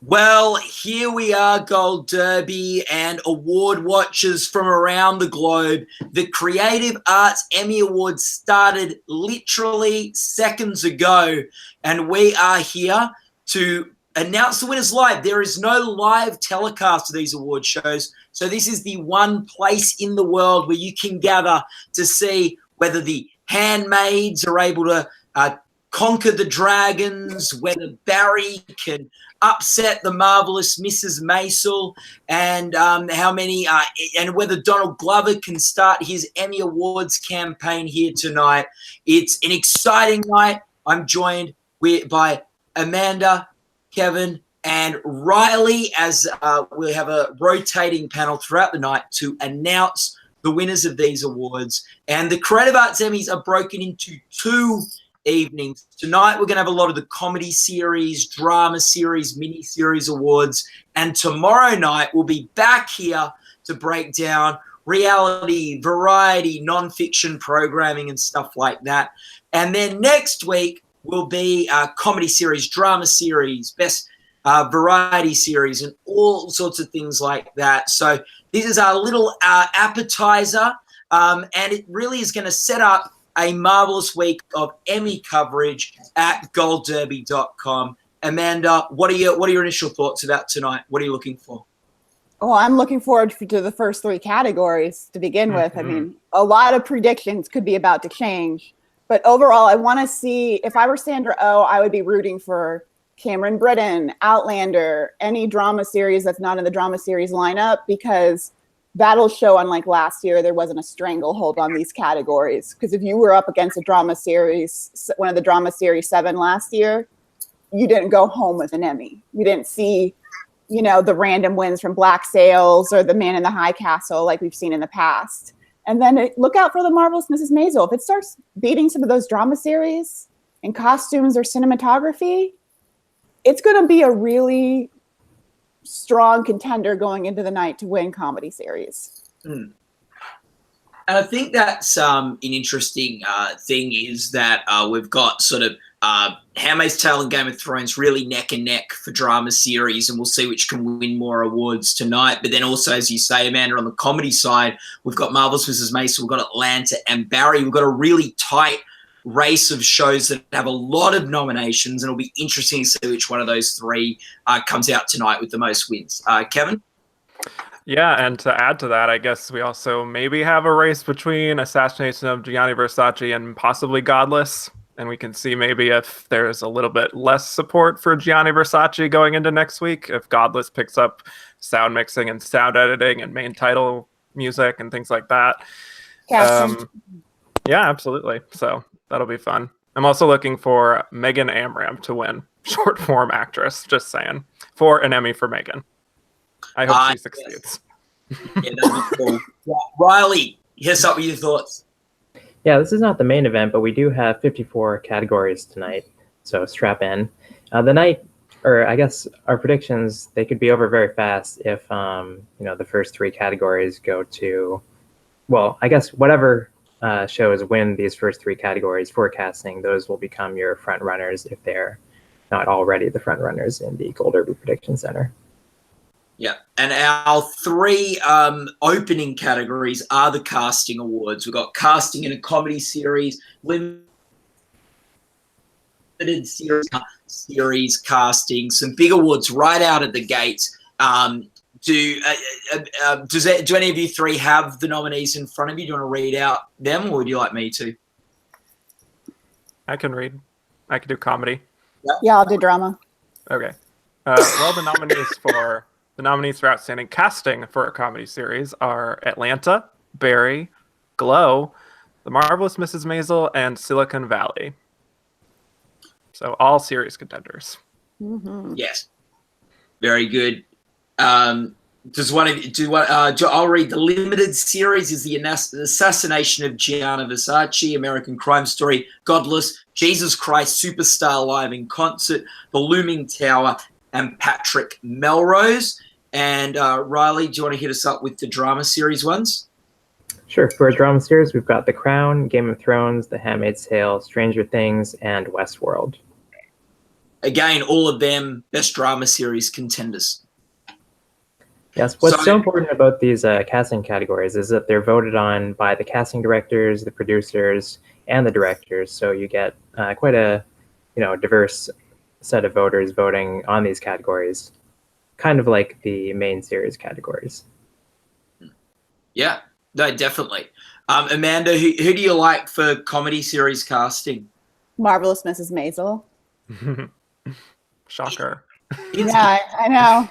Well, here we are, Gold Derby and award watchers from around the globe. The Creative Arts Emmy Awards started literally seconds ago, and we are here to announce the winners live. There is no live telecast of these award shows, so this is the one place in the world where you can gather to see whether the handmaids are able to conquer the dragons, whether Barry can upset the marvelous Mrs. Maisel, and how many and whether Donald Glover can start his Emmy Awards campaign here tonight. It's an exciting night. I'm joined by Amanda, Kevin, and Riley as we have a rotating panel throughout the night to announce the winners of these awards. And the Creative Arts Emmys are broken into two evenings. Tonight we're going to have a lot of the comedy series, drama series, mini series awards, and tomorrow night we'll be back here to break down reality, variety, non-fiction programming and stuff like that. And then next week will be comedy series, drama series, best variety series, and all sorts of things like that. So this is our little appetizer, and it really is going to set up a marvelous week of Emmy coverage at goldderby.com. Amanda, what are your initial thoughts about tonight? What are you looking for? Oh, I'm looking forward to the first three categories to begin with. I mean, a lot of predictions could be about to change, but overall, I want to see, if I were Sandra Oh, I would be rooting for Cameron Britton, Outlander, any drama series that's not in the drama series lineup, because that'll show, unlike last year, there wasn't a stranglehold on these categories. Because if you were up against a drama series, one of the drama series 7 last year, you didn't go home with an Emmy. You didn't see, the random wins from Black Sails or The Man in the High Castle like we've seen in the past. And then look out for The Marvelous Mrs. Maisel. If it starts beating some of those drama series in costumes or cinematography, it's going to be a really strong contender going into the night to win comedy series. And I think that's an interesting thing is that we've got sort of Handmaid's Tale and Game of Thrones really neck and neck for drama series, and we'll see which can win more awards tonight. But then also, as you say, Amanda, on the comedy side, we've got Marvelous Mrs. Maisel, we've got Atlanta and Barry. We've got a really tight race of shows that have a lot of nominations, and it'll be interesting to see which one of those three comes out tonight with the most wins. Kevin? Yeah, and to add to that, I guess we also maybe have a race between Assassination of Gianni Versace and possibly Godless, and we can see maybe if there's a little bit less support for Gianni Versace going into next week, if Godless picks up sound mixing and sound editing and main title music and things like that. Yeah, absolutely. So that'll be fun. I'm also looking for Megan Amram to win short form actress, just saying, for an Emmy for Megan. I hope she succeeds. Yeah, that'd be cool. Yeah. Riley, here's up with your thoughts. Yeah, this is not the main event, but we do have 54 categories tonight, so strap in. The night, or I guess our predictions, they could be over very fast if, the first three categories go to, well, I guess whatever shows win these first three categories for casting, those will become your front runners if they're not already the front runners in the Gold Derby Prediction Center. Yeah, and our three opening categories are the casting awards. We've got casting in a comedy series, limited series casting, some big awards right out of the gates. Do any of you three have the nominees in front of you? Do you want to read out them, or would you like me to? I can read. I can do comedy. Yeah, I'll do drama. Okay. Well, the nominees for outstanding casting for a comedy series are Atlanta, Barry, Glow, The Marvelous Mrs. Maisel, and Silicon Valley. So all series contenders. Mm-hmm. Yes. Very good. Does one of you I'll read the limited series is the Assassination of Gianni Versace, American Crime Story, Godless, Jesus Christ Superstar Live in Concert, The Looming Tower, and Patrick Melrose. And Riley, do you want to hit us up with the drama series ones? Sure. For a drama series, we've got The Crown, Game of Thrones, The Handmaid's Tale, Stranger Things, and Westworld. again, all of them best drama series contenders. Yes, what's so important about these casting categories is that they're voted on by the casting directors, the producers, and the directors. So you get quite a diverse set of voters voting on these categories, kind of like the main series categories. Yeah, no, definitely. Amanda, who do you like for comedy series casting? Marvelous Mrs. Maisel. Shocker. Yeah, I know.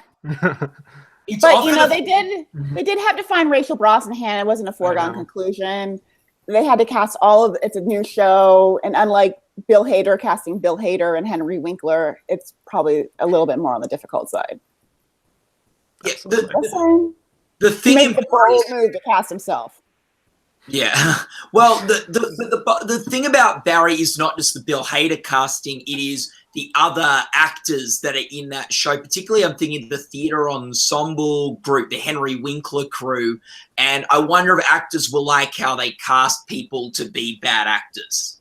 But they did have to find Rachel Brosnahan. It wasn't a foregone conclusion. They had to cast it's a new show, and unlike Bill Hader casting Bill Hader and Henry Winkler, it's probably a little bit more on the difficult side. Yeah, the thing he made the bold move to cast himself. Yeah, well, the thing about Barry is not just the Bill Hader casting; it is the other actors that are in that show. Particularly, I'm thinking of the theatre ensemble group, the Henry Winkler crew, and I wonder if actors will like how they cast people to be bad actors.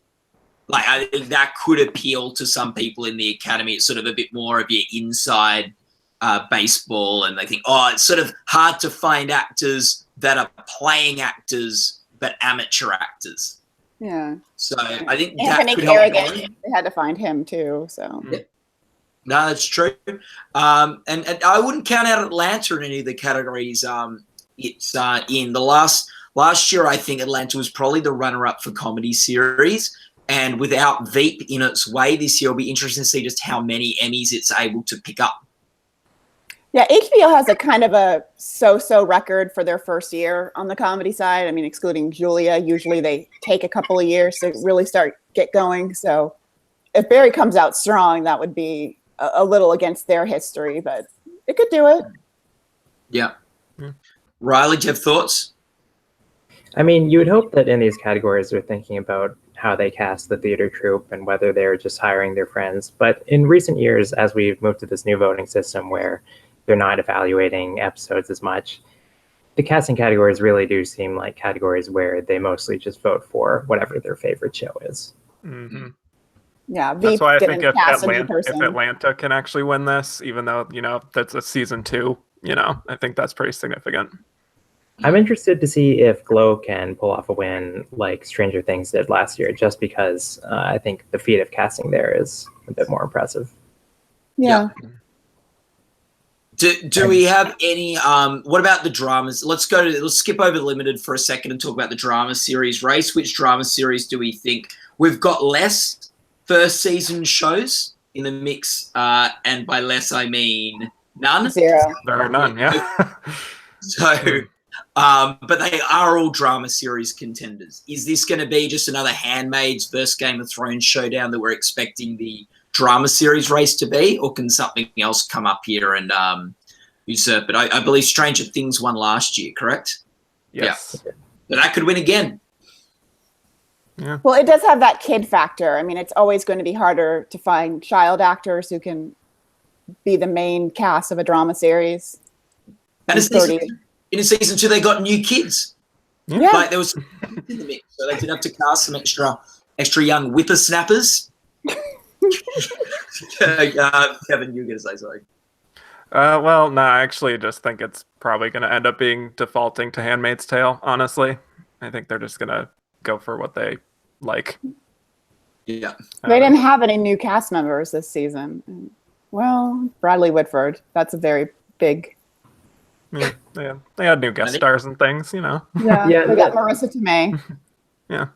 Like, I think that could appeal to some people in the Academy. It's sort of a bit more of your inside baseball, and they think, it's sort of hard to find actors that are playing actors but amateur actors. Yeah. So I think Anthony Carrigan, they had to find him too. So yeah. No, that's true. And I wouldn't count out Atlanta in any of the categories. It's in the last year. I think Atlanta was probably the runner-up for comedy series. And without Veep in its way this year, it'll be interesting to see just how many Emmys it's able to pick up. Yeah, HBO has a kind of a so-so record for their first year on the comedy side. I mean, excluding Julia, usually they take a couple of years to really get going. So if Barry comes out strong, that would be a little against their history, but it could do it. Yeah. Riley, do you have thoughts? I mean, you would hope that in these categories they're thinking about how they cast the theater troupe and whether they're just hiring their friends. But in recent years, as we've moved to this new voting system where they're not evaluating episodes as much, the casting categories really do seem like categories where they mostly just vote for whatever their favorite show is. Mm-hmm. Yeah, that's why I think if Atlanta can actually win this, even though, that's a season 2, I think that's pretty significant. I'm interested to see if Glow can pull off a win like Stranger Things did last year, just because I think the feat of casting there is a bit more impressive. Yeah. Do we have any what about the dramas? Let's skip over Limited for a second and talk about the drama series race. Which drama series do we think we've got less first season shows in the mix? And by less I mean none. 0. There are none, yeah. So but they are all drama series contenders. Is this going to be just another Handmaid's versus Game of Thrones showdown that we're expecting the drama series race to be, or can something else come up here and usurp it? I believe Stranger Things won last year, correct? Yes. Yeah. But that could win again. Yeah. Well, it does have that kid factor. I mean, it's always going to be harder to find child actors who can be the main cast of a drama series. And in season 2, they got new kids. Yeah. Like there was in the mix, so they did have to cast some extra young whippersnappers. Kevin, you're going to say sorry. Well, no, I actually just think it's probably going to end up being defaulting to Handmaid's Tale, honestly. I think they're just going to go for what they like. Yeah. They didn't have any new cast members this season. Well, Bradley Whitford, that's a very big... Yeah, they had new guest stars and things, Yeah, they got Marissa Tomei. Yeah.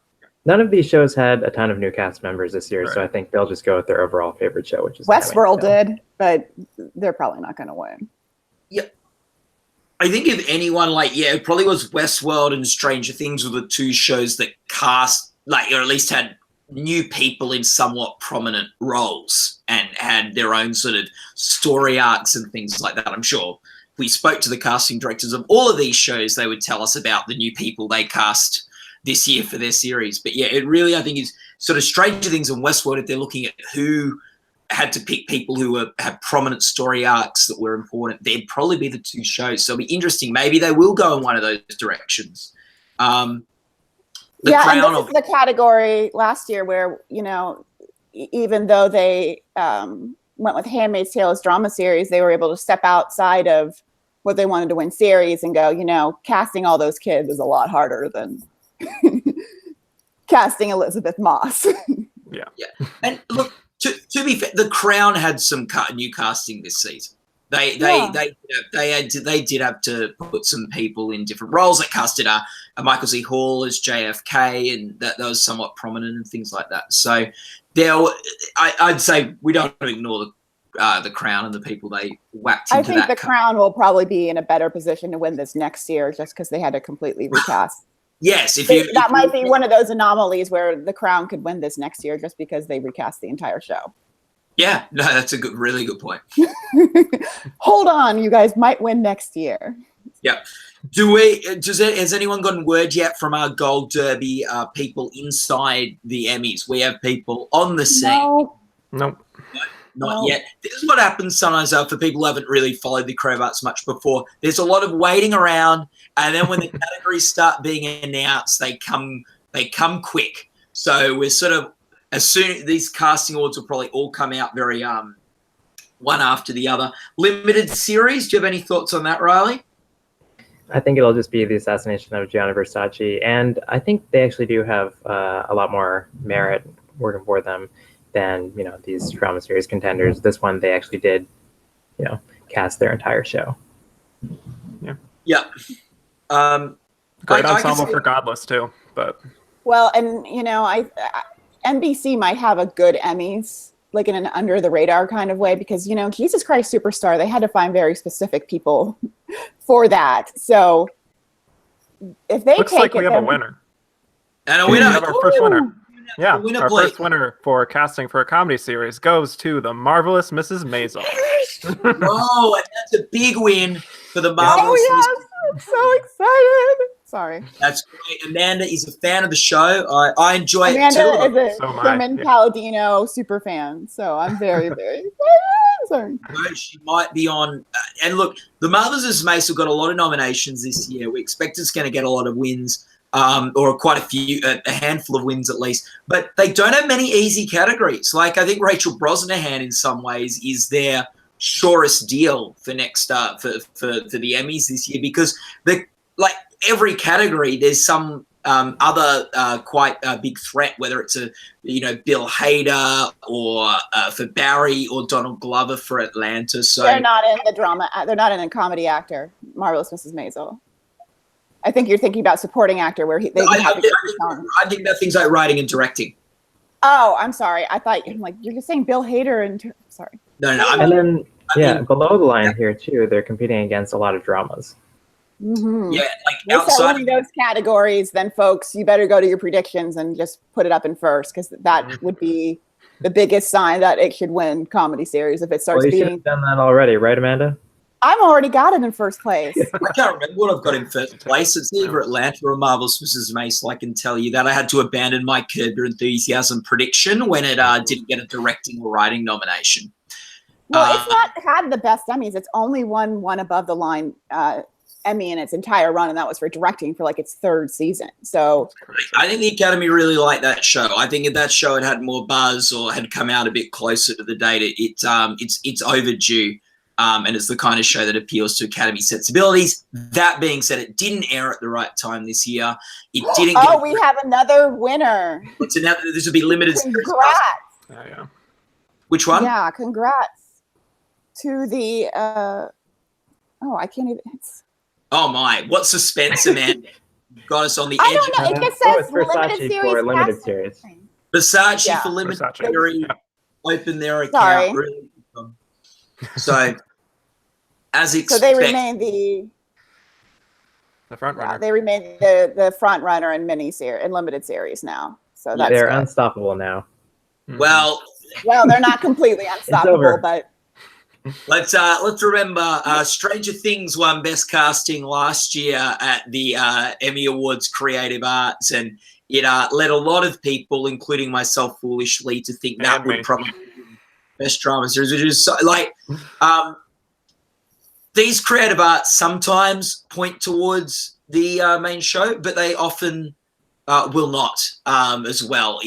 None of these shows had a ton of new cast members this year, so I think they'll just go with their overall favorite show, which is Westworld did, but they're probably not going to win. Yeah. I think if anyone, it probably was Westworld and Stranger Things were the 2 shows that cast, or at least had new people in somewhat prominent roles and had their own sort of story arcs and things like that. I'm sure if we spoke to the casting directors of all of these shows, they would tell us about the new people they cast this year for their series. But yeah, it really, I think, is sort of Stranger Things and Westworld. If they're looking at who had to pick people who had prominent story arcs that were important, they'd probably be the 2 shows. So it'll be interesting. Maybe they will go in one of those directions. And this is the category last year where, even though they went with Handmaid's Tale as drama series, they were able to step outside of what they wanted to win series and go, you know, casting all those kids is a lot harder than casting Elizabeth Moss. Yeah. And look, to be fair, The Crown had some new casting this season. They did have to put some people in different roles. They casted Michael C. Hall as JFK, and that was somewhat prominent and things like that. So I'd say we don't ignore the Crown and the people they whacked into that. I think the Crown will probably be in a better position to win this next year just because they had to completely recast. Yes, that might be one of those anomalies where the Crown could win this next year just because they recast the entire show. Yeah, no, that's a really good point. Hold on, you guys might win next year. Yeah. Has anyone gotten word yet from our Gold Derby people inside the Emmys? We have people on the scene. Nope. Not yet. This is what happens sometimes for people who haven't really followed the Creative Arts much before. There's a lot of waiting around, and then when the categories start being announced, they come quick. So we're sort of, as soon these casting awards will probably all come out very one after the other. Limited series. Do you have any thoughts on that, Riley? I think it'll just be the assassination of Gianni Versace, and I think they actually do have a lot more merit working for them than, you know, these drama series contenders. This one, they actually did, you know, cast their entire show. Yeah. Great ensemble for Godless too, but. Well, and you know, NBC might have a good Emmys, like in an under the radar kind of way, because, you know, Jesus Christ Superstar, they had to find very specific people for that. So if they looks like we have a winner. And a winner. We have our first winner. Yeah, our Blake. first winner for casting for a comedy series goes to the marvelous Mrs. Maisel. Oh, and that's a big win for the marvelous. Oh yes, I'm so excited. Sorry. That's great. Amanda is a fan of the show. I enjoy Amanda it too. is a Sherman Palladino super fan, so I'm very, very excited. Sorry. She might be on. And look, the Marvelous Mrs. Maisel got a lot of nominations this year. We expect it's going to get a lot of wins. Or quite a handful of wins at least, but they don't have many easy categories. Like, I think Rachel Brosnahan in some ways is their surest deal for next for the Emmys this year, because like every category there's some other quite big threat, whether it's Bill Hader or for Barry or Donald Glover for Atlanta. So they're not in the drama. They're not in a comedy actor. Marvelous Mrs. Maisel. I think you're thinking about supporting actor, where I think about things like writing and directing. Oh, I'm sorry. I thought you're just saying Bill Hader and sorry. No. And then below the line here too, they're competing against a lot of dramas. Mm-hmm. Yeah, like they outside of those categories, then folks, you better go to your predictions and just put it up in first, because that would be the biggest sign that it should win comedy series if it starts being. You should have done that already, right, Amanda? I've already got it in first place. I can't remember what I've got in first place. It's either Atlanta or Marvelous Mrs. Maisel. I can tell you that. I had to abandon my Curb Your Enthusiasm prediction when it didn't get a directing or writing nomination. Well, it's not had the best Emmys. It's only won one above the line Emmy in its entire run, and that was for directing for like its third season. So I think the Academy really liked that show. I think if that show had more buzz or had come out a bit closer to the date, it's overdue. And it's the kind of show that appeals to Academy sensibilities. That being said, it didn't air at the right time this year. It didn't. We have another winner. This will be limited. Congrats. Yeah. Which one? Yeah, congrats to the. I can't even. Oh my! What suspense, Amanda! Got us on the edge. I don't know. It just says limited series. For limited series. Versace for limited series. Yeah. Open their account. Sorry. Really. So, as expected, so they remain the front runner. Yeah, they remain the front runner in in limited series now. So that's they're unstoppable now. Well, they're not completely unstoppable, but let's remember Stranger Things won Best Casting last year at the Emmy Awards Creative Arts, and it led a lot of people, including myself, foolishly, to think that would probably Best Drama Series, which is these Creative Arts sometimes point towards the main show, but they often will not as well.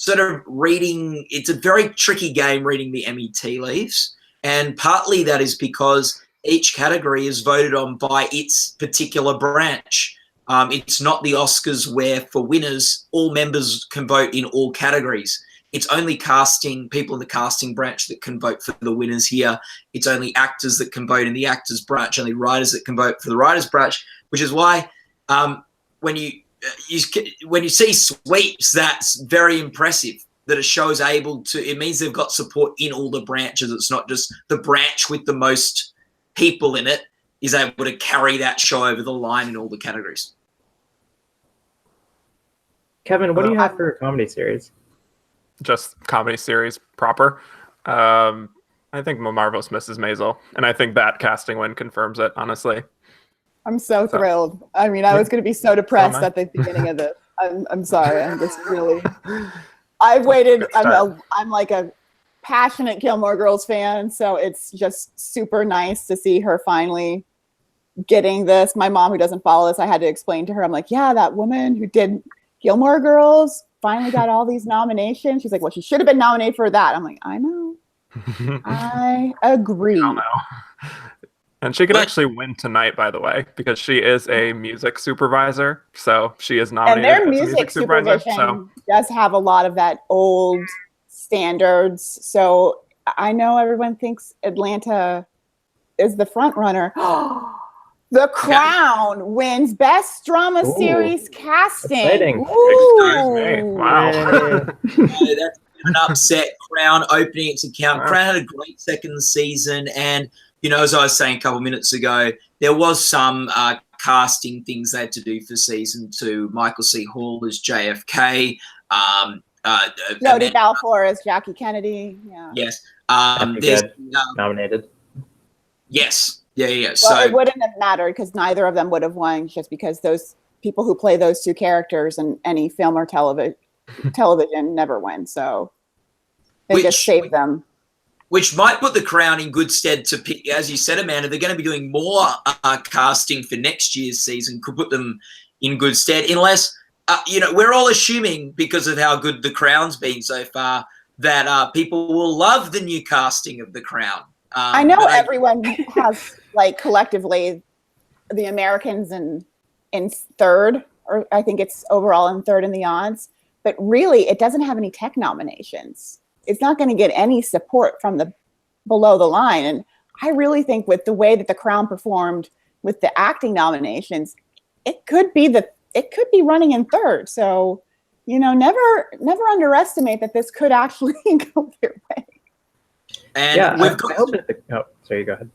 sort of reading, it's a very tricky game reading the Emmy tea leaves. And partly that is because each category is voted on by its particular branch. It's not the Oscars where for winners, all members can vote in all categories. It's only people in the casting branch that can vote for the winners here. It's only actors that can vote in the actors branch, only writers that can vote for the writers branch, which is why when you see sweeps, that's very impressive that a show is able to, it means they've got support in all the branches. It's not just the branch with the most people in it is able to carry that show over the line in all the categories. Kevin, what do you have for a comedy series? Just comedy series proper. I think Marvelous Mrs. Maisel, and I think that casting win confirms it, honestly. I'm so thrilled. I mean, I was going to be so depressed at the beginning of this. I'm sorry. I'm just really. I've waited. I'm like a passionate Gilmore Girls fan, so it's just super nice to see her finally getting this. My mom, who doesn't follow this, I had to explain to her. I'm like, yeah, that woman who did Gilmore Girls finally got all these nominations. She's like, well, she should have been nominated for that. I'm like, I know. I agree. I don't know. And she could actually win tonight, by the way, because she is a music supervisor. So she is nominated and their as a music supervision does have a lot of that old standards. So I know everyone thinks Atlanta is the front runner. The Crown wins Best Drama Series Casting. Exciting. Excuse me. Wow. That's an upset. Crown opening its account. Wow. Crown had a great second season. And, you know, as I was saying a couple of minutes ago, there was some casting things they had to do for season 2. Michael C. Hall as JFK. Jodie Balfour as Jackie Kennedy. Yeah. Yes. Nominated. Yes. Yeah. Well, So it wouldn't have mattered because neither of them would have won, just because those people who play those two characters in any film or television never win. So they just saved them. Which might put the Crown in good stead to pick, as you said, Amanda, they're going to be doing more casting for next year's season, could put them in good stead, unless, you know, we're all assuming because of how good the Crown's been so far that people will love the new casting of the Crown. I know everyone has, like, collectively, the Americans in third, or I think it's overall in third in the odds, but really it doesn't have any tech nominations. It's not going to get any support from the below the line. And I really think with the way that the Crown performed with the acting nominations, it could be running in third. So, you know, never underestimate that this could actually go their way. And yeah, we've got, sorry, go ahead.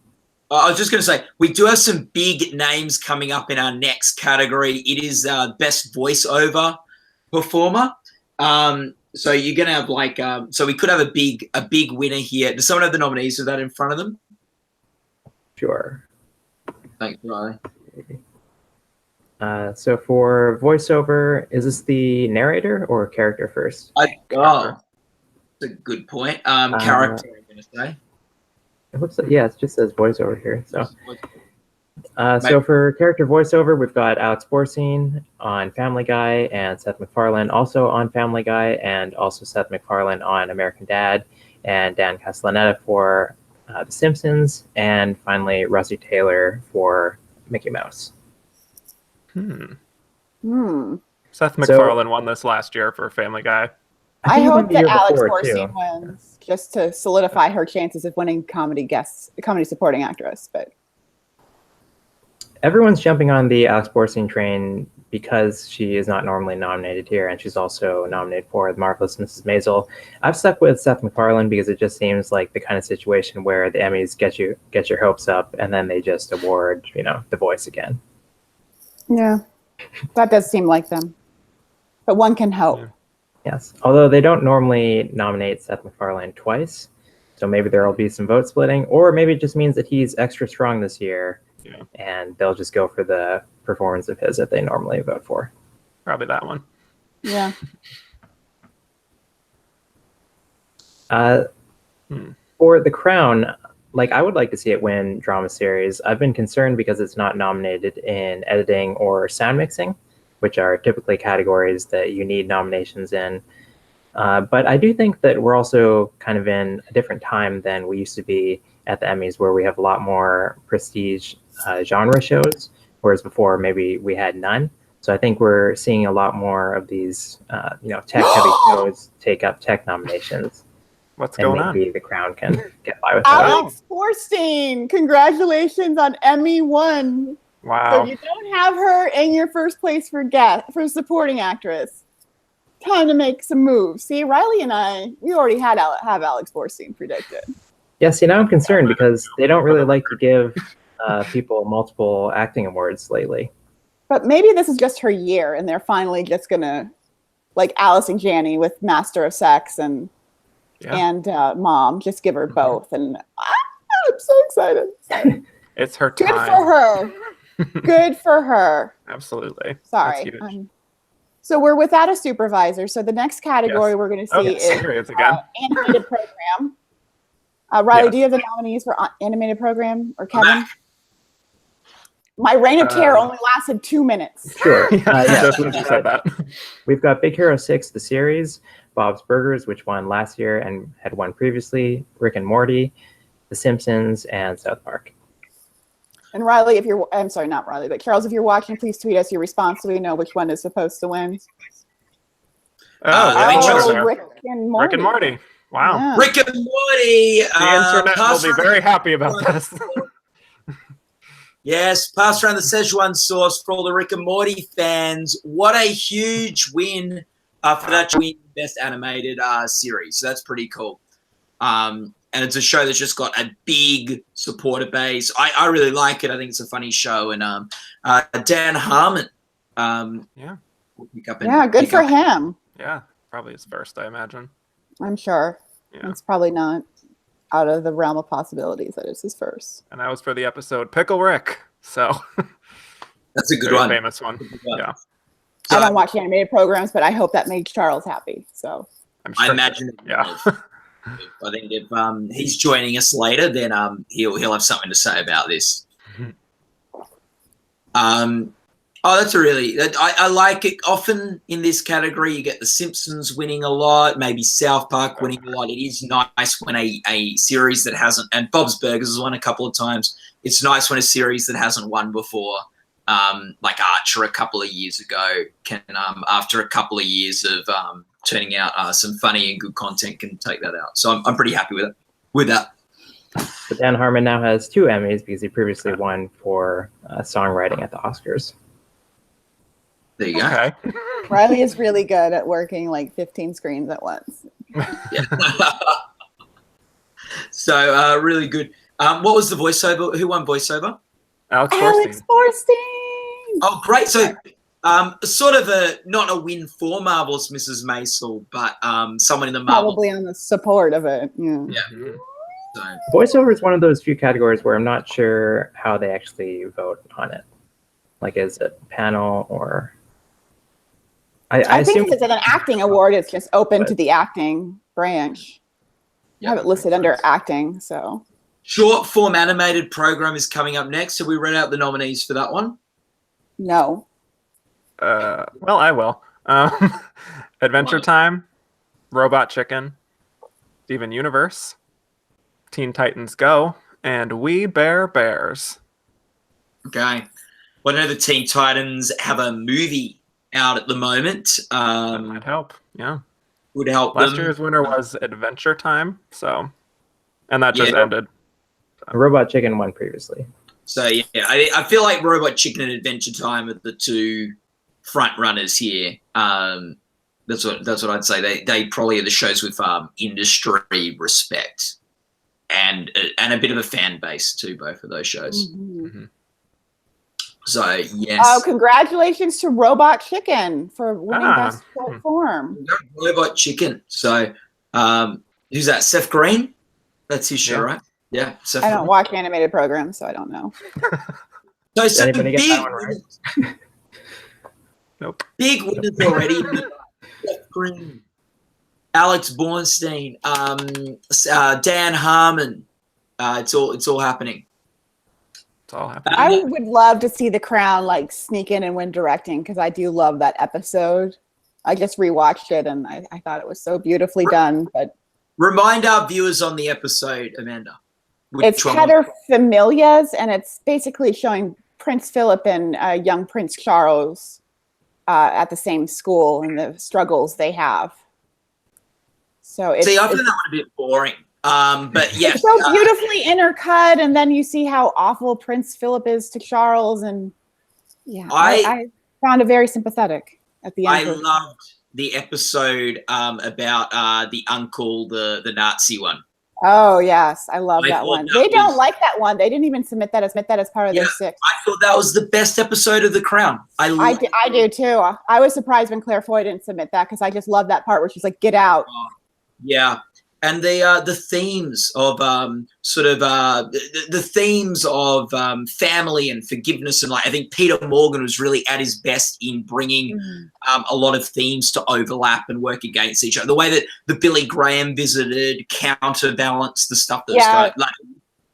I was just going to say, we do have some big names coming up in our next category. It is Best Voiceover Performer. So you're going to have like, so we could have a big winner here. Does someone have the nominees with that in front of them? Sure. Thanks, Riley. So for voiceover, is this the narrator or character first? That's a good point. Character, I'm going to say. It looks like, yeah, it just says voiceover here. So, so for character voiceover, we've got Alex Borstein on Family Guy and Seth MacFarlane also on Family Guy, and also Seth MacFarlane on American Dad, and Dan Castellaneta for The Simpsons, and finally Rusty Taylor for Mickey Mouse. Seth MacFarlane won this last year for Family Guy. I hope that Alex Borstein wins, just to solidify her chances of winning comedy supporting actress. But everyone's jumping on the Alex Borstein train because she is not normally nominated here, and she's also nominated for The Marvelous Mrs. Maisel. I've stuck with Seth MacFarlane because it just seems like the kind of situation where the Emmys get your hopes up, and then they just award, you know, The Voice again. Yeah, that does seem like them, but one can hope. Yeah. Yes, although they don't normally nominate Seth MacFarlane twice, so maybe there will be some vote splitting, or maybe it just means that he's extra strong this year, and they'll just go for the performance of his that they normally vote for. Probably that one. Yeah. For The Crown, like, I would like to see it win drama series. I've been concerned because it's not nominated in editing or sound mixing, which are typically categories that you need nominations in. But I do think that we're also kind of in a different time than we used to be at the Emmys, where we have a lot more prestige genre shows, whereas before maybe we had none. So I think we're seeing a lot more of these, tech-heavy shows take up tech nominations. What's And going on? maybe The Crown can get by with that. Alex Borstein, congratulations on Emmy 1. Wow. So if you don't have her in your first place for supporting actress, time to make some moves. See, Riley and I, we already have Alex Borstein predicted. Yeah, see, now I'm concerned because they don't really like to give people multiple acting awards lately. But maybe this is just her year, and they're finally just gonna, like Allison Janney with Master of Sex and Mom, just give her both. And I'm so excited. It's her Good time. for her. Good for her. Absolutely. Sorry. That's huge. So we're without a supervisor. So the next category we're going to see is animated program. Riley, do you have the nominees for animated program, or Kevin? My reign of terror only lasted 2 minutes. Sure. Just when you said that. We've got Big Hero 6, the series, Bob's Burgers, which won last year and had won previously, Rick and Morty, The Simpsons, and South Park. And Riley, I'm sorry, not Riley, but Charles, if you're watching, please tweet us your response so we know which one is supposed to win. Rick and Morty. Rick and Morty. Wow. Yeah. Rick and Morty. The internet will be very happy about this. Yes, pass around the Szechuan sauce for all the Rick and Morty fans. What a huge win for that to win Best Animated Series. So that's pretty cool. And it's a show that's just got a big supporter base. I really like it. I think it's a funny show. And Dan Harmon. Good for him. Yeah, probably his first, I imagine. I'm sure. Yeah. It's probably not out of the realm of possibilities that it's his first. And that was for the episode Pickle Rick. So that's a good one. Famous one. Yeah. So, I don't watch animated programs, but I hope that made Charles happy. So I imagine. Yeah. I think if he's joining us later, then he'll have something to say about this. That's I like it. Often in this category, you get The Simpsons winning a lot, maybe South Park winning a lot. It is nice when a series that hasn't, and Bob's Burgers has won a couple of times. It's nice when a series that hasn't won before, like Archer a couple of years ago, can after a couple of years of turning out some funny and good content, can take that out. So I'm pretty happy with that. But Dan Harmon now has 2 Emmys because he previously won for songwriting at the Oscars. There you go. Okay. Riley is really good at working like 15 screens at once. Yeah. So really good. What was the voiceover? Who won voiceover? Alex Borstein. Oh, great. So sort of not a win for Marvelous Mrs. Maisel, but someone in the Marvel. Probably on the support of it. Yeah. So. Voiceover is one of those few categories where I'm not sure how they actually vote on it. Like, is it panel or... I think assume if it's an acting award, it's just open to the acting branch. I have it listed under acting, so. Short form animated program is coming up next. Have we read out the nominees for that one? No. Well, I will. Adventure Time, Robot Chicken, Steven Universe, Teen Titans Go, and We Bare Bears. Okay. Well, I know the Teen Titans have a movie out at the moment. That might help. Yeah. Would help Last them. year's winner was Adventure Time, and that just ended. Robot Chicken won previously. So yeah, I feel like Robot Chicken and Adventure Time are the 2 front runners here. That's what I'd say. They probably are the shows with industry respect and a bit of a fan base too. Both of those shows. Mm-hmm. Mm-hmm. So yes. Oh, congratulations to Robot Chicken for winning Best Short Form. Robot Chicken. So who's that? Seth Green? That's his show, right? Yeah. Seth I don't watch animated programs, so I don't know. So Did anybody get that one right? Nope. Big winners already. Seth Green, Alex Borstein, Dan Harmon. It's all happening. It's all happening. I would love to see The Crown like sneak in and win directing because I do love that episode. I just rewatched it and I thought it was so beautifully done. But remind our viewers on the episode, Amanda. It's Paterfamilias, and it's basically showing Prince Philip and young Prince Charles at the same school and the struggles they have. So I found that one a bit boring. But yes, it's so beautifully intercut, and then you see how awful Prince Philip is to Charles, and I found it very sympathetic at the end. I loved the episode about the uncle, the Nazi one. Oh yes, I love that one. They don't like that one. They didn't even submit that as part of their 6. I thought that was the best episode of The Crown. I do too. I was surprised when Claire Foy didn't submit that because I just love that part where she's like, "Get out." Yeah, and the themes of the themes of family and forgiveness, and like I think Peter Morgan was really at his best in bringing a lot of themes to overlap and work against each other. The way that the Billy Graham visited counterbalanced the stuff that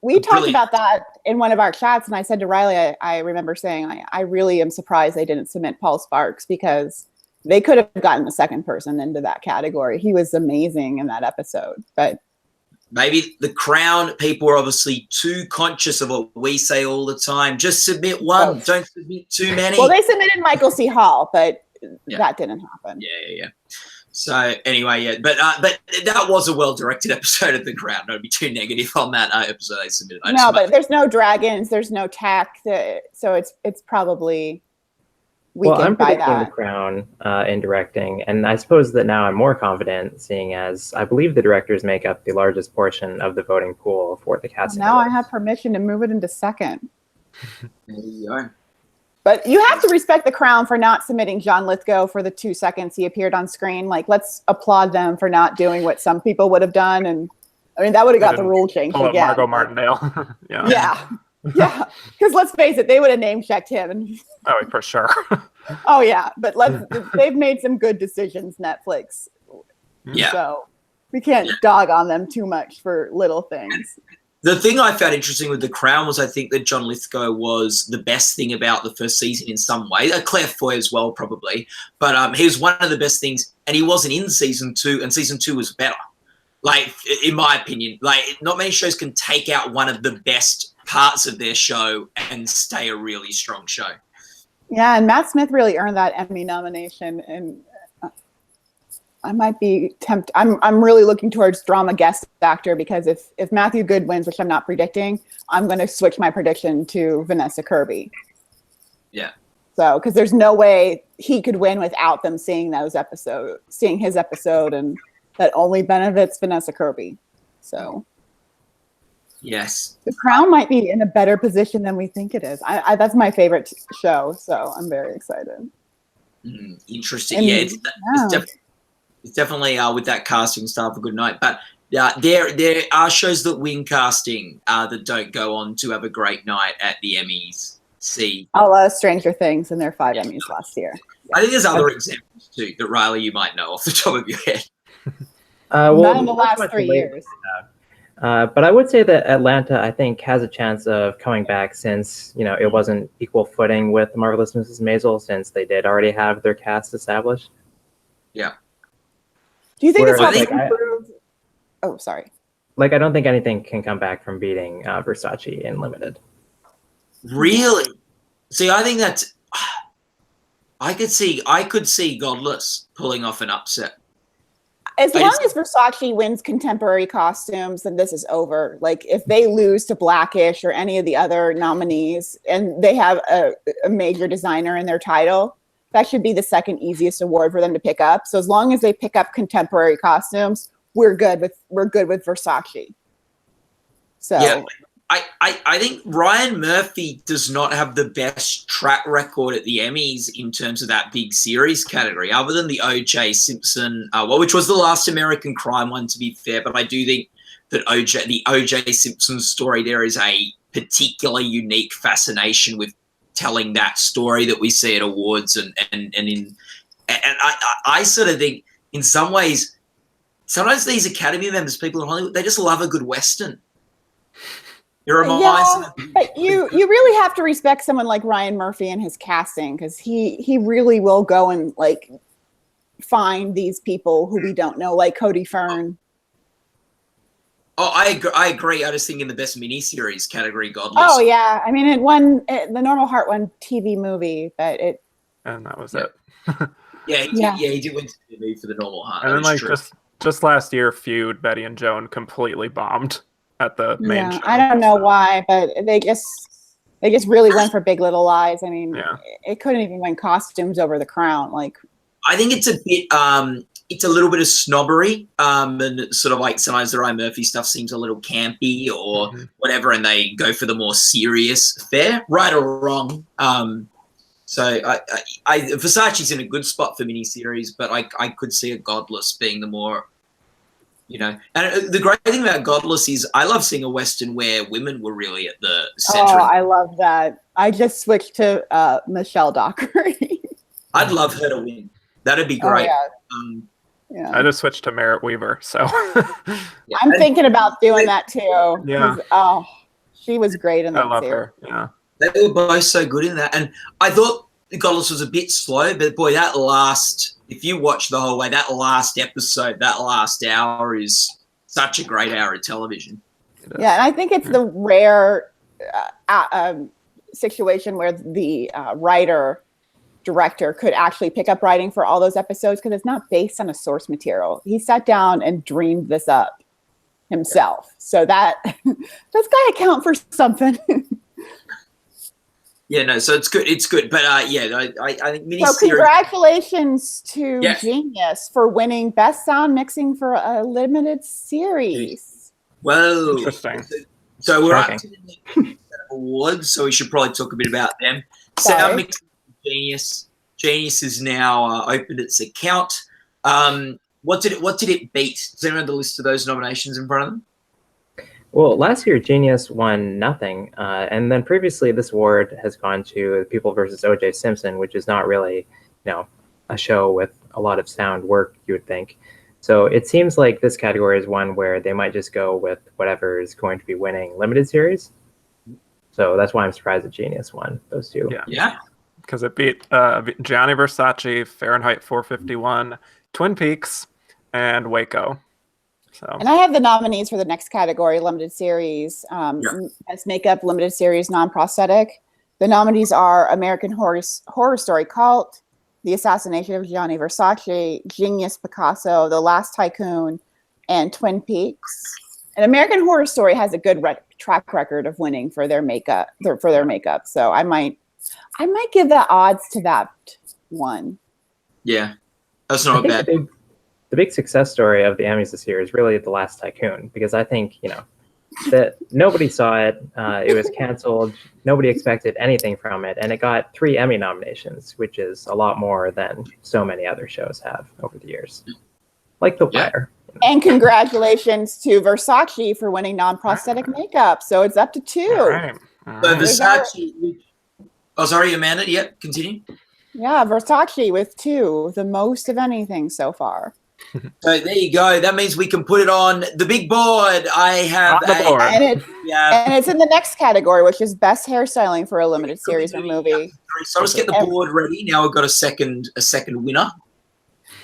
we talked about that in one of our chats, and I said to Riley, I remember saying, I really am surprised they didn't submit Paul Sparks because they could have gotten the second person into that category. He was amazing in that episode. But maybe The Crown people are obviously too conscious of what we say all the time. Just submit one. Don't submit too many. Well, they submitted Michael C. Hall, but that didn't happen. Yeah. So anyway, but that was a well-directed episode of The Crown. Don't be too negative on that episode they submitted. No, but there's no dragons. There's no tech. So it's probably... I'm predicting The Crown in directing, and I suppose that now I'm more confident, seeing as I believe the directors make up the largest portion of the voting pool for the casting. Now I have permission to move it into second. There you go. But you have to respect The Crown for not submitting John Lithgow for the 2 seconds he appeared on screen. Like, let's applaud them for not doing what some people would have done, and I mean that would have got the rule changed again. Margot Martindale. Yeah, because let's face it, they would have name-checked him. Oh, for sure. Oh, yeah, but they've made some good decisions, Netflix. Yeah. So we can't dog on them too much for little things. The thing I found interesting with The Crown was I think that John Lithgow was the best thing about the first season in some way. Claire Foy as well, probably. But he was one of the best things, and he wasn't in season 2, and season 2 was better. Like, in my opinion, like not many shows can take out one of the best parts of their show and stay a really strong show. Yeah, and Matt Smith really earned that Emmy nomination, and I might be tempted. I'm really looking towards drama guest actor because if Matthew Good wins, which I'm not predicting, I'm going to switch my prediction to Vanessa Kirby. Yeah. So, because there's no way he could win without them seeing his episode, and that only benefits Vanessa Kirby. So. Yes. The Crown might be in a better position than we think it is. That's my favorite show, so I'm very excited. Interesting. It's definitely with that casting staff a good night. But there are shows that win casting that don't go on to have a great night at the Emmys. Stranger Things and their 5 Emmys last year. I think there's other examples too that Riley you might know off the top of your head. Not in the last 3 years. But I would say that Atlanta, I think, has a chance of coming back since, it wasn't equal footing with Marvelous Mrs. Maisel since they did already have their cast established. Yeah. Do you think this helps improve? Oh, sorry. Like, I don't think anything can come back from beating Versace in Limited. Really? See, I think that's... I could see Godless pulling off an upset. As long as Versace wins contemporary costumes, then this is over. Like, if they lose to Blackish or any of the other nominees and they have a major designer in their title, that should be the second easiest award for them to pick up. So as long as they pick up contemporary costumes, we're good with Versace. So yeah. I think Ryan Murphy does not have the best track record at the Emmys in terms of that big series category, other than the O.J. Simpson, which was the last American Crime one, to be fair. But I do think that the O.J. Simpson story, there is a particularly unique fascination with telling that story that we see at awards, and I sort of think in some ways, sometimes these Academy members, people in Hollywood, they just love a good Western. But you really have to respect someone like Ryan Murphy and his casting, because he really will go and like find these people who we don't know, like Cody Fern. Oh, I agree. I just think in the best miniseries category, Godless. Oh yeah, I mean, the Normal Heart won TV movie, but and that was it. He did win TV for the Normal Heart. And then like just last year, Feud, Betty and Joan completely bombed at the main show. I don't know why, but they just really went for Big Little Lies. I mean, it couldn't even win costumes over The Crown. Like, I think it's a bit it's a little bit of snobbery, and sort of like sometimes the Ryan Murphy stuff seems a little campy or whatever, and they go for the more serious fare, right or wrong. So Versace's in a good spot for miniseries, but I could see a Godless being the more, and the great thing about Godless is I love seeing a Western where women were really at the center. Oh, I love that. I just switched to Michelle Dockery. I'd love her to win. That'd be great. Oh, yeah. I just switched to Merritt Weaver, so I'm thinking about doing that too. Yeah. Oh, she was great in that I love series. her. Yeah. They were both so good in that. And I thought Godless was a bit slow, but boy, if you watch the whole way, that last episode, that last hour is such a great hour of television. Yeah, and I think it's the rare situation where the writer-director could actually pick up writing for all those episodes because it's not based on a source material. He sat down and dreamed this up himself. So that's got to count for something. Yeah, no, so it's good. It's good. But I think miniseries. So congratulations to Genius for winning Best Sound Mixing for a limited series. Whoa. Interesting. So we're up to the next awards, so we should probably talk a bit about them. Sound Mixing Genius. Genius has now opened its account. What did it beat? Does anyone have the list of those nominations in front of them? Well, last year, Genius won nothing. And then previously, this award has gone to People versus O.J. Simpson, which is not really, a show with a lot of sound work, you would think. So it seems like this category is one where they might just go with whatever is going to be winning limited series. So that's why I'm surprised that Genius won those two. Yeah. Because it beat Gianni Versace, Fahrenheit 451, Twin Peaks, and Waco. So. And I have the nominees for the next category, limited series, Best Makeup, limited series, non-prosthetic. The nominees are American Horror Story Cult, The Assassination of Gianni Versace, Genius Picasso, The Last Tycoon, and Twin Peaks. And American Horror Story has a good track record of winning for their makeup. So I might give the odds to that one. Yeah, that's not bad. The big success story of the Emmys this year is really The Last Tycoon, because I think, that nobody saw it. It was canceled. Nobody expected anything from it. And it got 3 Emmy nominations, which is a lot more than so many other shows have over the years. Like The Wire. And congratulations to Versace for winning non-prosthetic makeup. So it's up to 2. All right. So Versace. Oh, sorry, Amanda. Yep, continue. Yeah, Versace with 2, the most of anything so far. So there you go. That means we can put it on the big board. I have and it's in the next category, which is best hairstyling for a limited series or movie. So let's get the board ready. Now we've got a second winner.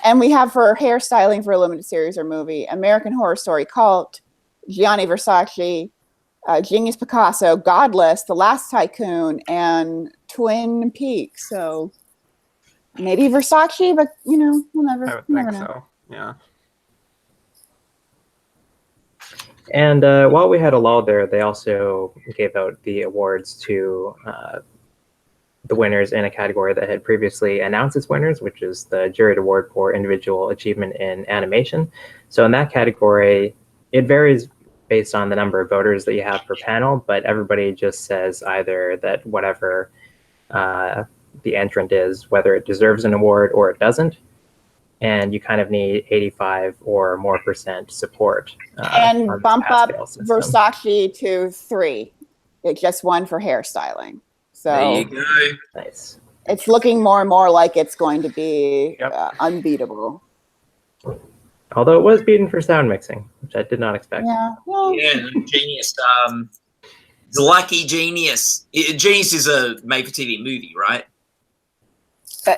And we have for hairstyling for a limited series or movie, American Horror Story Cult, Gianni Versace, Genius Picasso, Godless, The Last Tycoon, and Twin Peaks. So maybe Versace, but we'll never know. So. Yeah. And while we had a lull there, they also gave out the awards to the winners in a category that had previously announced its winners, which is the Juried Award for Individual Achievement in Animation. So in that category, it varies based on the number of voters that you have per panel, but everybody just says either that whatever the entrant is, whether it deserves an award or it doesn't. And you kind of need 85 or more % support. And bump up Versace to 3. It just won for hairstyling. So there you go. Nice. It's looking more and more like it's going to be unbeatable. Although it was beaten for sound mixing, which I did not expect. Yeah. Well, Genius. Lucky Genius. Genius is a made-for-TV movie, right?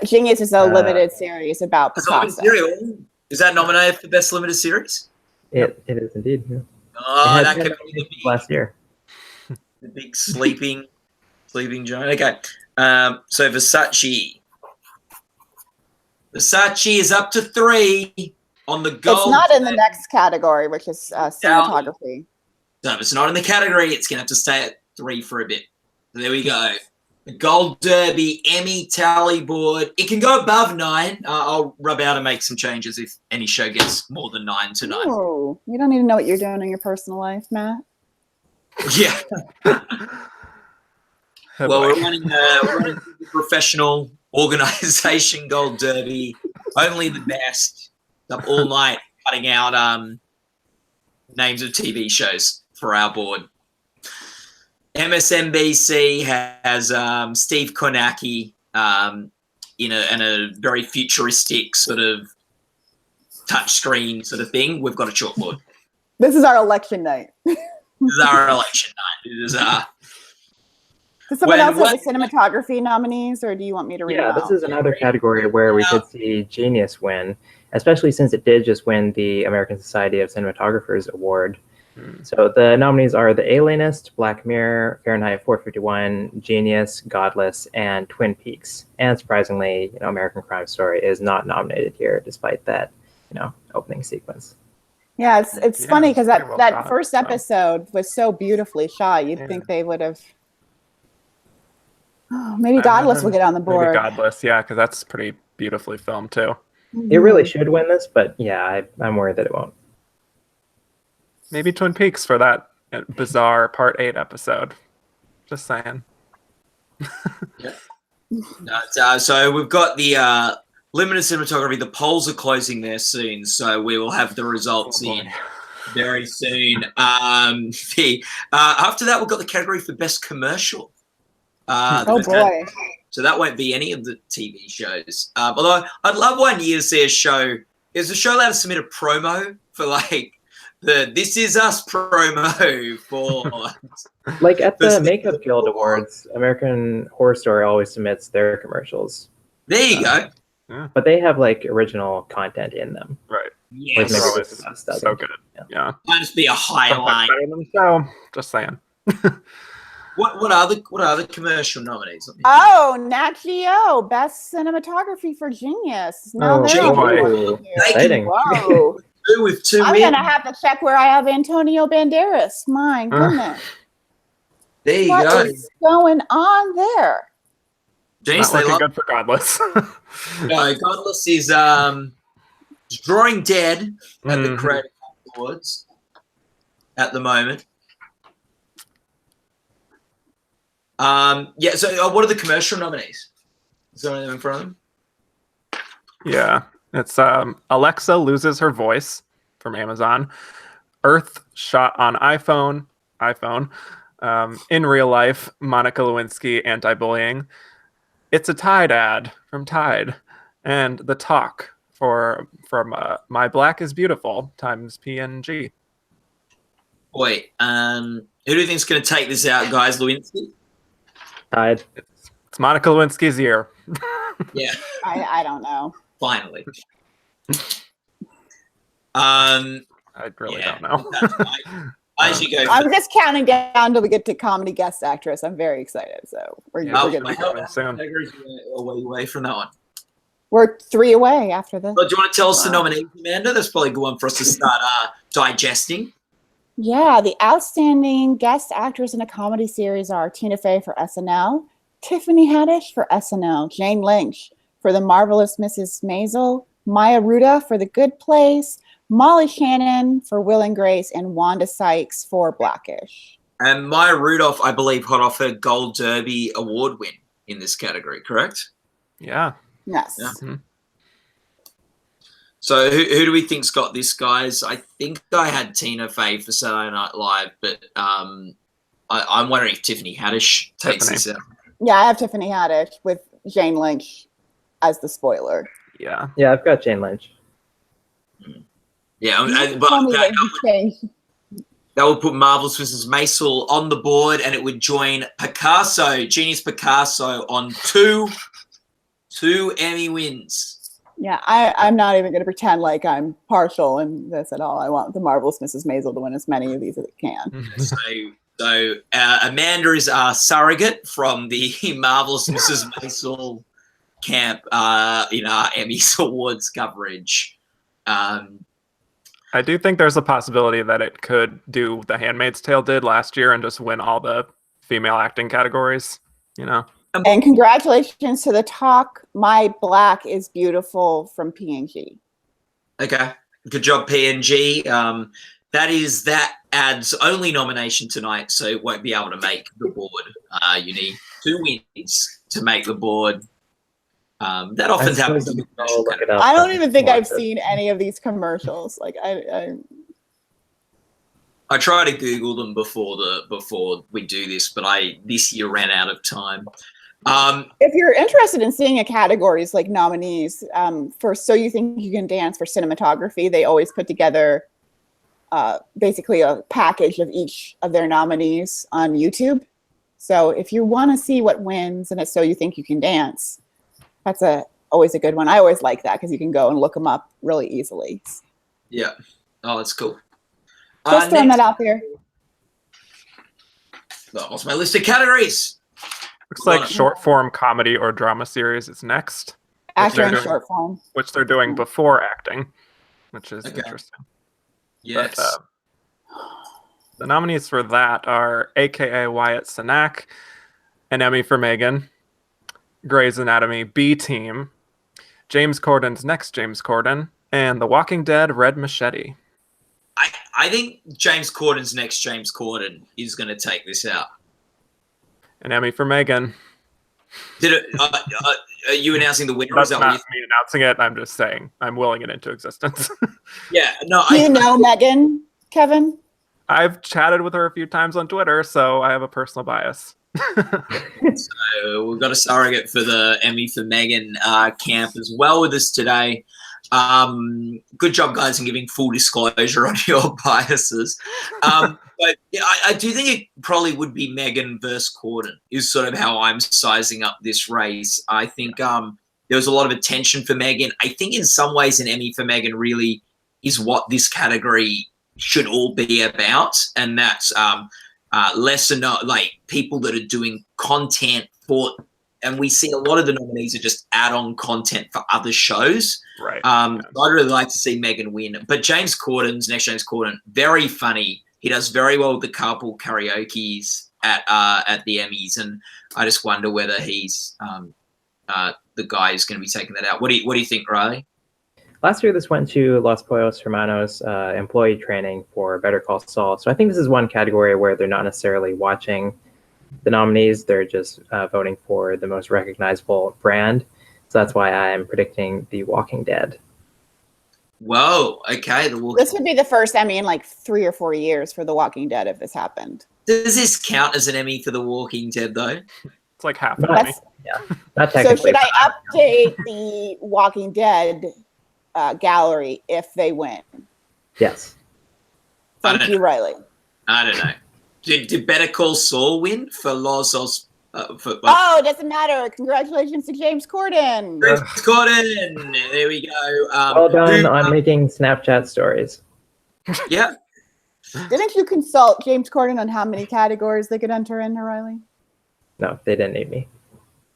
Genius is a limited series about Picasso. Is that nominated for Best Limited Series? It is indeed. Yeah. Oh, that could be the big, last year. The big sleeping giant. Okay. So Versace is up to 3 on the gold. It's not in the next category, which is cinematography. So if it's not in the category, it's going to have to stay at 3 for a bit. So there we go. The Gold Derby Emmy tally board. It can go above 9. I'll rub out and make some changes if any show gets more than 9 tonight. Oh, you don't need to know what you're doing in your personal life, Matt. Yeah. Well, we're running a professional organization Gold Derby. Only the best. Up all night cutting out names of TV shows for our board. MSNBC has Steve Kornacki in a very futuristic sort of touchscreen sort of thing. We've got a chalkboard. This is our election night. This is our election night. It is Does someone else have the cinematography nominees, or do you want me to read them out? This is another category where we could see Genius win, especially since it did just win the American Society of Cinematographers Award. So the nominees are The Alienist, Black Mirror, Fahrenheit 451, Genius, Godless, and Twin Peaks. And surprisingly, American Crime Story is not nominated here, despite that, opening sequence. Yeah, it's funny because that first episode was so beautifully shot. You'd think they would have. Oh, maybe Godless will get on the board. Maybe Godless, yeah, because that's pretty beautifully filmed too. It really should win this, but yeah, I'm worried that it won't. Maybe Twin Peaks for that bizarre Part 8 episode. Just saying. So we've got the limited cinematography. The polls are closing there soon, so we will have the results in very soon. After that, we've got the category for best commercial. Oh boy! So that won't be any of the TV shows. Although I'd love one year to see a show. Is the show allowed to submit a promo for like the This Is Us promo for like at the Makeup Guild Awards? American Horror Story always submits their commercials. There you go. Yeah. But they have like original content in them. Right. Yes. So good. Yeah. Might just be a highlight. Just saying. What are the commercial nominees? Oh, Nat Geo, best cinematography for Genius. No, exciting. Whoa. With 2 I'm men. gonna have to check where I have Antonio Banderas. My goodness. There you go. What is going on there? Genius, not looking good for Godless. No, Godless is drawing dead at the Creative Arts Awards at the moment. So what are the commercial nominees? Is there anything in front of them? Yeah, it's Alexa Loses Her Voice from Amazon, Earth Shot on iPhone, In Real Life, Monica Lewinsky Anti-Bullying, It's a Tide ad from Tide, and The Talk from My Black is Beautiful times PNG. Boy, who do you think's going to take this out, guys? Lewinsky? Tide. It's Monica Lewinsky's year. Yeah. I don't know. Finally. I really don't know. As you go. I'm just counting down till we get to comedy guest actress. I'm very excited. So we're going to soon. Away from that one. We're 3 away after this. Well, do you want to tell us the nominees, Amanda? That's probably a good one for us to start digesting. Yeah, the outstanding guest actors in a comedy series are Tina Fey for SNL, Tiffany Haddish for SNL, Jane Lynch for The Marvelous Mrs. Maisel, Maya Rudolph for The Good Place, Molly Shannon for Will and Grace, and Wanda Sykes for Blackish. And Maya Rudolph, I believe, hot off her Gold Derby award win in this category, correct? Yeah. Yes. Yeah. Mm-hmm. So who do we think's got this, guys? I think I had Tina Fey for Saturday Night Live, but I'm wondering if Tiffany Haddish takes this out. Yeah, I have Tiffany Haddish with Jane Lynch as the spoiler. Yeah. Yeah, I've got Jane Lynch. Yeah, but that would put Marvelous Mrs. Maisel on the board, and it would join Picasso, Genius Picasso, on 2. 2 Emmy wins. Yeah, I'm not even going to pretend like I'm partial in this at all. I want the Marvelous Mrs. Maisel to win as many of these as it can. So Amanda is our surrogate from the Marvelous Mrs. Maisel camp in our Emmys Awards coverage. I do think there's a possibility that it could do The Handmaid's Tale did last year and just win all the female acting categories, you know? And congratulations to the talk, My Black is Beautiful from PNG. Okay, good job, PNG. That ad's only nomination tonight, so it won't be able to make the board. You need 2 wins to make the board. That often happens. I don't even think I've seen any of these commercials. Like I try to Google them before we do this, but this year ran out of time. If you're interested in seeing a categories like nominees, for So You Think You Can Dance for cinematography, they always put together basically a package of each of their nominees on YouTube. So if you want to see what wins and it's So You Think You Can Dance, that's always a good one. I always like that because you can go and look them up really easily. Yeah. Oh, that's cool. Just throwing that out there. That was my list of categories. Looks like short form comedy or drama series is next. Actor and short form. Which they're doing before acting, which is interesting. Yes. But, the nominees for that are AKA Wyatt Cenac, an Emmy for Megan, Grey's Anatomy B Team, James Corden's Next James Corden, and The Walking Dead Red Machete. I think James Corden's Next James Corden is going to take this out. An Emmy for Megan. Are you announcing the winner? That's not me announcing it. I'm just saying I'm willing it into existence. Yeah. No. Do you know Megan, Kevin? I've chatted with her a few times on Twitter, so I have a personal bias. So we've got a surrogate for the Emmy for Megan camp as well with us today. Good job, guys, in giving full disclosure on your biases. But yeah, I do think it probably would be Megan versus Corden is sort of how I'm sizing up this race. I think there was a lot of attention for Megan. I think in some ways an Emmy for Megan really is what this category should all be about, and that's lesser known, like people that are doing content for, and we see a lot of the nominees are just add-on content for other shows. Right. I'd really like to see Megan win, but James Corden's Next James Corden, very funny. He does very well with the carpool karaoke's at the Emmys, and I just wonder whether he's the guy who's going to be taking that out. What do you think, Riley? Last year, this went to Los Pollos Hermanos employee training for Better Call Saul. So I think this is one category where they're not necessarily watching the nominees. They're just voting for the most recognizable brand. So that's why I'm predicting The Walking Dead. Whoa, okay. This would be the first Emmy in like 3 or 4 years for The Walking Dead if this happened. Does this count as an Emmy for The Walking Dead, though? It's like half an Emmy. Yeah, not technically. So should I update The Walking Dead gallery if they win? Yes. Thank you, Riley. I don't know. Did Better Call Saul win for Los Os? Oh, it doesn't matter. Congratulations to James Corden. James Corden. There we go. Well done on making Snapchat stories. Yeah. Didn't you consult James Corden on how many categories they could enter in, Riley? No, they didn't need me.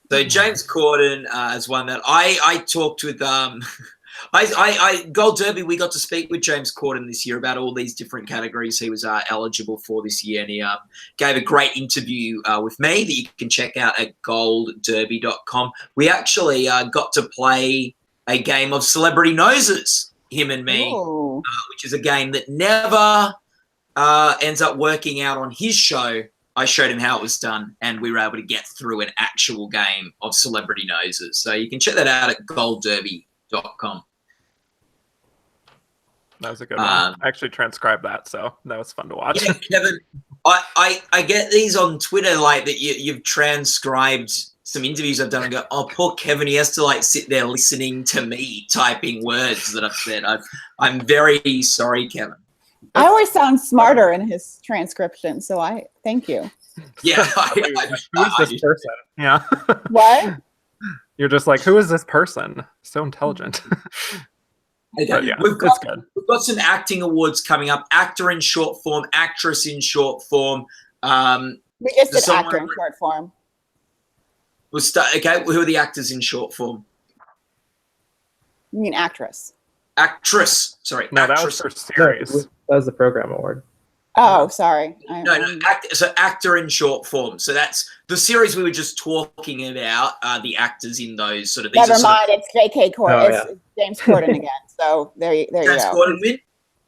So James Corden is one that I talked with. I Gold Derby, we got to speak with James Corden this year about all these different categories he was eligible for this year, and he gave a great interview with me that you can check out at goldderby.com. We actually got to play a game of Celebrity Noses, him and me, which is a game that never ends up working out on his show. I showed him how it was done, and we were able to get through an actual game of Celebrity Noses. So you can check that out at goldderby.com. That was a good one. I actually transcribed that, so that was fun to watch. Yeah, Kevin, I get these on Twitter, like that you've transcribed some interviews I've done and go, oh, poor Kevin, he has to like sit there listening to me typing words that I've said. I'm very sorry, Kevin. I always sound smarter in his transcription, so I thank you. Yeah. Who's this person? Yeah. What? You're just like, who is this person? So intelligent. Okay. But yeah, we've it's good. got some acting awards coming up. Actor in short form, actress in short form. We just did actor in short form. Okay, who are the actors in short form? You mean actress? Actress. Sorry, No, actress. that was for series. No, that was the program award. Oh, sorry. So actor in short form. So that's the series we were just talking about. The actors in those sort of. These Never mind. It's J.K. Corden. Oh, it's James Corden again. So there you go. James Corden win.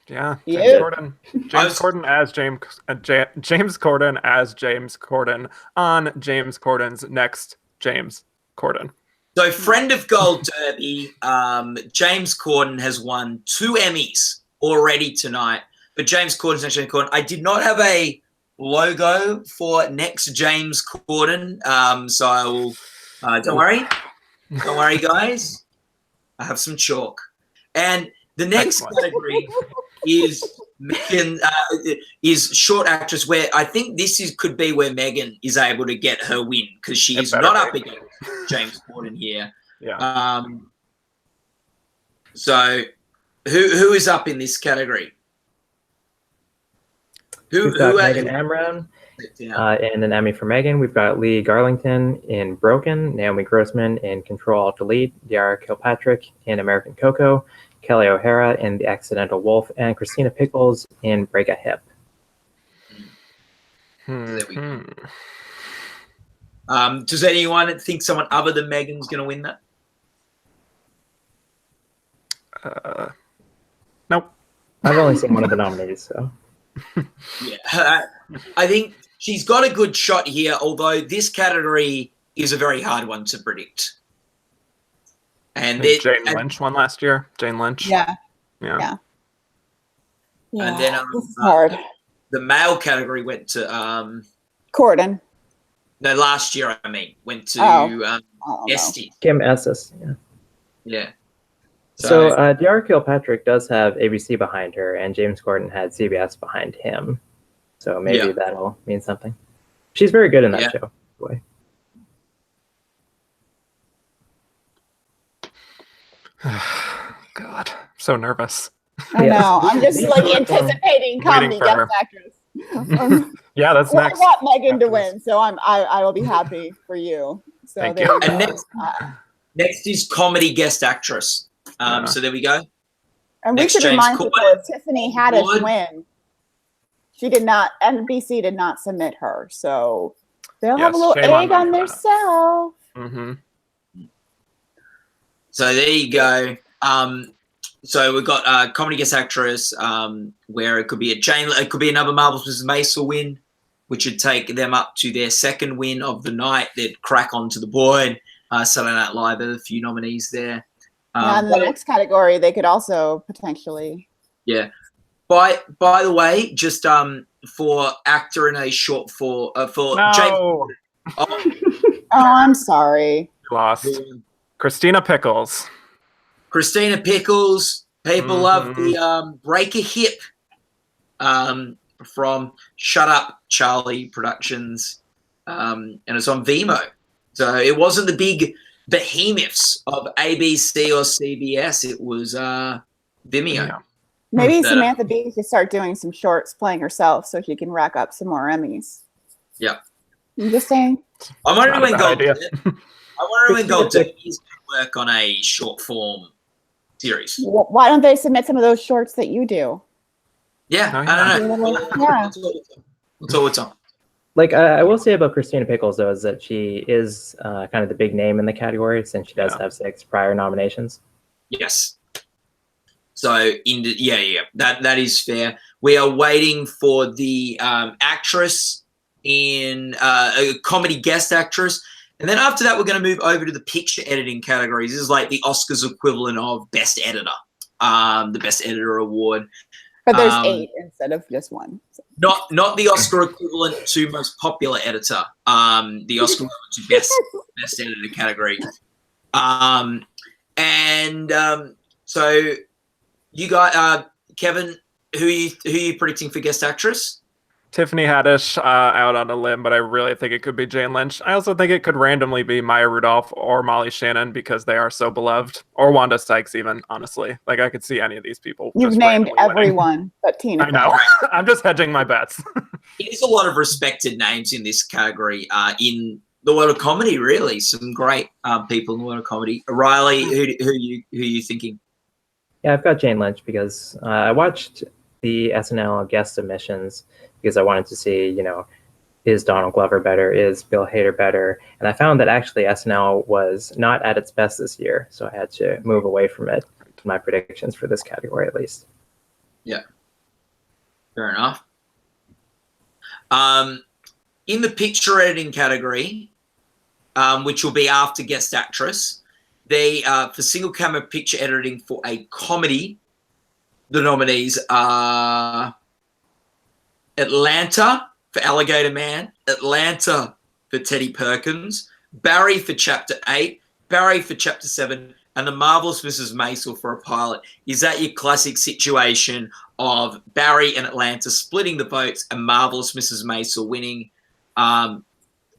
Yeah, Yeah. James Corden. Corden as James Corden as James Corden on James Corden's next James Corden. So, friend of Gold Derby, James Corden has won 2 Emmys already tonight. But James Corden's next James Corden. I did not have a logo for next James Corden, so I will. Don't worry, guys. I have some chalk, and the next category is Megan is short actress. Where I think could be where Megan is able to get her win because she's not up against James Corden here. Yeah. So, who is up in this category? We've got Megan Amram and an Emmy for Megan. We've got Lee Garlington in Broken, Naomi Grossman in Control Alt Delete, Diara Kilpatrick in American Coco, Kelly O'Hara in The Accidental Wolf, and Christina Pickles in Break a Hip. There we go. Does anyone think someone other than Megan's going to win that? Nope. I've only seen one of the nominees, so. Yeah, I think she's got a good shot here, although this category is a very hard one to predict. And Jane Lynch won last year. Jane Lynch. Yeah. And then it's hard. The male category went to Corden. No, last year went to Esty. Kim Estes. Yeah. Yeah. So Diara Kilpatrick does have ABC behind her, and James Corden had CBS behind him. So maybe that'll mean something. She's very good in that show. Boy. God, I'm so nervous. I know. I'm just like anticipating comedy guest actress. Yeah, that's next. I want Megan to win, so I will be happy for you. So Thank there you. you And next is comedy guest actress. So there we go. And we should remind people that Tiffany Haddish win. She did not. NBC did not submit her, so they'll have a little egg on their self. Mm-hmm. So there you go. So we've got comedy guest actress, where it could be it could be another Marvelous Mrs. Maisel win, which would take them up to their second win of the night. They'd crack onto the board. Saturday Night Live, there are a few nominees there. And the next category, they could also potentially. Yeah. By the way, just for actor in a short for No. James. I'm sorry. Lost. Christina Pickles. Christina Pickles. People love the Break a Hip from Shut Up Charlie Productions, and it's on Vimeo. So it wasn't the big behemoths of ABC or CBS. It was Vimeo. Yeah. Maybe Samantha Bee should start doing some shorts playing herself so she can rack up some more Emmys. Yeah. I'm just saying. I'm wondering when Gold Derby is going to work on a short form series. Why don't they submit some of those shorts that you do? Yeah, I don't know. Yeah. That's all it's on. Like, I will say about Christina Pickles, though, is that she is kind of the big name in the category since she does have 6 prior nominations. Yes. So, that is fair. We are waiting for the actress in a comedy guest actress. And then after that, we're going to move over to the picture editing categories. This is like the Oscars equivalent of Best Editor, the Best Editor award. But there's 8 instead of just 1. So. Not the Oscar equivalent to Most Popular Editor. The Oscar equivalent to Best Editor category. So you got Kevin. Who are you predicting for guest actress? Tiffany Haddish out on a limb, but I really think it could be Jane Lynch. I also think it could randomly be Maya Rudolph or Molly Shannon because they are so beloved, or Wanda Sykes even, honestly. Like, I could see any of these people. You've just named randomly winning. everyone but Tina. I know. I'm just hedging my bets. There's a lot of respected names in this category in the world of comedy, really. Some great people in the world of comedy. Riley, who you thinking? Yeah, I've got Jane Lynch because I watched the SNL guest submissions because I wanted to see, you know, is Donald Glover better? Is Bill Hader better? And I found that actually SNL was not at its best this year, so I had to move away from it. My predictions for this category, at least. Yeah, fair enough. In the picture editing category, which will be after guest actress, they for single camera picture editing for a comedy, the nominees are Atlanta for Alligator Man, Atlanta for Teddy Perkins, Barry for Chapter 8, Barry for Chapter 7, and The Marvelous Mrs. Maisel for a pilot. Is that your classic situation of Barry and Atlanta splitting the votes and Marvelous Mrs. Maisel winning? I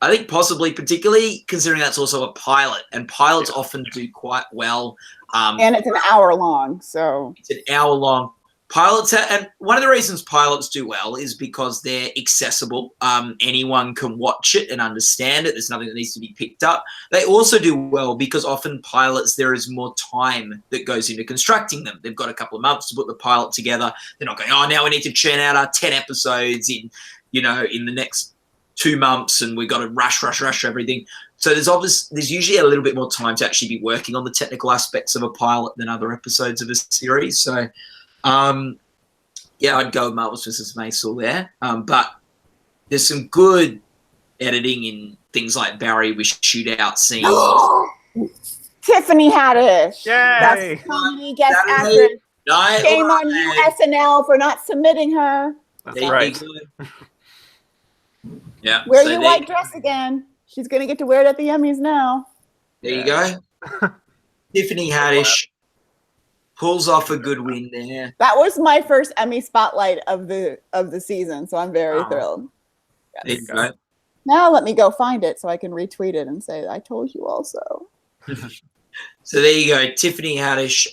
think possibly, particularly considering that's also a pilot, and pilots often do quite well. And it's an hour long, so it's an hour long. Pilots, and one of the reasons pilots do well is because they're accessible. Anyone can watch it and understand it. There's nothing that needs to be picked up. They also do well because often pilots, there is more time that goes into constructing them. They've got a couple of months to put the pilot together. They're not going, oh, now we need to churn out our 10 episodes in the next 2 months, and we've got to rush everything. So there's usually a little bit more time to actually be working on the technical aspects of a pilot than other episodes of a series. So, yeah, I'd go with Marvelous Mrs. Maisel there. But there's some good editing in things like Barry with shootout scenes. Tiffany Haddish. Yay! That's comedy guest actress. Shame on you, SNL, for not submitting her. That's right. Yeah. Wear your white dress again. She's going to get to wear it at the Emmys now. There you go. Tiffany Haddish pulls off a good win there. That was my first Emmy spotlight of the season, so I'm very thrilled. Yes. There you go. Now let me go find it so I can retweet it and say, I told you also. So there you go. Tiffany Haddish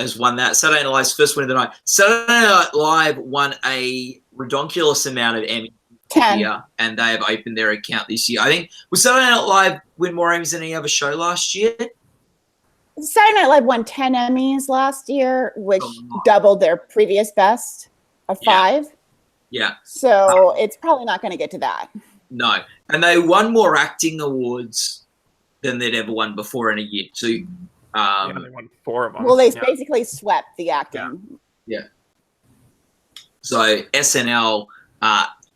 has won that. Saturday Night Live's first win of the night. Saturday Night Live won a redonkulous amount of Emmys. 10. Year, and they have opened their account this year. I think, was Saturday Night Live win more Emmys than any other show last year? Saturday Night Live won 10 Emmys last year, which doubled their previous best of 5. Yeah. So it's probably not going to get to that. No. And they won more acting awards than they'd ever won before in a year, too. They won 4 of them. Well, they basically swept the acting. Yeah. So SNL,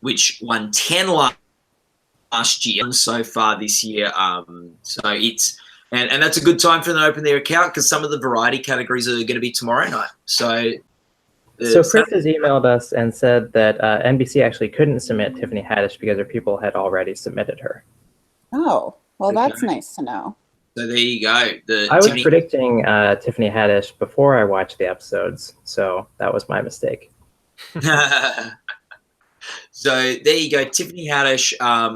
which won 10 last year and so far this year. So it's and that's a good time for them to open their account because some of the variety categories are going to be tomorrow night. So Chris has emailed us and said that NBC actually couldn't submit Tiffany Haddish because her people had already submitted her. Oh, well, that's nice to know. So there you go. I was predicting Tiffany Haddish before I watched the episodes, so that was my mistake. So there you go. Tiffany Haddish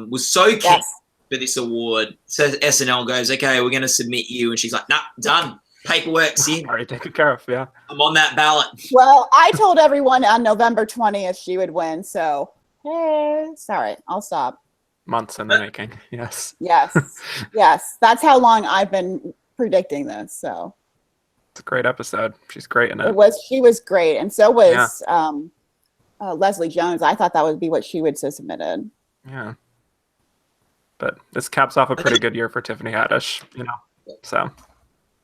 was so keen for this award. So SNL goes, okay, we're going to submit you. And she's like, nah, done. Paperwork's in. Already taken care of, yeah. I'm on that ballot. Well, I told everyone on November 20th she would win. So, hey, sorry, I'll stop. Months in the making, yes. Yes, yes. That's how long I've been predicting this. So it's a great episode. She's great in it. She was great. And so was Leslie Jones. I thought that would be what she would have submitted. Yeah. But this caps off a pretty good year for Tiffany Haddish, so.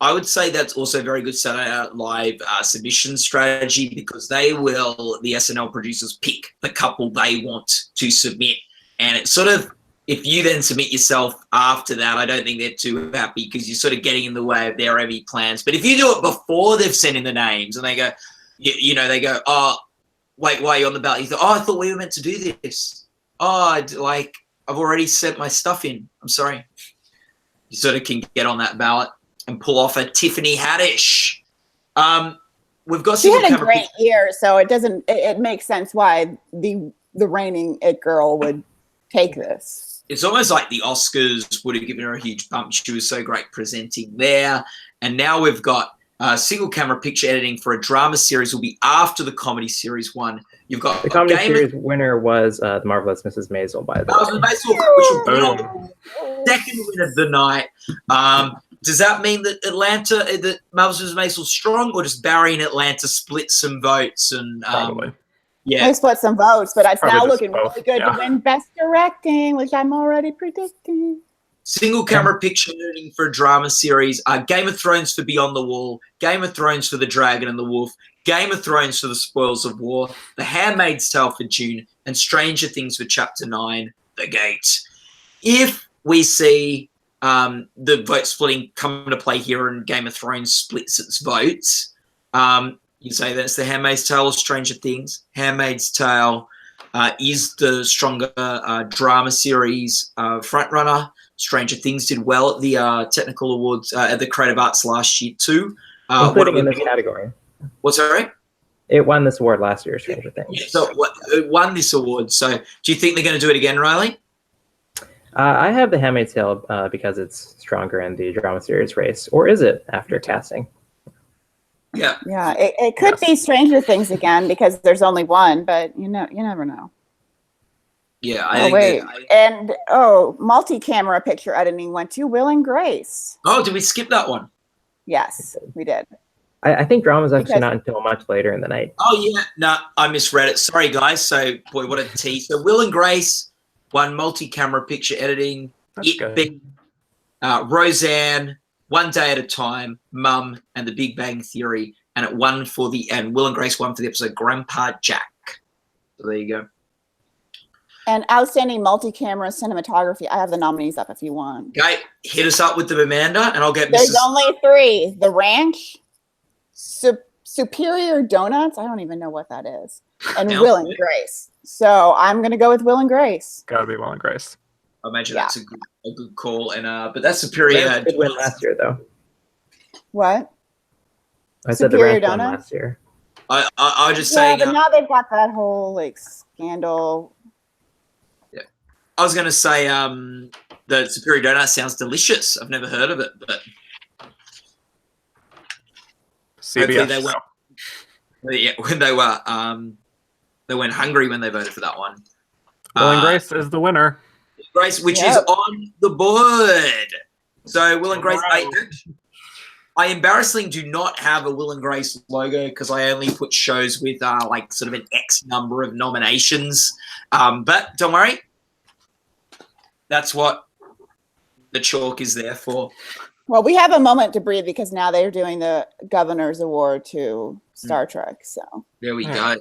I would say that's also very good Saturday Night Live submission strategy because the SNL producers pick the couple they want to submit. And it's sort of, if you then submit yourself after that, I don't think they're too happy because you're sort of getting in the way of their Emmy plans. But if you do it before they've sent in the names and they go, they go, oh, wait, why are you on the ballot? You thought, oh, I thought we were meant to do this. Oh, I've already sent my stuff in. I'm sorry. You sort of can get on that ballot and pull off a Tiffany Haddish. We've got. She had a great year, so it makes sense why the the reigning it girl would take this. It's almost like the Oscars would have given her a huge bump. She was so great presenting there. And now we've got single camera picture editing for a drama series will be after the comedy series one. You've got the comedy series winner was The Marvelous Mrs. Maisel, by the way. Which will be the second win of the night. Does that mean that that Marvelous Mrs. Maisel's strong, or just Barry and Atlanta split some votes? And Probably. Yeah, They split some votes, but it's Probably now just looking both, really good yeah. to win Best Directing, which I'm already predicting. single camera picture editing for a drama series. Game of Thrones for Beyond the Wall. Game of Thrones for The Dragon and the Wolf. Game of Thrones for The Spoils of War. The Handmaid's Tale for June. And Stranger Things for Chapter 9, The Gate. If we see the vote splitting come into play here and Game of Thrones splits its votes, you say that's The Handmaid's Tale or Stranger Things. Handmaid's Tale is the stronger drama series frontrunner. Stranger Things did well at the technical awards at the Creative Arts last year too. Including in this category. What's that, right? It won this award last year, Stranger Things. Yeah, so it won this award. So do you think they're going to do it again, Riley? I have The Handmaid's Tale because it's stronger in the drama series race. Or is it after casting? Yeah. Yeah, it could be Stranger Things again because there's only one, but you never know. Yeah. And multi-camera picture editing went to Will and Grace. Oh, did we skip that one? Yes, we did. I think drama's actually not until much later in the night. Oh, yeah. No, I misread it. Sorry, guys. So, boy, what a tease. So, Will and Grace won multi-camera picture editing. That's good. Beat Roseanne, One Day at a Time, Mum, and The Big Bang Theory. And Will and Grace won for the episode Grandpa Jack. So, there you go. And outstanding multi-camera cinematography. I have the nominees up if you want. Okay, hit us up with them, Amanda, and I'll get There's only 3. The Ranch, Superior Donuts. I don't even know what that is. And Will and Grace. So I'm going to go with Will and Grace. Gotta be Will and Grace. I imagine that's a good call. And but that's Superior. Ranch did win last year, though. What? I said the Ranch won last year. I just saying. Yeah, but now they've got that whole scandal. I was going to say the Superior Donut sounds delicious. I've never heard of it, but CBS. They went hungry when they voted for that one. Will and Grace is the winner. Grace, which is on the board. So Will and Grace, I embarrassingly do not have a Will and Grace logo because I only put shows with sort of an X number of nominations. But don't worry. That's what the chalk is there for. Well, we have a moment to breathe because now they're doing the Governor's Award to Star Trek. So there we go.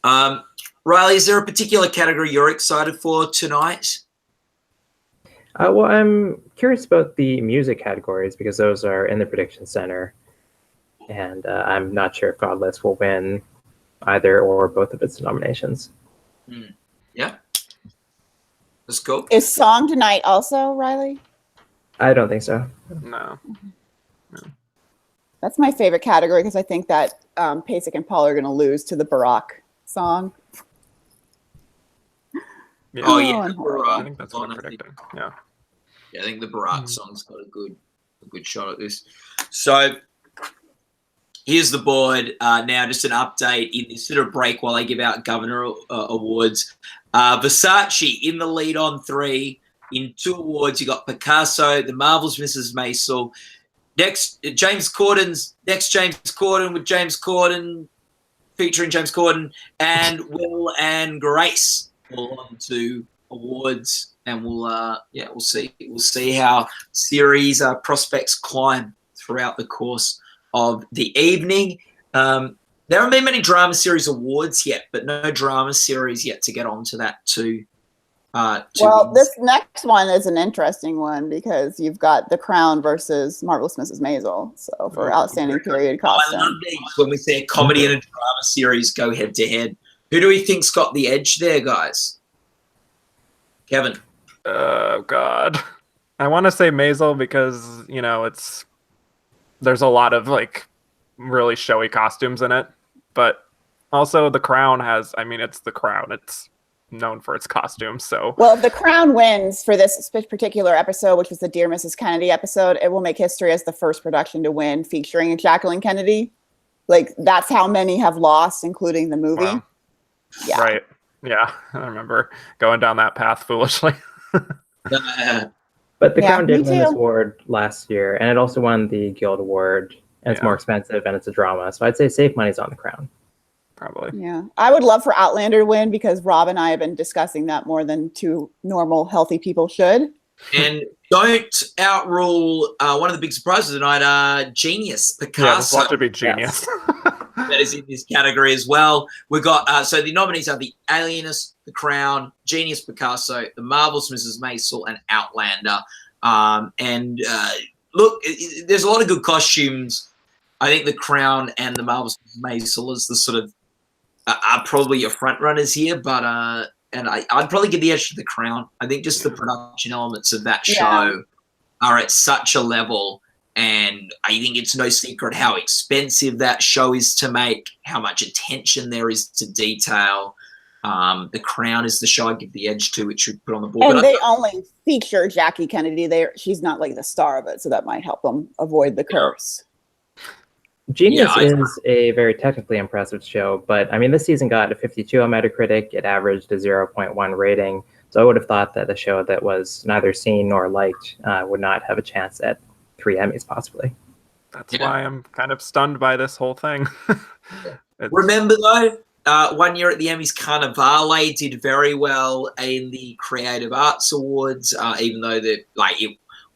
Riley, is there a particular category you're excited for tonight? Well, I'm curious about the music categories because those are in the prediction center. And I'm not sure if Godless will win either or both of its nominations. Yeah. Let's go. Is Song tonight also, Riley? I don't think so. No. That's my favorite category because I think that Pasek and Paul are going to lose to the Barack song. Yeah. Oh, yeah. I think that's what I'm predicting. Yeah. Yeah, I think the Barack song's got a good shot at this. So here's the board now. Just an update in this sort of break while I give out Governor Awards. Versace in the lead on 3. In 2 awards, you got Picasso, The Marvelous Mrs. Maisel. Next, James Corden with James Corden, featuring James Corden, and Will and Grace all on 2 awards. And we'll see how series prospects climb throughout the course of the evening. There haven't been many drama series awards yet, but no drama series yet to get onto that too. This next one is an interesting one because you've got The Crown versus Marvelous Mrs. Maisel. So for outstanding period costume. I love these when we see a comedy and a drama series go head to head. Who do we think's got the edge there, guys? Kevin. Oh God, I want to say Maisel because there's a lot of really showy costumes in it, but Also, The Crown has, I mean, it's The Crown. It's known for its costumes, so. Well, if The Crown wins for this particular episode, which was the Dear Mrs. Kennedy episode, it will make history as the first production to win featuring Jacqueline Kennedy. Like, that's how many have lost, including the movie. Wow. Yeah. Right. Yeah, I remember going down that path foolishly. But The Yeah, Crown did me win this too. award last year, and it also won the Guild Award, and it's Yeah. more expensive, and it's a drama. So I'd say safe money's on The Crown. Probably. Yeah. I would love for Outlander to win because Rob and I have been discussing that more than two normal, healthy people should. And don't outrule one of the big surprises tonight, Genius, Yeah, Picasso. watch it be genius. That is in this category as well. We've got, so the nominees are The Alienist, The Crown, Genius, Picasso, The Marvelous Mrs. Maisel, and Outlander. Look, there's a lot of good costumes. I think The Crown and The Marvelous Mrs. Maisel is the sort of, are probably your front runners here, but and I'd probably give the edge to The Crown. I think just the production elements of that show are at such a level, and I think it's no secret how expensive that show is to make, how much attention there is to detail. The Crown is the show I give the edge to, which we put on the board. And But they only feature Jackie Kennedy there. She's not like the star of it, so that might help them avoid the curse. Genius Yeah, is a very technically impressive show, but I mean, this season got a 52 on Metacritic. It averaged a 0.1 rating. So I would have thought that a show that was neither seen nor liked would not have a chance at 3 Emmys, possibly. That's why I'm kind of stunned by this whole thing. remember though, 1 year at the Emmys, Carnivale did very well in the Creative Arts Awards, even though it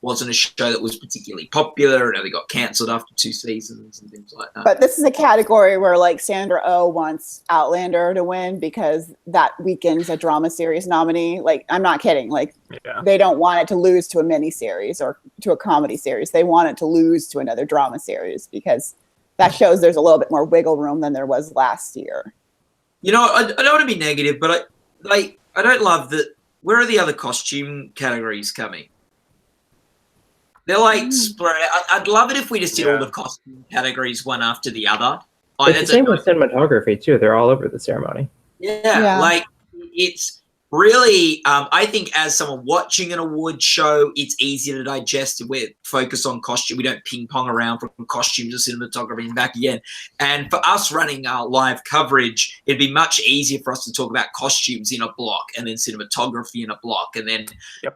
wasn't a show that was particularly popular, and they got cancelled after 2 seasons and things like that. But this is a category where like Sandra Oh wants Outlander to win because that weakens a drama series nominee. Like, I'm not kidding. Like, they don't want it to lose to a miniseries or to a comedy series. They want it to lose to another drama series because that shows there's a little bit more wiggle room than there was last year. You know, I don't want to be negative, but I don't love that. Where are the other costume categories coming? They're like spread. I'd love it if we just did all the costume categories one after the other. It's the same with cinematography too. They're all over the ceremony. Yeah. Like it's really, I think as someone watching an award show, it's easier to digest if we focus on costume. We don't ping pong around from costume to cinematography and back again. And for us running our live coverage, it'd be much easier for us to talk about costumes in a block and then cinematography in a block and then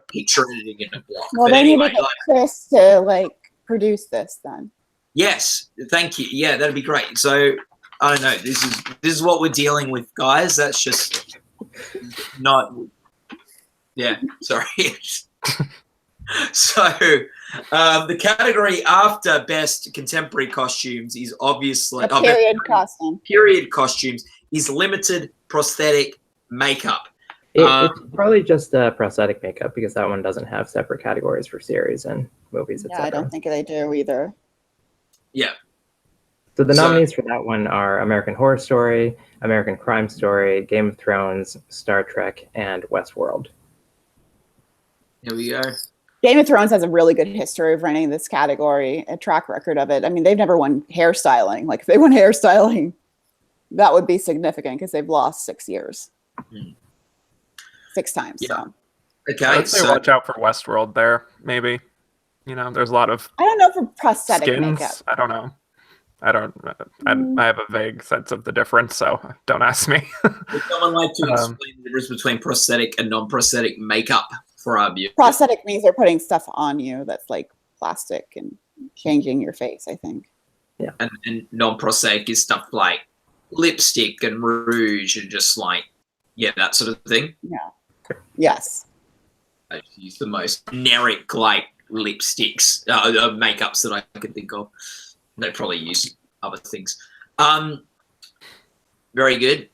picture editing in a block. Well, But they anyway, need to get Chris to like produce this then. yes, thank you. Yeah, that'd be great. So I don't know. This is what we're dealing with, guys. That's just not. Yeah, sorry. So the category after best contemporary costumes is obviously period costumes is limited prosthetic makeup. It's probably just prosthetic makeup because that one doesn't have separate categories for series and movies, etc. I don't think they do either. Yeah. So the nominees for that one are American Horror Story, American Crime Story, Game of Thrones, Star Trek, and Westworld. Here we go. Game of Thrones has a really good history of running this category, a track record of it. I mean, they've never won hairstyling. Like, if they won hairstyling, that would be significant because they've lost 6 years. 6 times. Yeah. So. Okay. I'd say watch out for Westworld there, maybe. You know, there's a lot of I don't know for prosthetic skins. makeup. I don't know. I have a vague sense of the difference, so don't ask me. Would someone like to explain the difference between prosthetic and non-prosthetic makeup for our view? Prosthetic means they're putting stuff on you that's like plastic and changing your face, I think. Yeah. And non-prosthetic is stuff like lipstick and rouge and just like, that sort of thing. Yeah. Yes. I use the most generic like lipsticks, makeups that I can think of. They probably use other things. Very good.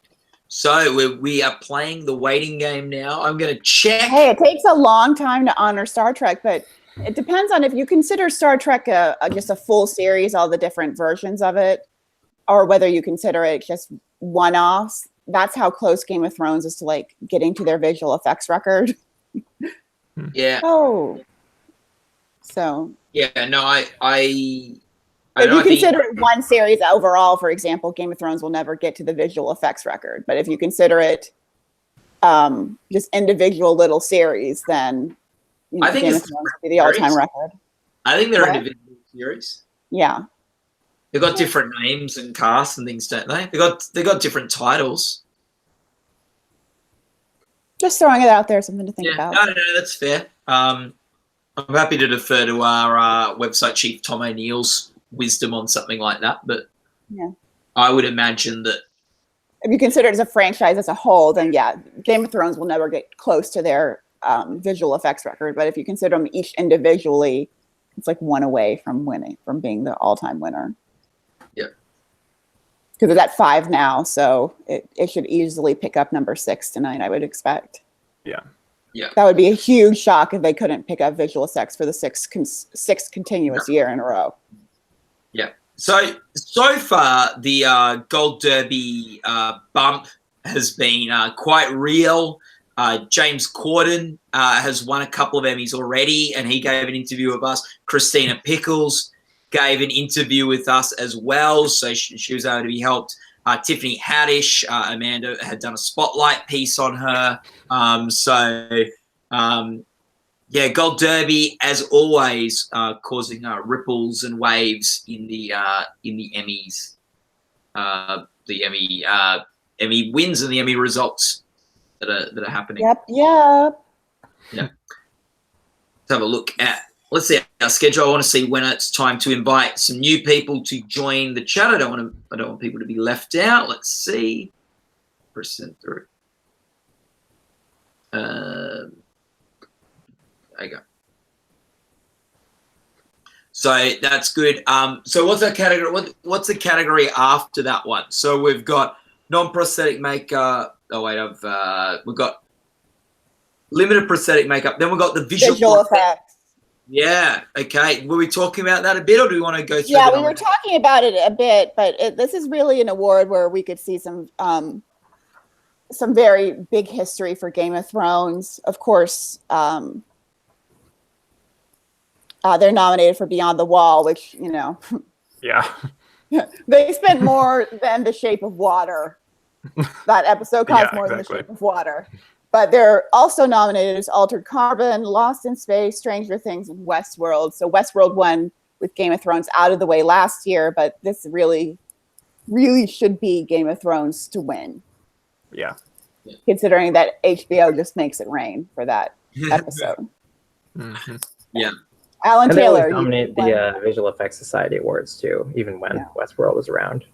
So we are playing the waiting game now. I'm going to check. Hey, it takes a long time to honor Star Trek, but it depends on if you consider Star Trek just a full series, all the different versions of it, or whether you consider it just one-offs. That's how close Game of Thrones is to like getting to their visual effects record. Yeah. Oh. So. Yeah. No, I If you consider it one series overall, for example, Game of Thrones will never get to the visual effects record. But if you consider it just individual little series, then I think Game of Thrones will be the all-time record. I think they're individual series. Yeah. They've got different names and casts and things, don't they? They got different titles. Just throwing it out there, something to think about. No, that's fair. I'm happy to defer to our website chief, Tom O'Neill's wisdom on something like that. But I would imagine that if you consider it as a franchise as a whole, then Game of Thrones will never get close to their visual effects record. But if you consider them each individually, it's like one away from being the all-time winner. Yeah. Because it's at 5 now, so it should easily pick up number 6 tonight, I would expect. Yeah. Yeah. That would be a huge shock if they couldn't pick up visual effects for the sixth continuous year in a row. Yeah. So far, the Gold Derby bump has been quite real. James Corden has won a couple of Emmys already, and he gave an interview with us. Christina Pickles gave an interview with us as well, so she was able to be helped. Tiffany Haddish, Amanda had done a spotlight piece on her. Gold Derby, as always, causing ripples and waves in the Emmys, the Emmy wins and the Emmy results that are happening. Yep. Yeah. Let's have a look at. Let's see our schedule. I want to see when it's time to invite some new people to join the chat. I don't want people to be left out. Let's see. Percent through. There you go. So that's good. So what's that category? What's the category after that one? So we've got non-prosthetic makeup. Oh wait, we've got limited prosthetic makeup. Then we've got the visual effects. Yeah. Okay. Were we talking about that a bit, or do we want to go through? Yeah, we were talking about it a bit, but this is really an award where we could see some very big history for Game of Thrones. Of course, they're nominated for Beyond the Wall, which Yeah. they spent more than The Shape of Water. That episode cost more than The Shape of Water. But they're also nominated as Altered Carbon, Lost in Space, Stranger Things, and Westworld. So Westworld won with Game of Thrones out of the way last year, but this really, really should be Game of Thrones to win. Yeah. Considering that HBO just makes it rain for that episode. Mm-hmm. Yeah. Alan Taylor. They nominate the Visual Effects Society Awards too, even when Westworld is around.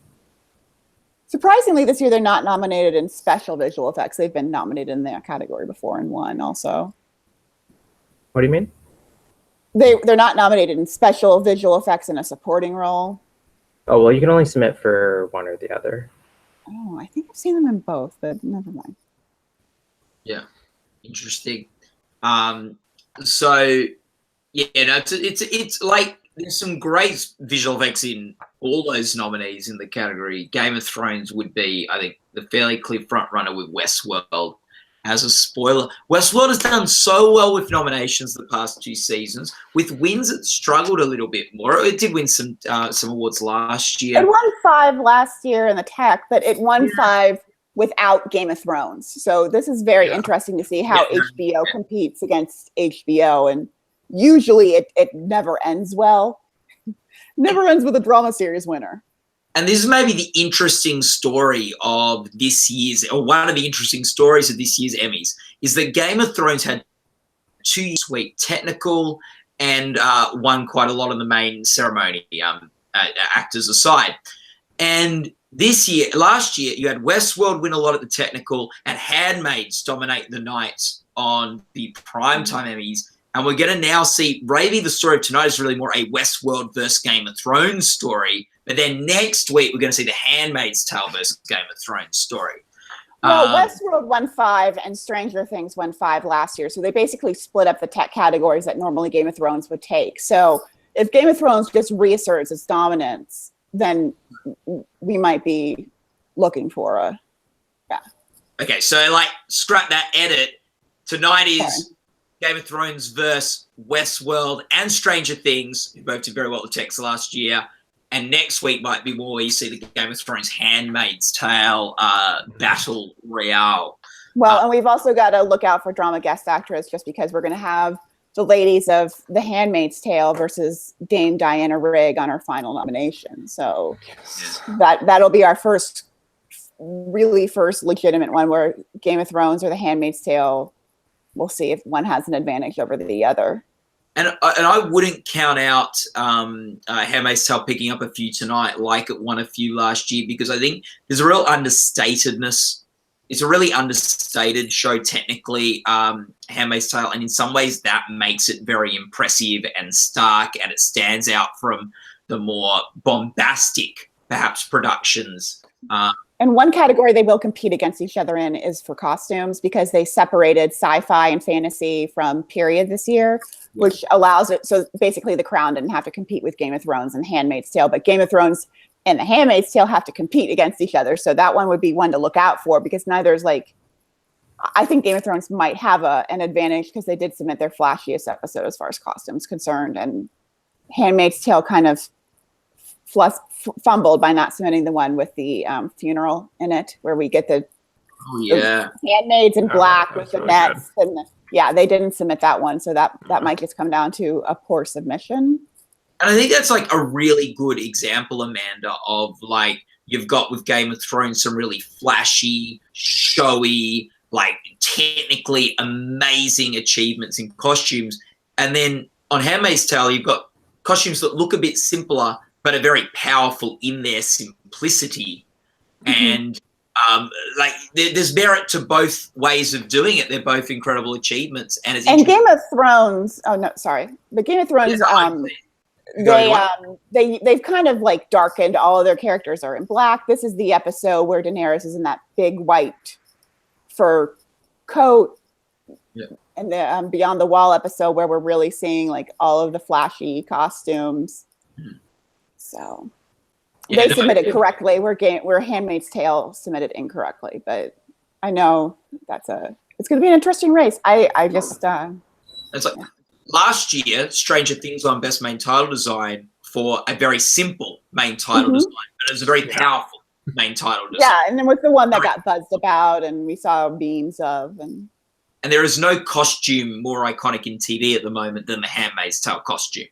Surprisingly, this year they're not nominated in special visual effects. They've been nominated in that category before and won also. What do you mean? They're not nominated in special visual effects in a supporting role. Oh, well, you can only submit for one or the other. Oh, I think I've seen them in both, but never mind. Yeah. Interesting. It's like there's some great visual effects in all those nominees in the category. Game of Thrones would be, I think, the fairly clear front runner with Westworld. As a spoiler, Westworld has done so well with nominations the past 2 seasons. With wins, it struggled a little bit more. It did win some awards last year. It won 5 last year in the tech, but it won 5 without Game of Thrones. So this is very interesting to see how HBO competes against HBO, and usually it never ends well. Never ends with a drama series winner. And this is maybe the interesting story of this year's, or one of the interesting stories of this year's Emmys, is that Game of Thrones had 2 sweet technical and won quite a lot of the main ceremony, actors aside. And last year, you had Westworld win a lot at the technical and Handmaids dominate the night on the primetime Emmys. And we're going to now see, maybe the story of tonight is really more a Westworld versus Game of Thrones story. But then next week, we're going to see the Handmaid's Tale versus Game of Thrones story. Well, Westworld won 5 and Stranger Things won 5 last year. So they basically split up the tech categories that normally Game of Thrones would take. So if Game of Thrones just reasserts its dominance, then we might be looking for Okay, so scrap that edit. Tonight is Game of Thrones versus Westworld and Stranger Things, who both did very well at the techs last year. And next week might be more where you see the Game of Thrones Handmaid's Tale battle royale. Well, and we've also got to look out for drama guest actress, just because we're going to have the ladies of The Handmaid's Tale versus Dame Diana Rigg on our final nomination. So that'll be our first legitimate one, where Game of Thrones or The Handmaid's Tale, we'll see if one has an advantage over the other. And I wouldn't count out Handmaid's Tale picking up a few tonight like it won a few last year, because I think there's a real understatedness. It's a really understated show technically, Handmaid's Tale, and in some ways that makes it very impressive and stark, and it stands out from the more bombastic, perhaps, productions. And one category they will compete against each other in is for costumes, because they separated sci-fi and fantasy from period this year, which allows it. So basically The Crown didn't have to compete with Game of Thrones and Handmaid's Tale, but Game of Thrones and The Handmaid's Tale have to compete against each other. So that one would be one to look out for, because neither's like, I think Game of Thrones might have an advantage because they did submit their flashiest episode as far as costumes concerned, and Handmaid's Tale kind of fumbled by not submitting the one with the funeral in it, where we get the handmaids in black with the really nets. And they didn't submit that one, so that might just come down to a poor submission. And I think that's like a really good example, Amanda, of like, you've got with Game of Thrones some really flashy, showy, like technically amazing achievements in costumes, and then on Handmaid's Tale you've got costumes that look a bit simpler but are very powerful in their simplicity. And like there's merit to both ways of doing it. They're both incredible achievements. And Game of Thrones, but Game of Thrones, they've kind of like darkened, all of their characters are in black. This is the episode where Daenerys is in that big white fur coat. And the Beyond the Wall episode, where we're really seeing like all of the flashy costumes. So they submitted correctly. Where Handmaid's Tale submitted incorrectly, but I know it's going to be an interesting race. It's like last year, Stranger Things won Best Main Title Design for a very simple main title design, but it was a very powerful main title design. Yeah, and then with the one that got buzzed about and we saw memes of, and there is no costume more iconic in TV at the moment than the Handmaid's Tale costume.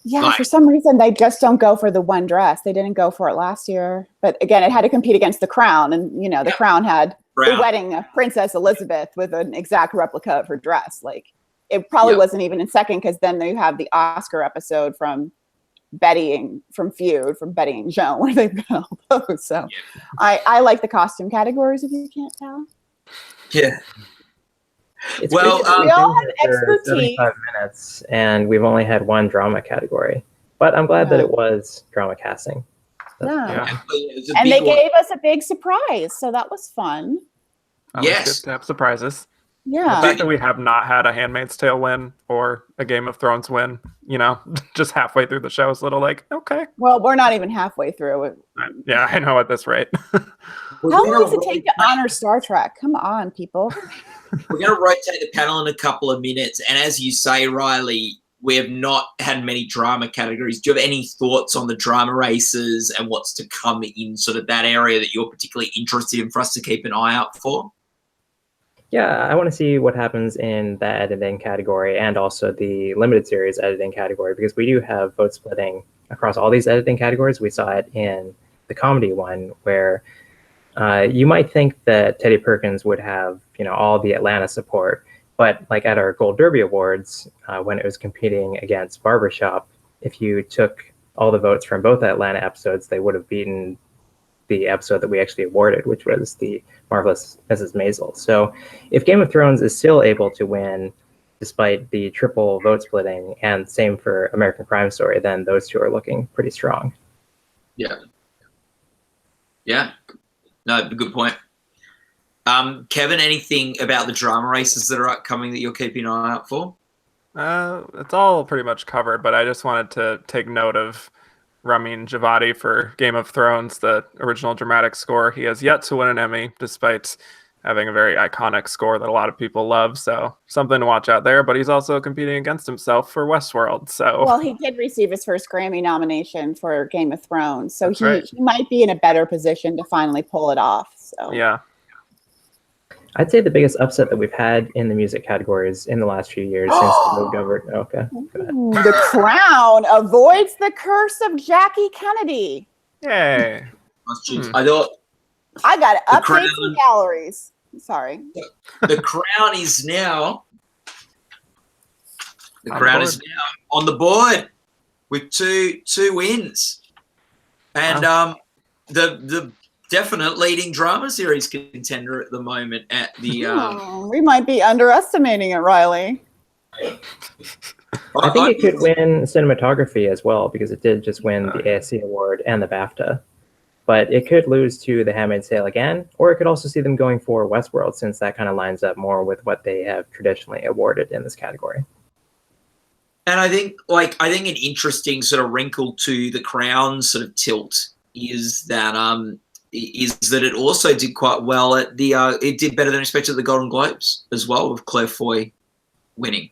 Yeah, for some reason they just don't go for the one dress. They didn't go for it last year, but again, it had to compete against The Crown, and The Crown had the wedding of Princess Elizabeth with an exact replica of her dress. Like, it probably wasn't even in second, because then you have the Oscar episode from Betty and Joan, where they've got all those. So I like the costume categories, if you can't tell. Yeah. It's we all have expertise. 75 minutes, and we've only had one drama category. But I'm glad that it was drama casting. And they gave us a big surprise, so that was fun. Yes. It's good to have surprises. Yeah. The fact that we have not had a Handmaid's Tale win or a Game of Thrones win, just halfway through the show is a little like, okay. Well, we're not even halfway through it. Yeah, I know at this rate. How long does it take to honor Star Trek? Come on, people. We're going to rotate the panel in a couple of minutes. And as you say, Riley, we have not had many drama categories. Do you have any thoughts on the drama races and what's to come in sort of that area that you're particularly interested in for us to keep an eye out for? Yeah, I want to see what happens in the editing category and also the limited series editing category, because we do have vote splitting across all these editing categories. We saw it in the comedy one, where you might think that Teddy Perkins would have, all the Atlanta support, but like at our Gold Derby Awards, when it was competing against Barbershop, if you took all the votes from both Atlanta episodes, they would have beaten the episode that we actually awarded, which was the Marvelous Mrs. Maisel. So if Game of Thrones is still able to win despite the triple vote splitting, and same for American Crime Story, then those two are looking pretty strong. Yeah. No, good point. Kevin, anything about the drama races that are upcoming that you're keeping an eye out for? It's all pretty much covered, but I just wanted to take note of Ramin Djawadi for Game of Thrones, the original dramatic score. He has yet to win an Emmy, despite having a very iconic score that a lot of people love. So something to watch out there. But he's also competing against himself for Westworld. So well, he did receive his first Grammy nomination for Game of Thrones, so right. he might be in a better position to finally pull it off. So yeah. I'd say the biggest upset that we've had in the music categories in the last few years since they moved over. Okay. The Crown avoids the curse of Jackie Kennedy. Yay. I thought I got to The update some Crown. galleries. Sorry. the Crown is now. The On Crown board. is now on the board with two wins, and the definite leading drama series contender at the moment at the. We might be underestimating it, Riley. I think it could win cinematography as well because it did just win the ASC award and the BAFTA. But it could lose to The Handmaid's Tale again, or it could also see them going for Westworld, since that kind of lines up more with what they have traditionally awarded in this category. And I think an interesting sort of wrinkle to the Crown sort of tilt is that it also did quite well at the it did better than expected at the Golden Globes as well, with Claire Foy winning.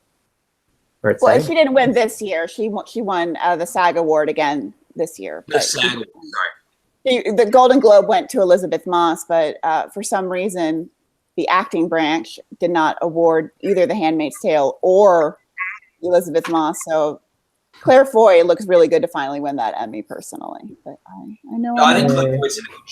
Well, she didn't win this year. She won the SAG award again this year. The SAG award, sorry. The Golden Globe went to Elizabeth Moss, but for some reason, the acting branch did not award either The Handmaid's Tale or Elizabeth Moss. So Claire Foy looks really good to finally win that Emmy, personally. But I know. No, I think Claire Foy's in a good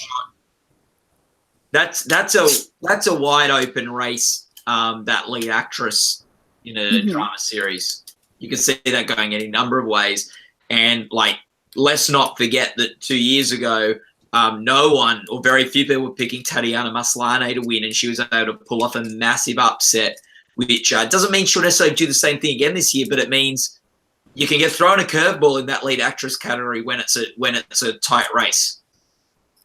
shot. That's a wide open race. That lead actress in a drama series, you can see that going any number of ways. And let's not forget that 2 years ago, no one or very few people were picking Tatiana Maslany to win, and she was able to pull off a massive upset, which doesn't mean she'll necessarily do the same thing again this year, but it means you can get thrown a curveball in that lead actress category when it's a tight race.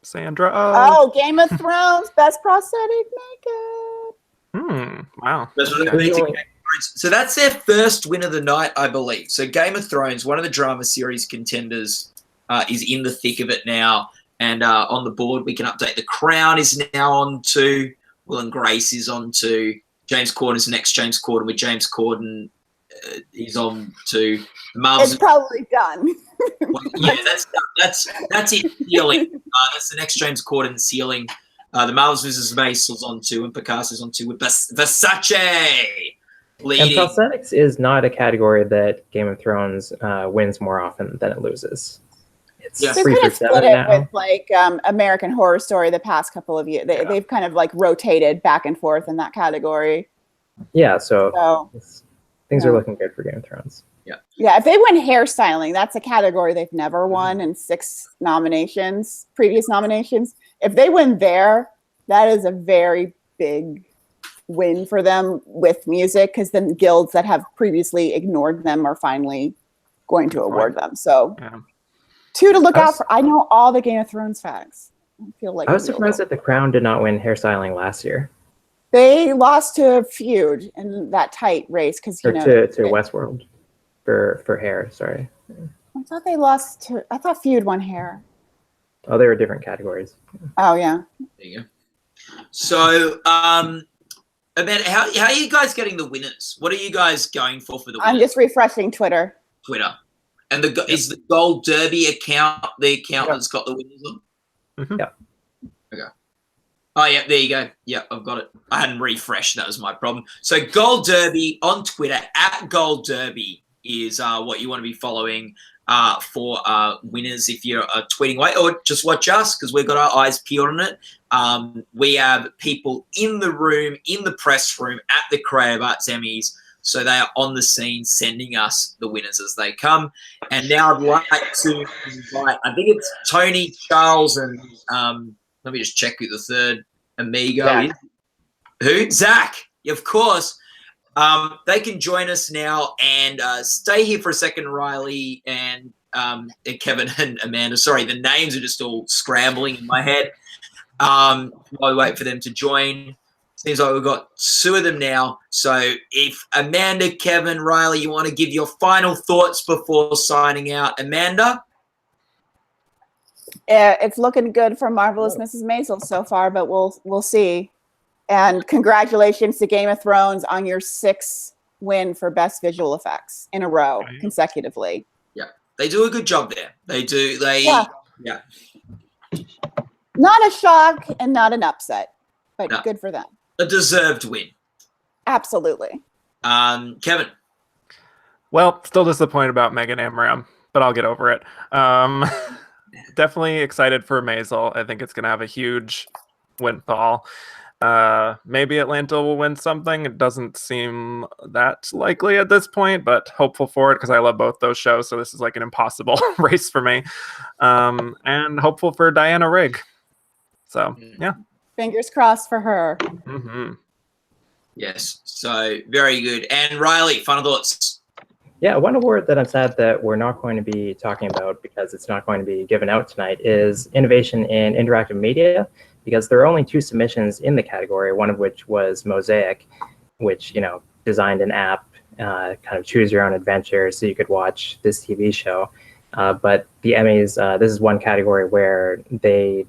Sandra Oh, Game of Thrones, best prosthetic makeup. Wow. So that's their first win of the night, I believe. So Game of Thrones, one of the drama series contenders, is in the thick of it now. And on the board, we can update. The Crown is now on to. Will and Grace is on to. James Corden's next. James Corden with James Corden is on to. The Marvels. It's probably done. Yeah, that's done. That's it. Sealing. That's the next James Corden sealing. The Marvels vs. Mason's on to, and Picasso's on to with Versace. Leading. And prosthetics is not a category that Game of Thrones wins more often than it loses. It's They've 3 kind for of 7 split it now. with American Horror Story the past couple of years. They've kind of rotated back and forth in that category. Yeah, so things are looking good for Game of Thrones. Yeah, if they win hairstyling, that's a category they've never won in 6 previous nominations. If they win there, that is a very big win for them with music, because then guilds that have previously ignored them are finally going to award them. So 2 to look out for. I know all the Game of Thrones facts. I feel like I was surprised that The Crown did not win hairstyling last year. They lost to Feud in that tight race because to Westworld for hair. Sorry, I thought they lost to. I thought Feud won hair. Oh, they were different categories. Oh yeah. There you go. So, Amanda, how are you guys getting the winners? What are you guys going for the winners? I'm just refreshing Twitter. And is the Gold Derby account the account that's got the winners on? Mm-hmm. Yeah. Okay. Oh, yeah, there you go. Yeah, I've got it. I hadn't refreshed. That was my problem. So Gold Derby on Twitter, @Gold Derby is what you want to be following for winners if you're tweeting away, or just watch us because we've got our eyes peeled on it. We have people in the room, in the press room at the Creative Arts Emmys. So they are on the scene sending us the winners as they come. And now I'd like to invite, I think it's Tony, Charles, and let me just check who the third amigo is. Who? Zach, of course. They can join us now and stay here for a second, Riley and Kevin and Amanda. Sorry, the names are just all scrambling in my head while we wait for them to join. Seems like we've got 2 of them now. So if Amanda, Kevin, Riley, you want to give your final thoughts before signing out. Amanda? It's looking good for Marvelous Mrs. Maisel so far, but we'll see. And congratulations to Game of Thrones on your 6th win for Best Visual Effects in a row consecutively. Yeah, they do a good job there. They do. Yeah. Not a shock and not an upset, but good for them. A deserved win. Absolutely. Kevin. Well, still disappointed about Megan Amram, but I'll get over it. Definitely excited for Maisel. I think it's going to have a huge windfall. Maybe Atlanta will win something. It doesn't seem that likely at this point, but hopeful for it because I love both those shows. So this is like an impossible race for me. And hopeful for Diana Rigg. So, yeah. Fingers crossed for her. Mm-hmm. Yes. So very good. And Riley, final thoughts. Yeah, one award that I'm sad that we're not going to be talking about because it's not going to be given out tonight is Innovation in Interactive Media, because there are only 2 submissions in the category, one of which was Mosaic, which, designed an app, kind of choose your own adventure so you could watch this TV show. But the Emmys, this is one category where they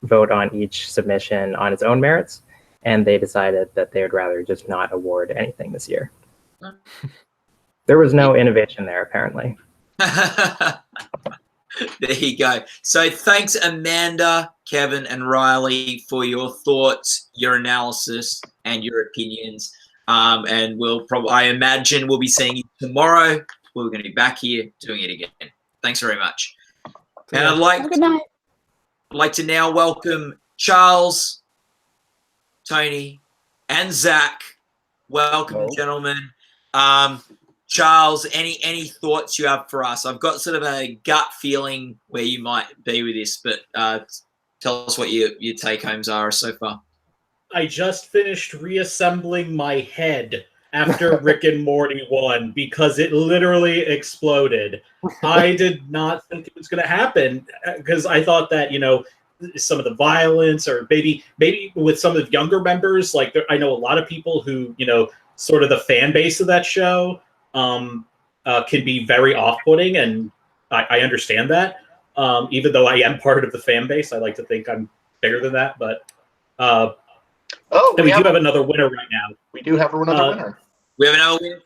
vote on each submission on its own merits, and they decided that they would rather just not award anything this year. There was no innovation there, apparently. There you go. So thanks, Amanda, Kevin, and Riley, for your thoughts, your analysis, and your opinions. And I imagine we'll be seeing you tomorrow. We're going to be back here doing it again. Thanks very much. And Have a good night. I'd like to now welcome Charles, Tony, and Zach. Welcome, gentlemen. Charles, any thoughts you have for us? I've got sort of a gut feeling where you might be with this, but tell us what your take-homes are so far. I just finished reassembling my head after Rick and Morty won because it literally exploded. I did not think it was going to happen because I thought that, some of the violence or maybe with some of the younger members, like I know a lot of people who, sort of the fan base of that show can be very off-putting, and I understand that. Even though I am part of the fan base, I like to think I'm bigger than that. But we do have another winner right now. We do have another winner. We have another winner.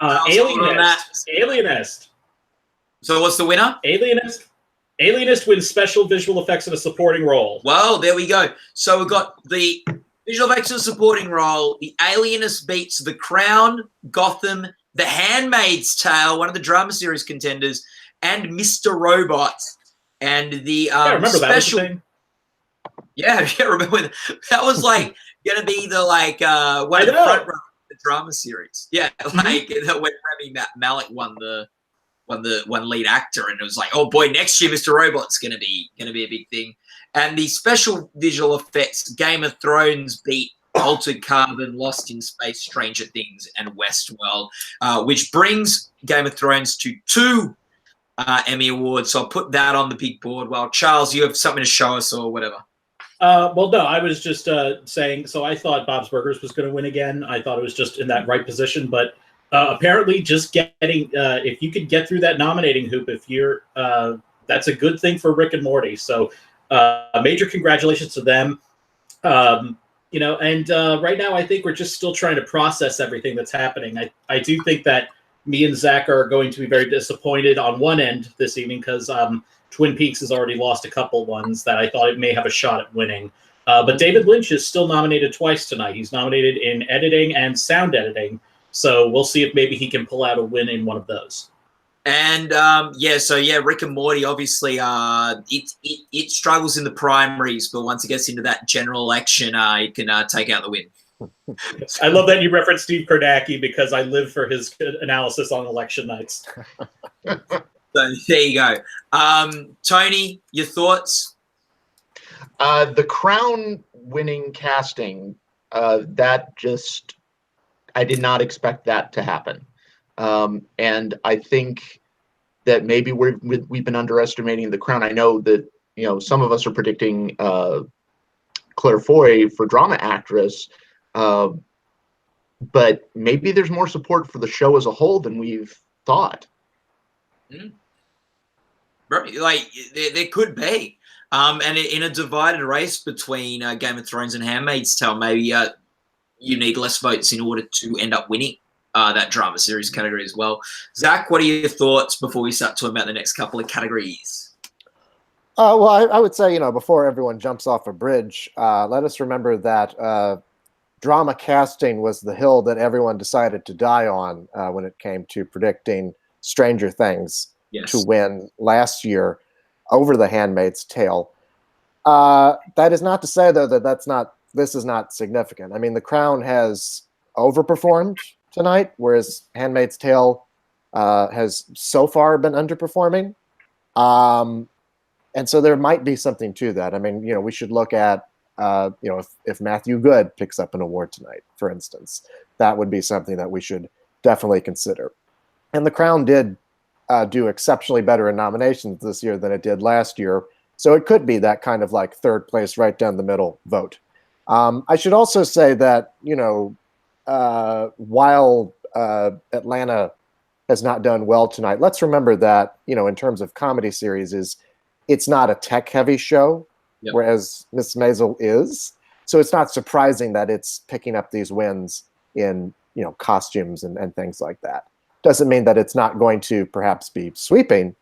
Alienist. So what's the winner? Alienist wins special visual effects in a supporting role. Well, there we go. So we've got the visual effects in a supporting role. The Alienist beats The Crown, Gotham, The Handmaid's Tale, one of the drama series contenders, and Mr. Robot. And the remember special. That was the thing. Yeah, remember that was like gonna be the one of the front runners of the drama series. Yeah, like when Rami Malek won the one lead actor, and it was like, oh boy, next year Mr. Robot's gonna be a big thing. And the special visual effects, Game of Thrones beat Altered Carbon, Lost in Space, Stranger Things, and Westworld, which brings Game of Thrones to 2 Emmy Awards. So I'll put that on the big board. Well, Charles, you have something to show us or whatever. Well, no, I was just saying, so I thought Bob's Burgers was going to win again. I thought it was just in that right position, but apparently just getting, if you could get through that nominating hoop, that's a good thing for Rick and Morty. So major congratulations to them. And right now I think we're just still trying to process everything that's happening. I do think that me and Zach are going to be very disappointed on one end this evening because Twin Peaks has already lost a couple ones that I thought it may have a shot at winning. But David Lynch is still nominated twice tonight. He's nominated in editing and sound editing. So we'll see if maybe he can pull out a win in one of those. And Rick and Morty, obviously, it struggles in the primaries, but once it gets into that general election, it can take out the win. I love that you referenced Steve Kardacki because I live for his analysis on election nights. So there you go. Tony, your thoughts? The Crown winning casting, that just, I did not expect that to happen. And I think that maybe we've been underestimating The Crown. I know that, some of us are predicting Claire Foy for drama actress, but maybe there's more support for the show as a whole than we've thought. Like there could be, and in a divided race between Game of Thrones and Handmaid's Tale, maybe you need less votes in order to end up winning that drama series category as well. Zach, what are your thoughts before we start talking about the next couple of categories? Well, I would say, before everyone jumps off a bridge, let us remember that drama casting was the hill that everyone decided to die on when it came to predicting Stranger Things to win last year over The Handmaid's Tale. That is not to say, though, that this is not significant. I mean, The Crown has overperformed tonight, whereas Handmaid's Tale has so far been underperforming. And so there might be something to that. I mean, we should look at, if Matthew Good picks up an award tonight, for instance, that would be something that we should definitely consider. And The Crown did do exceptionally better in nominations this year than it did last year. So it could be that kind of like third place, right down the middle vote. I should also say that, while Atlanta has not done well tonight, let's remember that, in terms of comedy series, it's not a tech-heavy show, whereas Miss Maisel is. So it's not surprising that it's picking up these wins in, costumes and things like that. Doesn't mean that it's not going to perhaps be sweeping,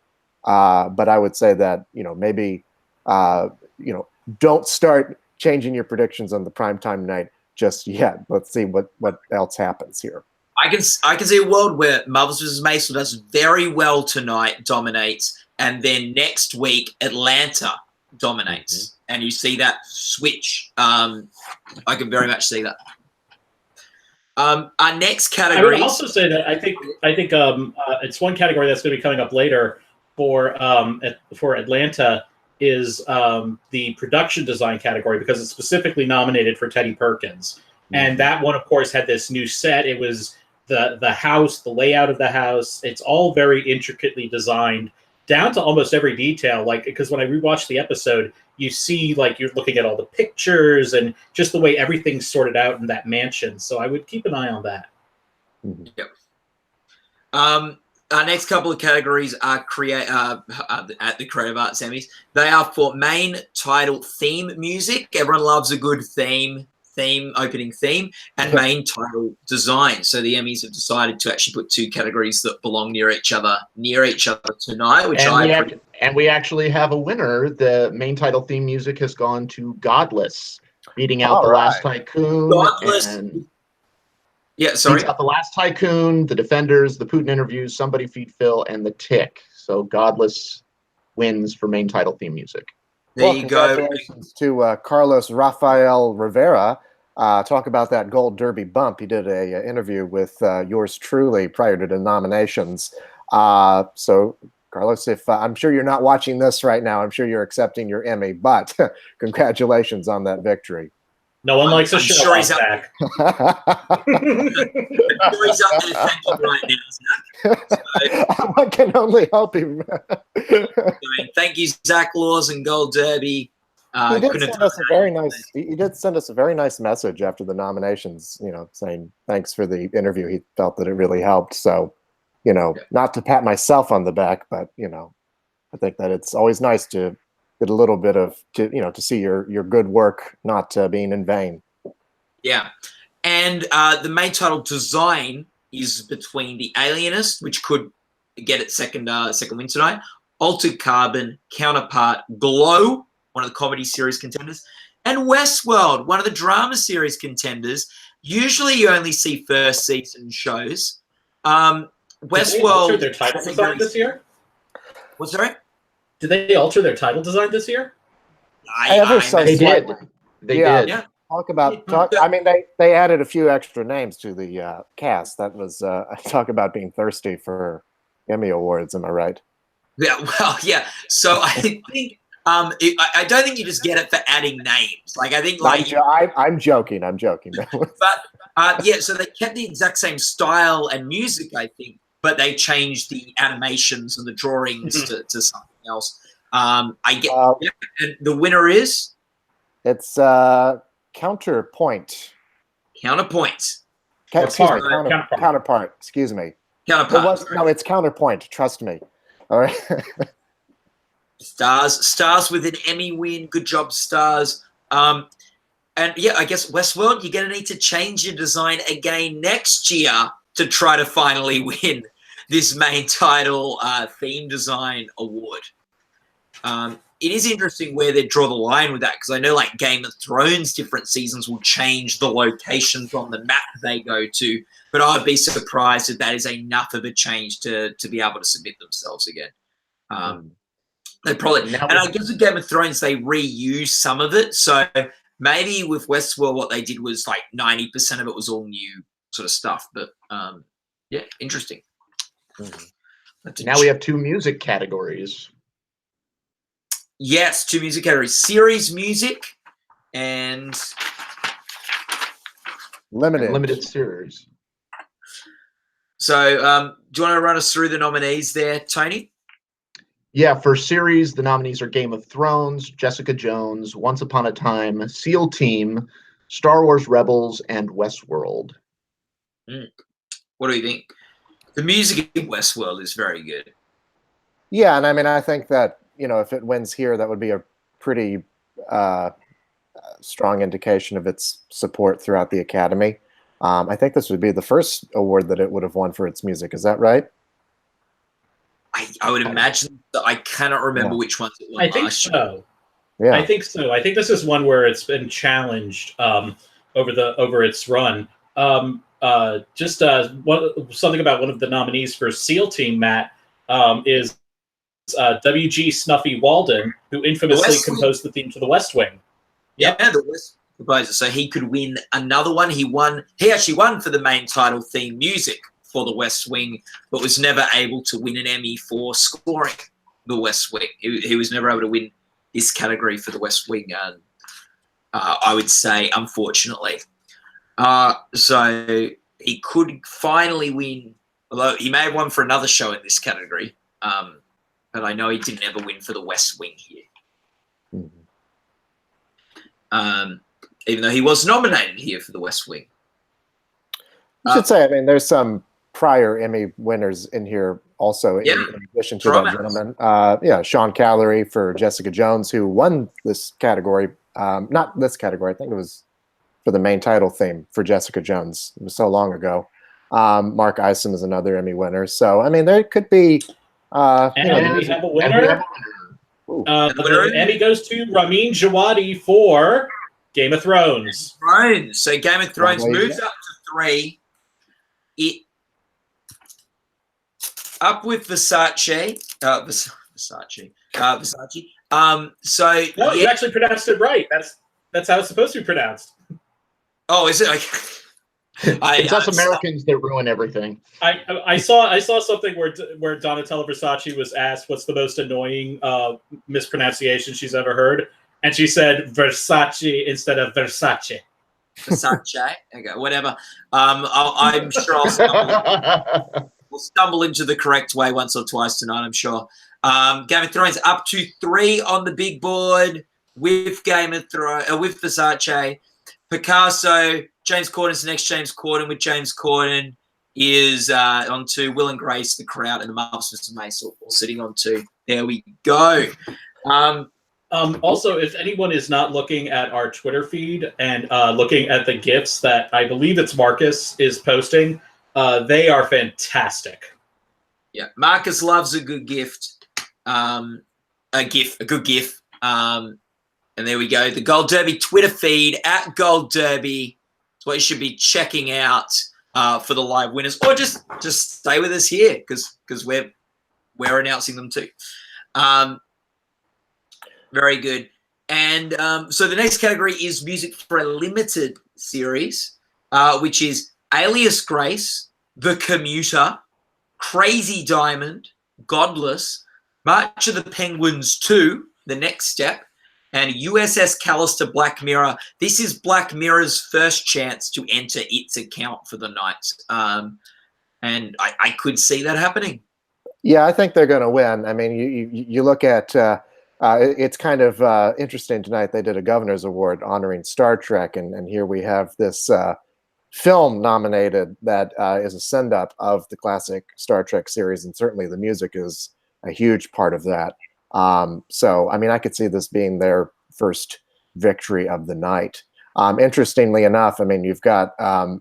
but I would say that, maybe, don't start changing your predictions on the primetime night just yet. Let's see what else happens here. I can see a world where Marvelous Mrs. Maisel does very well tonight, dominates, and then next week Atlanta dominates, and you see that switch. I can very much see that. Our next category. I would also say that I think it's one category that's going to be coming up later for Atlanta is the production design category, because it's specifically nominated for Teddy Perkins, and that one, of course, had this new set. It was the house, the layout of the house. It's all very intricately designed, down to almost every detail. Like, because when I rewatched the episode, you see, like, you're looking at all the pictures and just the way everything's sorted out in that mansion. So I would keep an eye on that. Yep. Our next couple of categories are at the Creative Arts Emmys. They are for main title theme music. Everyone loves a good opening theme, and main title design. So the Emmys have decided to actually put two categories that belong near each other tonight, which and we actually have a winner. The main title theme music has gone to Godless, beating out The Last Tycoon. Beats out The Last Tycoon, The Defenders, The Putin Interviews, Somebody Feed Phil, and The Tick. So Godless wins for main title theme music. There you go. Congratulations to Carlos Rafael Rivera. Talk about that Gold Derby bump. He did a interview with yours truly prior to the nominations. So, Carlos, if I'm sure you're not watching this right now, I'm sure you're accepting your Emmy, but congratulations on that victory. No one likes a show off back. He's up there thanking right now, Zach. So, I can only help him. Thank you, Zach Laws and Gold Derby. He did send us a very nice message after the nominations, saying thanks for the interview. He felt that it really helped. So, not to pat myself on the back, but I think that it's always nice to get a little bit to see your good work not being in vain. Yeah, and the main title design is between The Alienist, which could get its second win tonight, Altered Carbon, Counterpart, Glow, one of the comedy series contenders, and Westworld, one of the drama series contenders. Usually you only see first season shows. Westworld. Did they alter their title design this year? What's that? Did they alter their title design this year? They did. They did. Yeah. I mean, they added a few extra names to the cast. That was talk about being thirsty for Emmy awards. Am I right? Yeah. Well, yeah. So I think I don't think you just get it for adding names. Like, I think I'm joking. But yeah. So they kept the exact same style and music, I think, but they changed the animations and the drawings to something else. And the winner is. It's Counterpoint. Counterpoint. Counterpart. Excuse me. Counterpart. No, it's Counterpoint. Trust me. All right. Stars with an Emmy win. Good job, Stars. And yeah, I guess Westworld, you're going to need to change your design again next year to try to finally win this main title theme design award. It is interesting where they draw the line with that, because I know like Game of Thrones, different seasons will change the locations on the map they go to, but I'd be surprised if that is enough of a change to be able to submit themselves again. They probably, and I guess with Game of Thrones, they reuse some of it. So maybe with Westworld, what they did was like 90% of it was all new sort of stuff. But yeah, interesting. Now we have 2 music categories. Yes, 2 music categories: series music and limited series. So, do you want to run us through the nominees there, Tony? Yeah, for series, the nominees are Game of Thrones, Jessica Jones, Once Upon a Time, SEAL Team, Star Wars Rebels, and Westworld. What do you think? The music in Westworld is very good. Yeah, and I mean, I think that, you know, if it wins here, that would be a pretty strong indication of its support throughout the Academy. I think this would be the first award that it would have won for its music. Is that right? I would imagine that. I cannot remember which ones it won. I think so. Yeah, I think so. I think this is one where it's been challenged over its run. Something about one of the nominees for SEAL Team, Matt, is W.G. Snuffy Walden, who infamously composed the theme to The West Wing. Yep. Yeah, the West composer. So he could win another one. He actually won for the main title theme music for The West Wing, but was never able to win an Emmy for scoring The West Wing. He was never able to win this category for The West Wing, I would say, unfortunately. So he could finally win, although he may have won for another show in this category. But I know he didn't ever win for The West Wing here. Even though he was nominated here for The West Wing. I should say, I mean, there's some prior Emmy winners in here also, in addition to that gentleman. Yeah, Sean Callery for Jessica Jones, who won this category. Not this category, I think it was for the main title theme for Jessica Jones. It was so long ago. Mark Eisen is another Emmy winner. So, I mean, there could be... and we have a winner. The Emmy goes to Ramin Djawadi for Game of Thrones. So Game of Thrones moves up to 3. It up with Versace. Versace. So no, you actually pronounced it right. That's how it's supposed to be pronounced. Oh, is it? It's us Americans that ruin everything. I saw something where Donatella Versace was asked what's the most annoying mispronunciation she's ever heard, and she said Versace instead of Versace. Versace. Okay, whatever. I'm sure we'll stumble into the correct way once or twice tonight, I'm sure. Game of Thrones up to 3 on the big board with Game of Thrones, with Versace. Picasso, James Corden's the next James Corden, with James Corden is on 2. Will and Grace, The Crowd, and The Marvelous Mrs. Maisel all sitting on 2. There we go. Also, if anyone is not looking at our Twitter feed and looking at the GIFs that I believe it's Marcus is posting, they are fantastic. Yeah, Marcus loves a good gift. A good GIF. And there we go. The Gold Derby Twitter feed at Gold Derby. That's what you should be checking out for the live winners, or just stay with us here because we're announcing them too. Very good. And so the next category is music for a limited series, which is Alias Grace, The Commuter, Crazy Diamond, Godless, March of the Penguins 2, The Next Step, and USS Callister Black Mirror. This is Black Mirror's first chance to enter its account for the night. And I could see that happening. Yeah, I think they're going to win. I mean, you look at, it's kind of interesting tonight. They did a Governor's Award honoring Star Trek, and here we have this film nominated that is a send-up of the classic Star Trek series, and certainly the music is a huge part of that. So, I mean, I could see this being their first victory of the night. Interestingly enough, I mean, you've got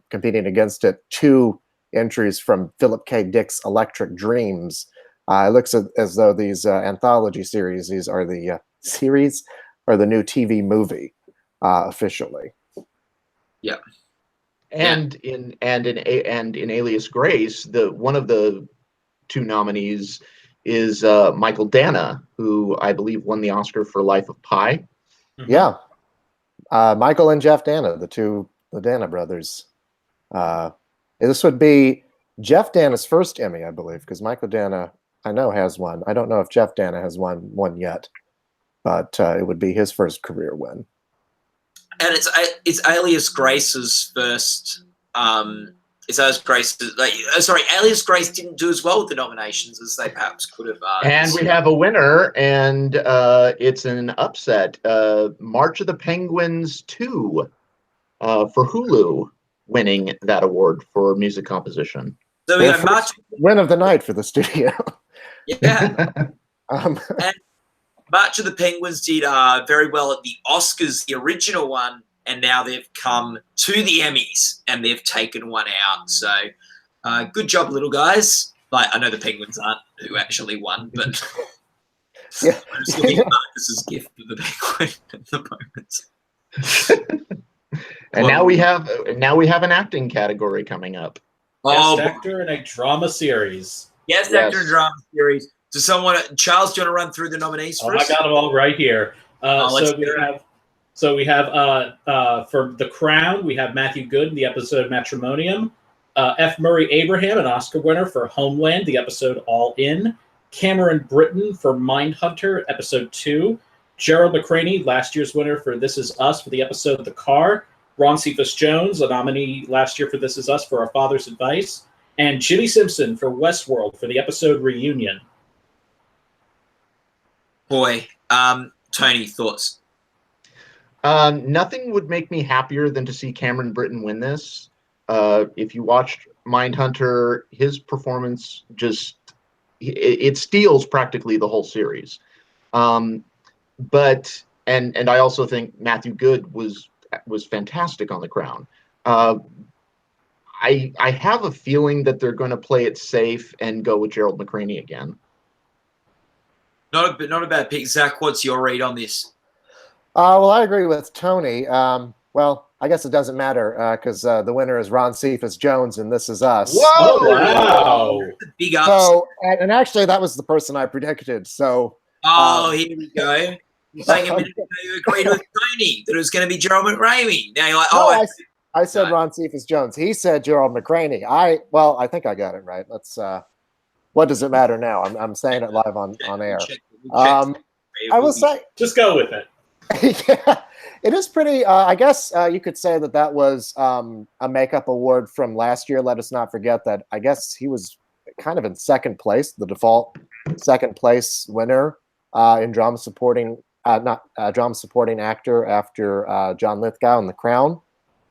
competing against it 2 entries from Philip K. Dick's Electric Dreams. It looks as though these anthology series, these are the series or the new TV movie officially. Yeah. And in Alias Grace, one of the 2 nominees is Michael Dana, who I believe won the Oscar for Life of Pi. Mm-hmm. Yeah, Michael and Jeff Dana, the Dana brothers. This would be Jeff Dana's first Emmy, I believe, because Michael Dana, I know, has one. I don't know if Jeff Dana has won one yet, but it would be his first career win. And it's Alias Grace's first. It's Alias Grace. Sorry, Alias Grace didn't do as well with the nominations as they perhaps could have. And we have a winner, and it's an upset. March of the Penguins 2 for Hulu, winning that award for music composition. So we got March. Win of the night for the studio. Yeah. And March of the Penguins did very well at the Oscars, the original one, and now they've come to the Emmys and they've taken one out. So good job, little guys. Like, I know the Penguins aren't who actually won, but yeah. I'm just looking at Marcus's gift for the Penguin at the moment. And now we have an acting category coming up. Best actor in a drama series. Yes, actor in drama series. Does Charles, do you want to run through the nominees for us? I got them all right here. So we have for The Crown, we have Matthew Good in the episode Matrimonium. F. Murray Abraham, an Oscar winner for Homeland, the episode All In. Cameron Britton for Mindhunter, episode 2. Gerald McCraney, last year's winner for This Is Us for the episode The Car. Ron Cephas Jones, a nominee last year for This Is Us for Our Father's Advice. And Jimmy Simpson for Westworld for the episode Reunion. Boy, Tony, thoughts? Nothing would make me happier than to see Cameron Britton win this. If you watched Mindhunter, his performance it steals practically the whole series. But I also think Matthew Good was fantastic on The Crown. I have a feeling that they're going to play it safe and go with Gerald McCraney again. Not a bad pick. Zach, what's your read on this? Well, I agree with Tony. Well, I guess it doesn't matter because the winner is Ron Cephas Jones, and This Is Us. Whoa! Oh, wow! Big ups. So, and actually, that was the person I predicted. So, here we go. You're saying a minute ago you agreed with Tony that it was going to be Gerald McRamey. Now you're like, no, I said Ron Cephas Jones. He said Gerald McCraney. I think I got it right. Let's. What does it matter now? I'm saying it live on air. I will say, just go with it. Yeah, it is pretty. I guess you could say that was a makeup award from last year. Let us not forget that. I guess he was kind of in second place, the default second place winner in drama supporting, drama supporting actor after John Lithgow in The Crown.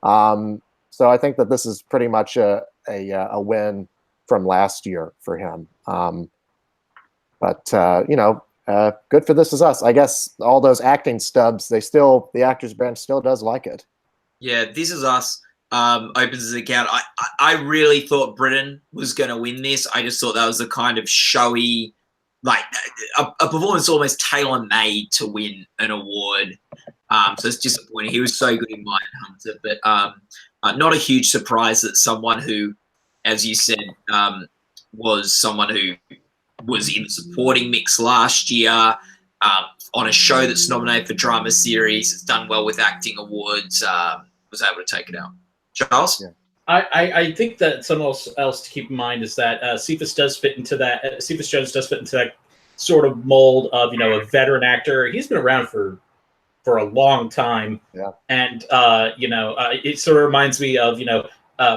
So I think that this is pretty much a win from last year for him. Good for This Is Us. I guess all those acting stubs, the Actors Branch still does like it. Yeah, This Is Us opens his account. I really thought Britain was going to win this. I just thought that was the kind of showy, like a performance almost tailor-made to win an award. So it's disappointing. He was so good in Mindhunter, but not a huge surprise that someone who, as you said, was someone who was in the supporting mix last year on a show that's nominated for drama series. It's done well with acting awards. Was able to take it out. Charles? Yeah. I think that something else to keep in mind is that Cephas does fit into that. Cephas Jones does fit into that sort of mold of a veteran actor. He's been around for a long time. Yeah. And it sort of reminds me of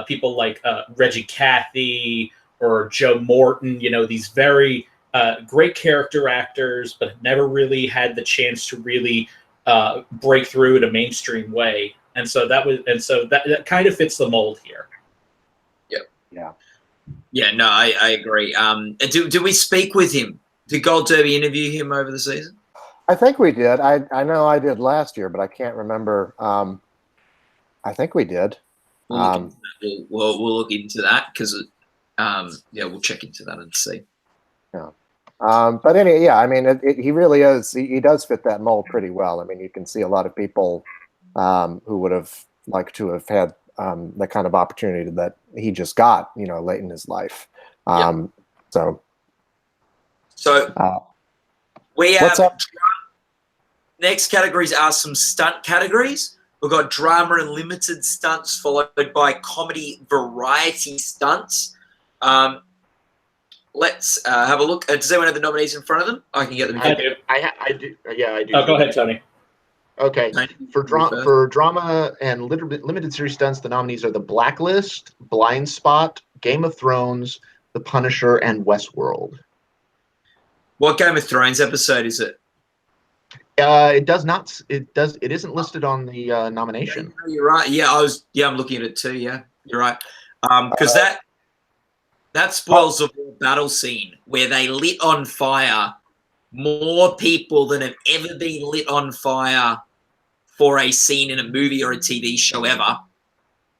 people like Reggie Cathy or Joe Morton, these very great character actors, but never really had the chance to really break through in a mainstream way. And so that kind of fits the mold here. Yep. Yeah. Yeah, no, I agree. Did we speak with him? Did Gold Derby interview him over the season? I think we did. I know I did last year, but I can't remember I think we did. We'll look into that because, we'll check into that and see. Yeah. But anyway, yeah, I mean, he really is. He does fit that mold pretty well. I mean, you can see a lot of people who would have liked to have had the kind of opportunity that he just got, late in his life. So we what's have up? Next categories are some stunt categories. We've got drama and limited stunts, followed by comedy variety stunts. Let's have a look. Does anyone have the nominees in front of them? I can get them. I do. I do. Yeah, I do. Oh, go ahead, Tony. Okay. For drama and limited series stunts, the nominees are The Blacklist, Blind Spot, Game of Thrones, The Punisher, and Westworld. What Game of Thrones episode is it? It does not. It isn't listed on the nomination. Yeah, you're right. Yeah, I'm looking at it too. Yeah, you're right. Because that spoils the whole battle scene where they lit on fire more people than have ever been lit on fire for a scene in a movie or a TV show ever.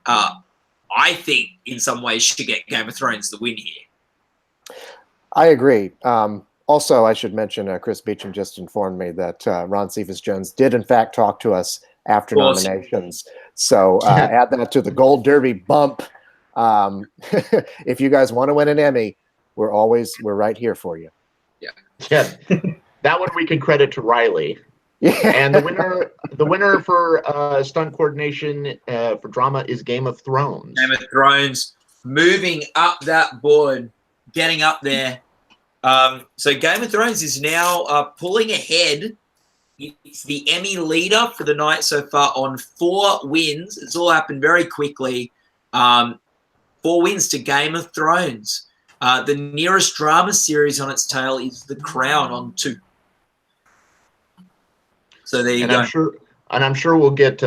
I think in some ways should get Game of Thrones the win here. I agree. Also, I should mention Chris Beecham just informed me that Ron Cephas-Jones did in fact talk to us after nominations. So add that to the Gold Derby bump. If you guys want to win an Emmy, we're right here for you. Yeah. That one we can credit to Riley. Yeah. And the winner for stunt coordination for drama is Game of Thrones. Game of Thrones moving up that board, getting up there. So Game of Thrones is now pulling ahead. It's the Emmy leader for the night so far on 4 wins. It's all happened very quickly. 4 wins to Game of Thrones. The nearest drama series on its tail is The Crown on 2. So there you go. I'm sure we'll get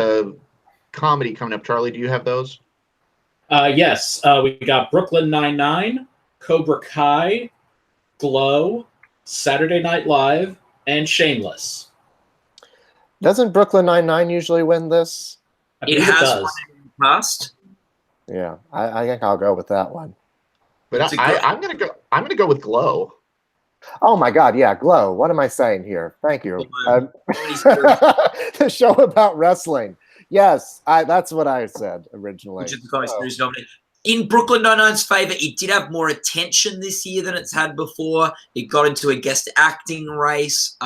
comedy coming up. Charlie, do you have those? Yes. We got Brooklyn Nine-Nine, Cobra Kai, Glow, Saturday Night Live, and Shameless. Doesn't Brooklyn Nine-Nine usually win this? It has won in the past. Yeah, I think I'll go with that one. But I'm gonna go with Glow. Oh my God, yeah, Glow. What am I saying here? Thank you. The show about wrestling. Yes, that's what I said originally. Which is the Comedy Series nominee. In Brooklyn Nine-Nine's favor, it did have more attention this year than it's had before. It got into a guest acting race.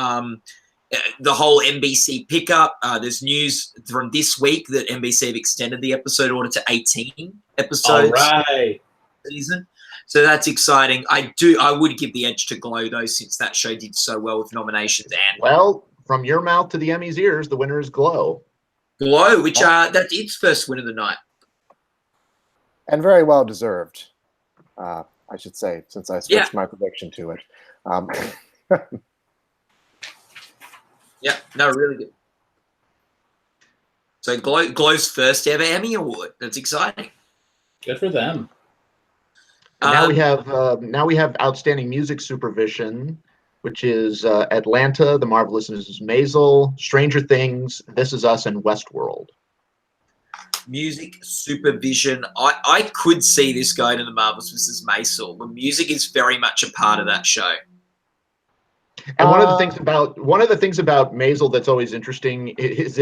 The whole NBC pickup. There's news from this week that NBC have extended the episode order to 18 episodes. All right. Season. So that's exciting. I would give the edge to Glow though, since that show did so well with nominations. And well, from your mouth to the Emmys' ears, the winner is Glow. Glow, which that's its first win of the night, and very well deserved. I should say, since I switched my prediction to it. Yeah, no, really good. So Glow's first ever Emmy Award. That's exciting. Good for them. Now we have outstanding music supervision, which is Atlanta, The Marvelous Mrs. Maisel, Stranger Things, This Is Us, and Westworld. Music supervision. I could see this going to The Marvelous Mrs. Maisel. The music is very much a part of that show. And one of the things about Maisel that's always interesting is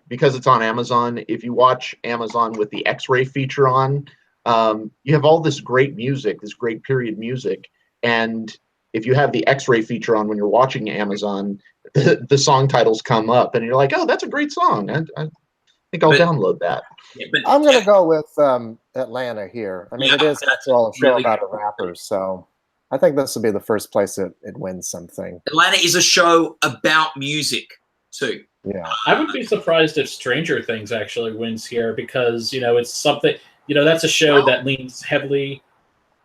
because it's on Amazon, if you watch Amazon with the X-ray feature on, you have all this great music, this great period music, and if you have the X-ray feature on when you're watching Amazon, the song titles come up, and you're like, "Oh, that's a great song. I think I'll download that." Yeah, I'm going to go with Atlanta here. I mean, it is after all a show about a rapper, so I think this will be the first place it wins something. Atlanta is a show about music too. Yeah, I would be surprised if Stranger Things actually wins here because it's something. That's a show that leans heavily.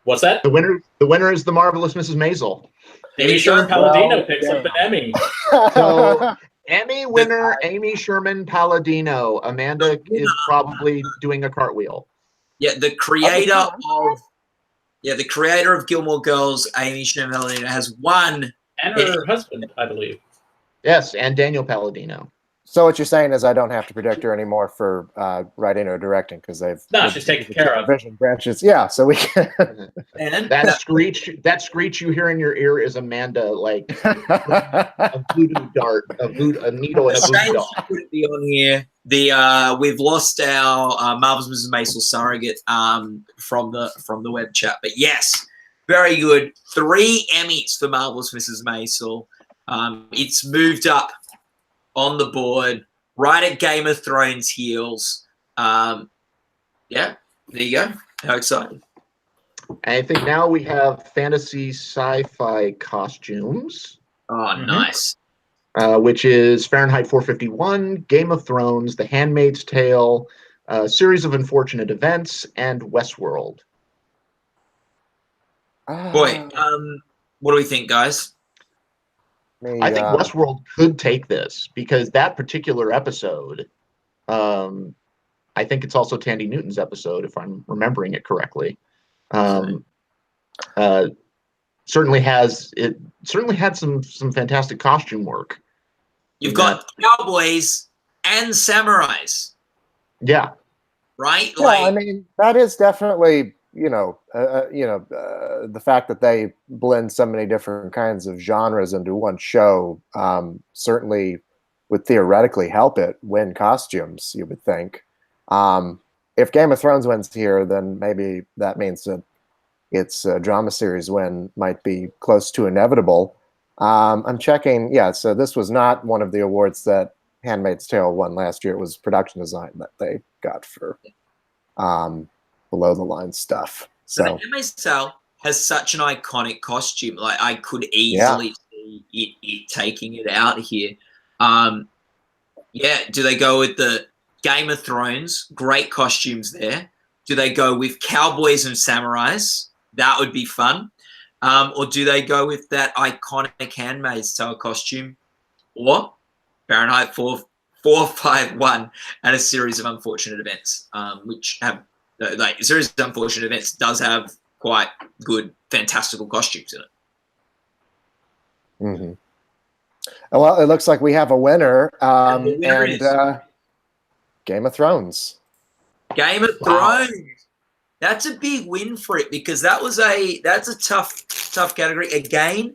What's that? The winner is The Marvelous Mrs. Maisel. Amy Sherman Palladino picks up an Emmy. So, Emmy winner Amy Sherman Palladino. Amanda is probably doing a cartwheel. Yeah, the creator of Gilmore Girls, Amy Sherman Palladino, has won. And her husband, I believe. Yes, and Daniel Palladino. So what you're saying is I don't have to predict her anymore for writing or directing because they've she's taken care of. Vision branches, yeah. So we can. And That screech you hear in your ear is Amanda, like a voodoo dart, a needle in a voodoo doll. Put it on here. We've lost our Marvelous Mrs. Maisel surrogate from the web chat, but yes, very good. 3 Emmys for Marvelous Mrs. Maisel. It's moved up on the board, right at Game of Thrones heels. Yeah, there you go. How exciting. And I think now we have fantasy sci-fi costumes. Oh, nice. Which is Fahrenheit 451, Game of Thrones, The Handmaid's Tale, Series of Unfortunate Events, and Westworld. Boy, what do we think, guys? I think Westworld could take this because that particular episode, I think it's also Tandy Newton's episode, if I'm remembering it correctly. Certainly had some fantastic costume work. You've got cowboys and samurais. Yeah. Right? Yeah, I mean, that is definitely, the fact that they blend so many different kinds of genres into one show certainly would theoretically help it win costumes, you would think. If Game of Thrones wins here, then maybe that means that its drama series win might be close to inevitable. I'm checking. Yeah, so this was not one of the awards that Handmaid's Tale won last year. It was production design that they got for below the line stuff. So Handmaid's Tale has such an iconic costume. Like I could easily see it taking it out here. Yeah, do they go with the Game of Thrones? Great costumes there. Do they go with cowboys and samurais? That would be fun. Or do they go with that iconic Handmaid's Tale costume? Or Fahrenheit 451 and a series of unfortunate events, which have, like, a series of unfortunate events does have quite good, fantastical costumes in it. Mm-hmm. Well, it looks like we have a winner. Game of Thrones. Game of Thrones. That's a big win for it because that's a tough category. Again,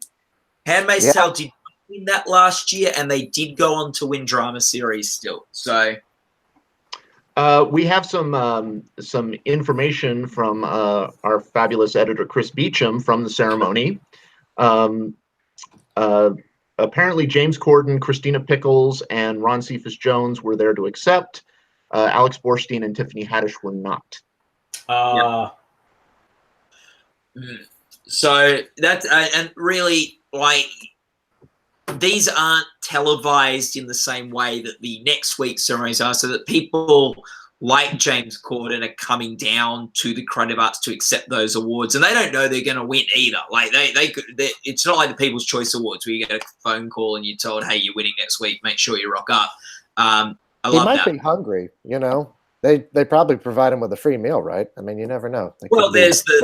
Handmaid's Tale did win that last year, and they did go on to win drama series still. So we have some information from our fabulous editor Chris Beecham from the ceremony. Apparently, James Corden, Christina Pickles, and Ron Cephas Jones were there to accept. Alex Borstein and Tiffany Haddish were not. So that's and really, like, these aren't televised in the same way that the next week's ceremonies are, so that people like James Corden are coming down to the Creative Arts to accept those awards, and they don't know they're going to win either. Like it's not like the People's Choice Awards where you get a phone call and you're told, "Hey, you're winning next week. Make sure you rock up." I love that. He might be hungry, They probably provide him with a free meal, right? I mean, you never know. They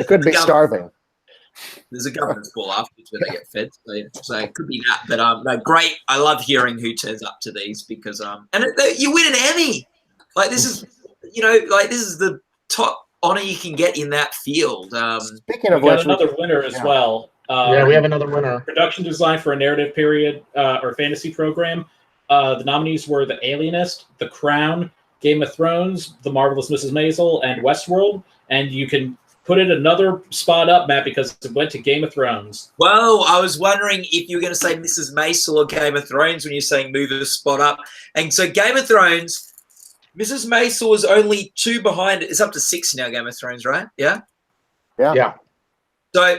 could be starving. There's a governance call afterwards where they get fed, so it could be that. But no, great. I love hearing who turns up to these because you win an Emmy. Like this is, this is the top honor you can get in that field. Speaking of which, another winner as well. We have another winner. Production design for a narrative period or fantasy program. The nominees were The Alienist, The Crown, Game of Thrones, The Marvelous Mrs. Maisel, and Westworld. And you can put it another spot up, Matt, because it went to Game of Thrones. Well, I was wondering if you were going to say Mrs. Maisel or Game of Thrones when you're saying move a spot up. And so Game of Thrones, Mrs. Maisel was only 2 behind. It's up to 6 now, Game of Thrones, right? Yeah? Yeah. So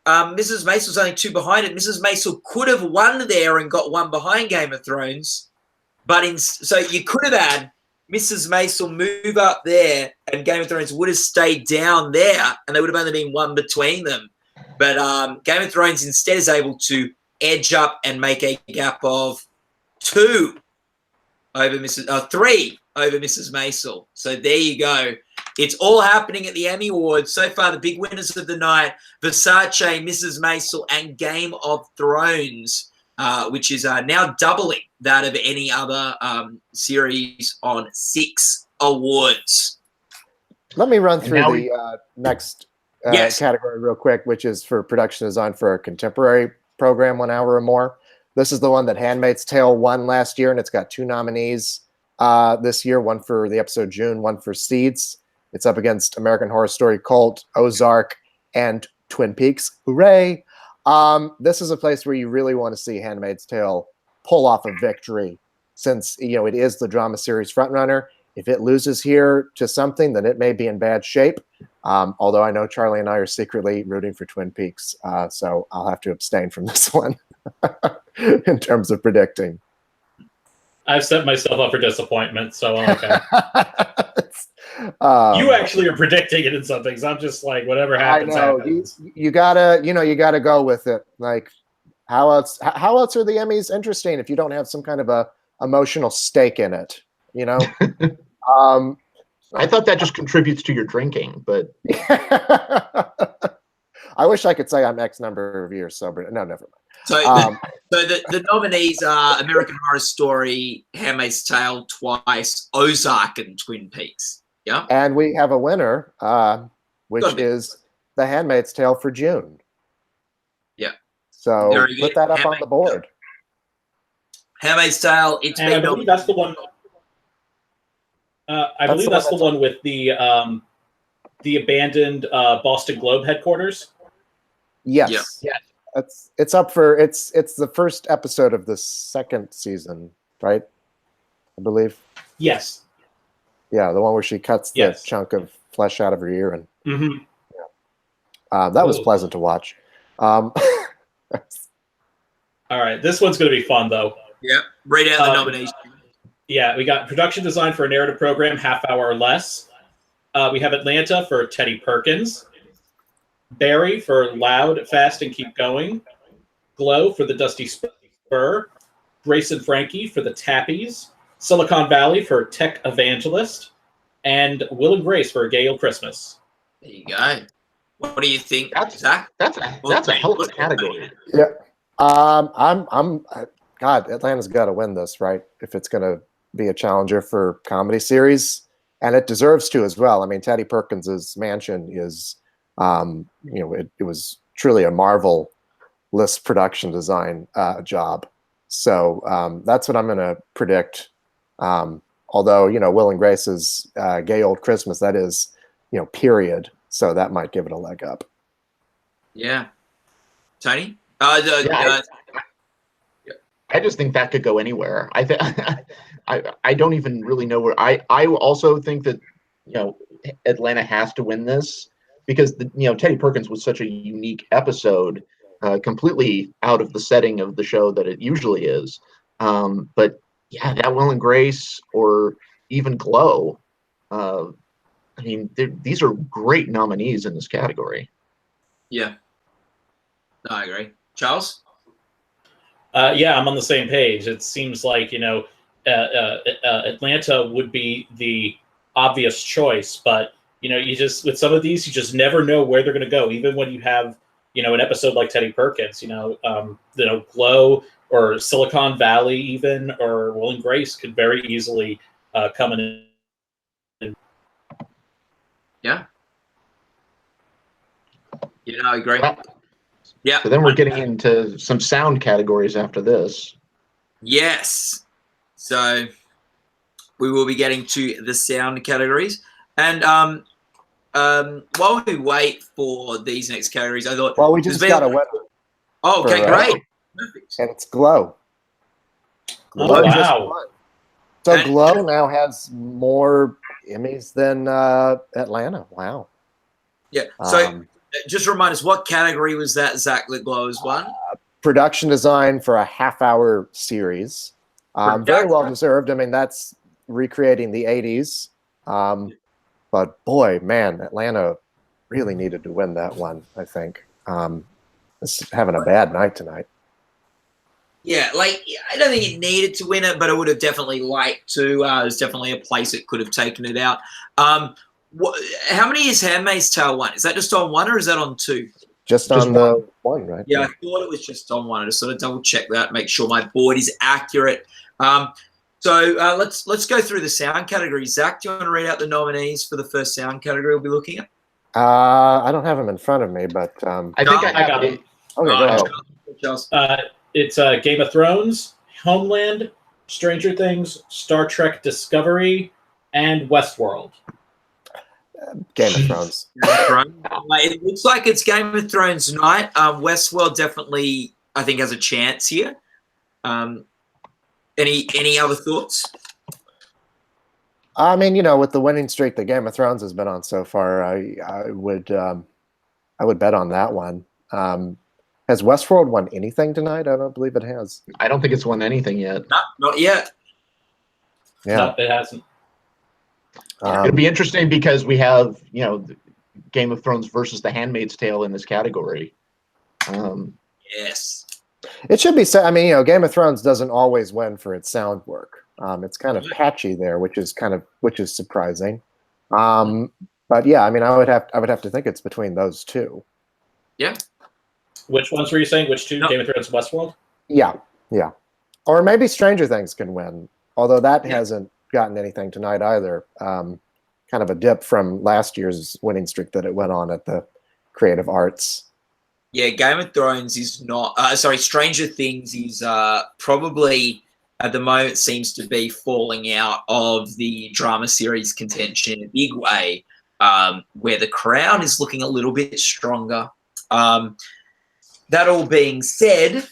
Mrs. Maisel's only 2 behind it. Mrs. Maisel could have won there and got 1 behind Game of Thrones. But so you could have had Mrs. Maisel move up there and Game of Thrones would have stayed down there and there would have only been 1 between them. But Game of Thrones instead is able to edge up and make a gap of 2 over 3 over Mrs. Maisel. So there you go. It's all happening at the Emmy Awards. So far, the big winners of the night, Versace, Mrs. Maisel, and Game of Thrones. which is now doubling that of any other series on 6 awards. Let me run through the next category real quick, which is for production design for a contemporary program, 1 hour or more. This is the one that Handmaid's Tale won last year, and it's got 2 nominees this year, one for the episode June, one for Seeds. It's up against American Horror Story Cult, Ozark, and Twin Peaks. Hooray! This is a place where you really want to see Handmaid's Tale pull off a victory, since it is the drama series frontrunner. If it loses here to something, then it may be in bad shape. Although I know Charlie and I are secretly rooting for Twin Peaks, so I'll have to abstain from this one in terms of predicting. I've set myself up for disappointment, so I'm okay. You actually are predicting it in some things. I'm just like, whatever happens, happens. You gotta go with it. Like, how else are the Emmys interesting if you don't have some kind of a emotional stake in it? I thought that just contributes to your drinking, but I wish I could say I'm X number of years sober. No, never mind. So, the nominees are American Horror Story, Handmaid's Tale twice, Ozark, and Twin Peaks. Yeah, and we have a winner, which is The Handmaid's Tale for June. Yeah. So put that up on the board. Handmaid's Tale. I believe that's the one. I believe that's the one with the abandoned Boston Globe headquarters. Yes. Yeah. It's up for it's the first episode of the 2nd season, right? I believe. Yes. Yeah, the one where she cuts the chunk of flesh out of her ear, and that was pleasant to watch. All right, this one's going to be fun though. Yeah, right out the nomination. Yeah, we got production design for a narrative program, half hour or less. We have Atlanta for Teddy Perkins, Barry for Loud, Fast, and Keep Going, Glow for The Dusty Spur, Grace and Frankie for The Tappies, Silicon Valley for Tech Evangelist, and Will and Grace for A Gay Old Christmas. There you go. What do you think, Zach? That's a hell of a category. Yeah, God, Atlanta's got to win this, right? If it's going to be a challenger for comedy series, and it deserves to as well. I mean, Teddy Perkins's Mansion is, it was truly a marvelous production design job. So that's what I'm going to predict. Although, Will and Grace's Gay Old Christmas, that is, period. So that might give it a leg up. Yeah. Tony? I just think that could go anywhere. I don't even really know where. I also think that Atlanta has to win this because Teddy Perkins was such a unique episode, completely out of the setting of the show that it usually is. But yeah, that Will and Grace or even Glow. I mean, these are great nominees in this category. Yeah, no, I agree. Charles? Yeah, I'm on the same page. It seems like, Atlanta would be the obvious choice, but, you just, with some of these, you just never know where they're going to go. Even when you have, an episode like Teddy Perkins, Glow or Silicon Valley even, or Will and Grace could very easily come in. Yeah. I agree. Yeah. So then we're getting into some sound categories after this. Yes. So we will be getting to the sound categories. And while we wait for these next categories, I thought... Well, we just got a wet... Oh, okay, great. Perfect. And it's Glow. Glow wow. So Glow now has more Emmys than Atlanta. Wow. Yeah. So just remind us, what category was that, Zach, that Glow's won? Production design for a half-hour series. Very well deserved. I mean, that's recreating the 80s. But boy, man, Atlanta really needed to win that one, I think. It's having a bad night tonight. Yeah, I don't think it needed to win it, but I would have definitely liked to. There's definitely a place it could have taken it out. How many is Handmaid's Tale won? Is that just on one or is that on two? Just on the one, right? Yeah, I thought it was just on one. I just sort of double check that, make sure my board is accurate. So let's go through the sound categories. Zach, do you want to read out the nominees for the first sound category we'll be looking at? I don't have them in front of me, but I think I got it. Okay, go ahead. Charles. It's Game of Thrones, Homeland, Stranger Things, Star Trek Discovery, and Westworld. Game of Thrones. It looks like it's Game of Thrones night. Westworld definitely, I think, has a chance here. Any other thoughts? I mean, with the winning streak that Game of Thrones has been on so far, I would bet on that one. Has Westworld won anything tonight? I don't believe it has. I don't think it's won anything yet. Not yet. Yeah, No, it hasn't. It'll be interesting because we have, Game of Thrones versus The Handmaid's Tale in this category. Yes. It should be said. I mean, Game of Thrones doesn't always win for its sound work. It's kind of patchy there, which is surprising. But yeah, I mean, I would have to think it's between those two. Yeah. Which ones were you saying? Which two? No. Game of Thrones, Westworld? Yeah. Or maybe Stranger Things can win, although that hasn't gotten anything tonight either. Kind of a dip from last year's winning streak that it went on at the Creative Arts. Yeah, Game of Thrones is not. Stranger Things is probably at the moment seems to be falling out of the drama series contention in a big way, where The Crown is looking a little bit stronger. That all being said,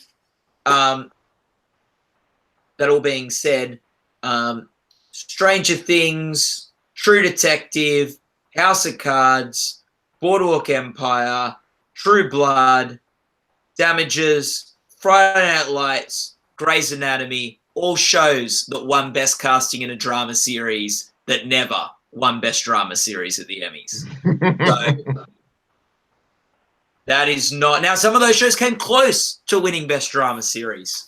Stranger Things, True Detective, House of Cards, Boardwalk Empire, True Blood, Damages, Friday Night Lights, Grey's Anatomy, all shows that won Best Casting in a Drama Series that never won Best Drama Series at the Emmys. So that is not... Now, some of those shows came close to winning Best Drama Series.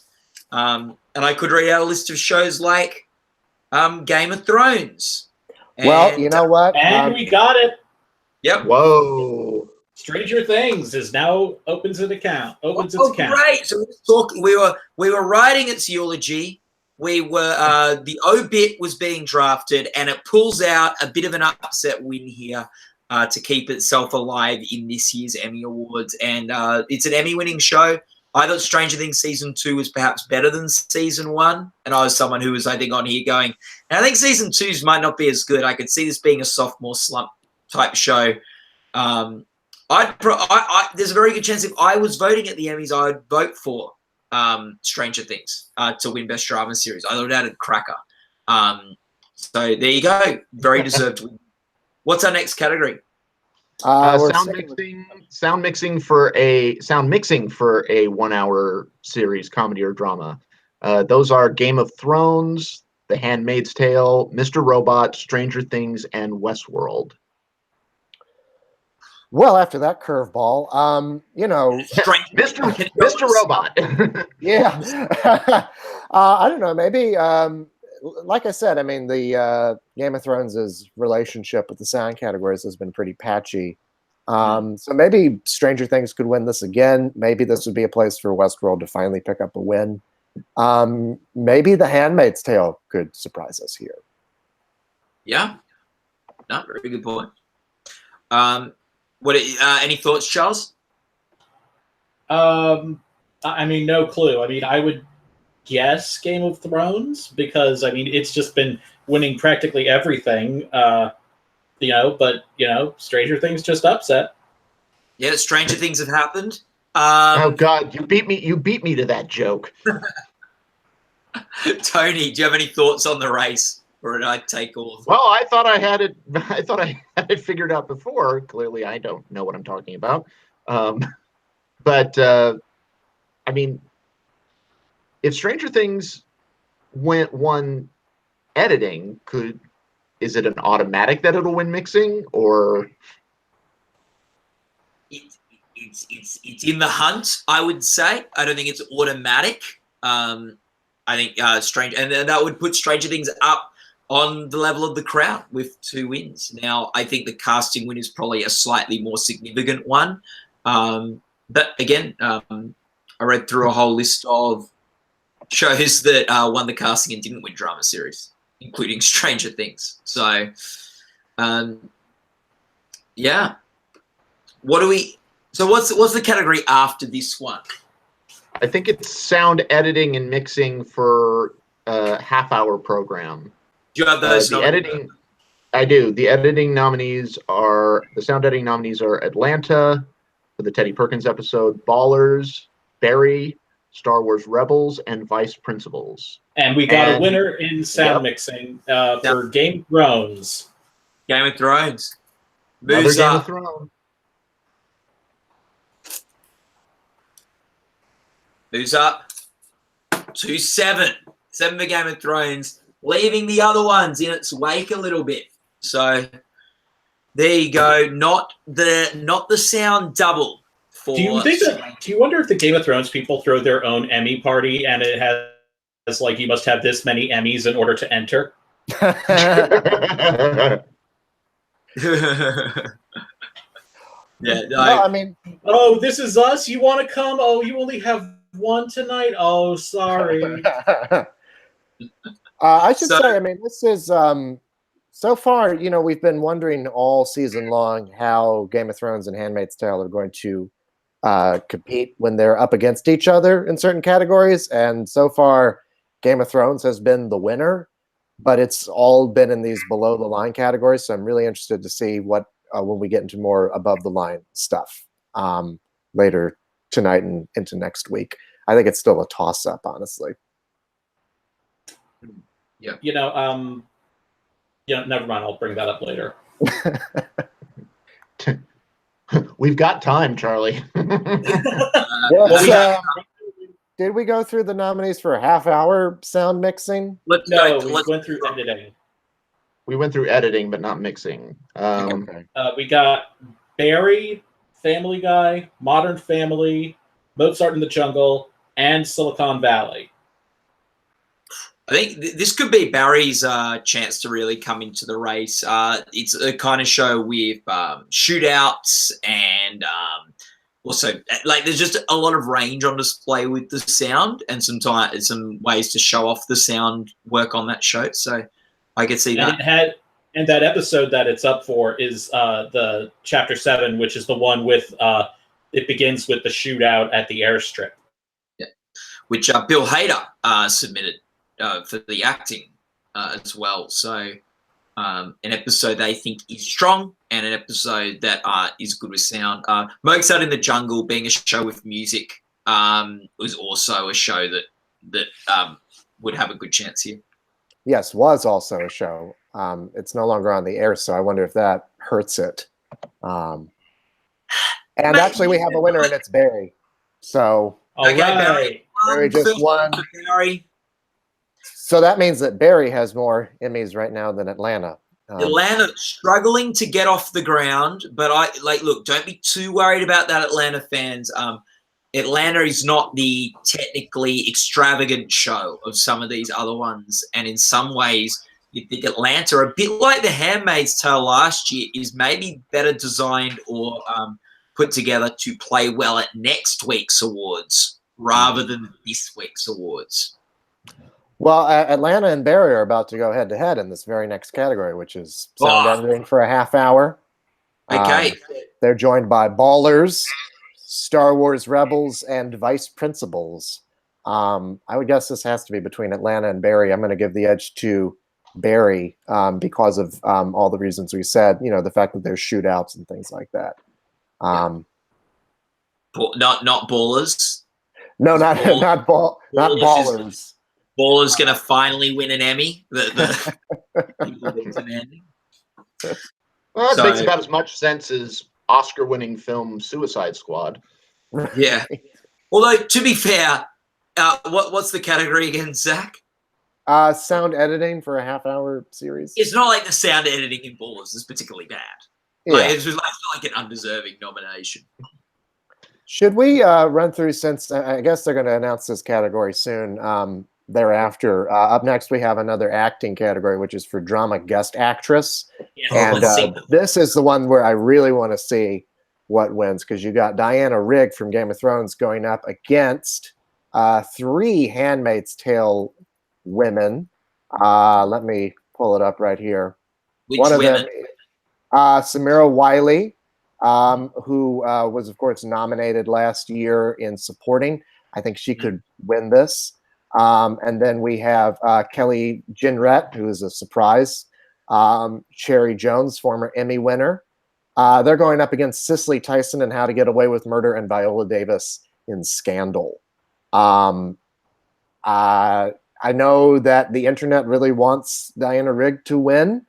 And I could read out a list of shows like Game of Thrones. Well, you know what? And we got it. Yep. Whoa. Stranger Things is now opens its account. Great! So we were writing its eulogy. We were the obit was being drafted, and it pulls out a bit of an upset win here to keep itself alive in this year's Emmy Awards. And it's an Emmy-winning show. I thought Stranger Things season 2 was perhaps better than season 1, and I was someone who was, I think, on here going, and I think season 2's might not be as good. I could see this being a sophomore slump type show. There's a very good chance if I was voting at the Emmys, I would vote for Stranger Things to win Best Drama Series. I thought it had a cracker. So there you go. Very deserved win. What's our next category? Sound mixing for a 1-hour series, comedy or drama. Those are Game of Thrones, The Handmaid's Tale, Mr. Robot, Stranger Things, and Westworld. Well, after that curveball, Mr. Robot. Yeah. I don't know. Maybe, like I said, I mean, the Game of Thrones' relationship with the sound categories has been pretty patchy. So maybe Stranger Things could win this again. Maybe this would be a place for Westworld to finally pick up a win. Maybe The Handmaid's Tale could surprise us here. Yeah. No, very good point. Any thoughts, Charles? I mean, no clue. I mean, I would guess Game of Thrones because, I mean, it's just been winning practically everything, but, Stranger Things just upset. Yeah, Stranger Things have happened. Oh, God, you beat me to that joke. Tony, do you have any thoughts on the race? Or did I take all of them? Well, I thought I had it figured out before. Clearly, I don't know what I'm talking about. But I mean, if Stranger Things won editing, is it an automatic that it'll win mixing, or it's in the hunt? I would say. I don't think it's automatic. I think that would put Stranger Things up on the level of The Crown with 2 wins. Now, I think the casting win is probably a slightly more significant one. But again, I read through a whole list of shows that won the casting and didn't win drama series, including Stranger Things. So, yeah. What do we? So what's the category after this one? I think it's sound editing and mixing for a half-hour program. Do you have those? The editing, I do. The sound editing nominees are Atlanta for the Teddy Perkins episode, Ballers, Barry, Star Wars Rebels, and Vice Principals. And we got a winner in sound mixing for Game of Thrones. Game of Thrones. Another Moves Game up. of Thrones. Moves up to 7. 7 for Game of Thrones, leaving the other ones in its wake a little bit. So there you go. Not the sound double. For do you wonder if the Game of Thrones people throw their own Emmy party and it has like you must have this many Emmys in order to enter? Yeah, no, I mean, oh, this is us. You want to come? Oh, you only have one tonight. Oh, sorry. I should say, I mean, this is so far, you know, we've been wondering all season long how Game of Thrones and Handmaid's Tale are going to compete when they're up against each other in certain categories, and so far, Game of Thrones has been the winner, but it's all been in these below the line categories. So I'm really interested to see what when we get into more above the line stuff later tonight and into next week. I think it's still a toss up, honestly. Yeah. Never mind. I'll bring that up later. We've got time, Charlie. Did we go through the nominees for a half-hour sound mixing? We went through editing. We went through editing, but not mixing. Okay. We got Barry, Family Guy, Modern Family, Mozart in the Jungle, and Silicon Valley. I think this could be Barry's chance to really come into the race. It's a kind of show with shootouts and also like there's just a lot of range on display with the sound and some ways to show off the sound work on that show. So I could see that. And that episode that it's up for is the Chapter 7, which is the one with it begins with the shootout at the airstrip. Yeah, which Bill Hader submitted for the acting as well. So an episode they think is strong and an episode that is good with sound. Mozart in the Jungle being a show with music was also a show that would have a good chance here. Yes, was also a show. It's no longer on the air, so I wonder if that hurts it. And actually, we have a winner, and it's Barry. So Barry just won. Barry. So that means that Barry has more Emmys right now than Atlanta. Atlanta struggling to get off the ground, but look, don't be too worried about that, Atlanta fans. Atlanta is not the technically extravagant show of some of these other ones, and in some ways, you think Atlanta, a bit like The Handmaid's Tale last year, is maybe better designed or put together to play well at next week's awards rather than this week's awards. Well, Atlanta and Barry are about to go head-to-head in this very next category, which is sound editing for a half hour. Okay. They're joined by Ballers, Star Wars Rebels, and Vice Principals. I would guess this has to be between Atlanta and Barry. I'm going to give the edge to Barry because of all the reasons we said, the fact that there's shootouts and things like that. Not Ballers. No, not Ballers. Baller's going to finally win an Emmy. The people demanding. Well, that makes about as much sense as Oscar-winning film Suicide Squad. Yeah. Although, to be fair, what's the category again, Zach? Sound editing for a half-hour series. It's not like the sound editing in Ballers is particularly bad. Yeah. It's just like an undeserving nomination. Should we run through, since I guess they're going to announce this category soon, thereafter. Up next, we have another acting category, which is for drama guest actress. Yeah, and this is the one where I really want to see what wins, because you got Diana Rigg from Game of Thrones going up against 3 Handmaid's Tale women. Let me pull it up right here. Which One of women? them, Samira Wylie, who was, of course, nominated last year in supporting. I think she could win this. And then we have Kelly Jinrett, who is a surprise. Cherry Jones, former Emmy winner. They're going up against Cicely Tyson in How to Get Away with Murder and Viola Davis in Scandal. I know that the internet really wants Diana Rigg to win,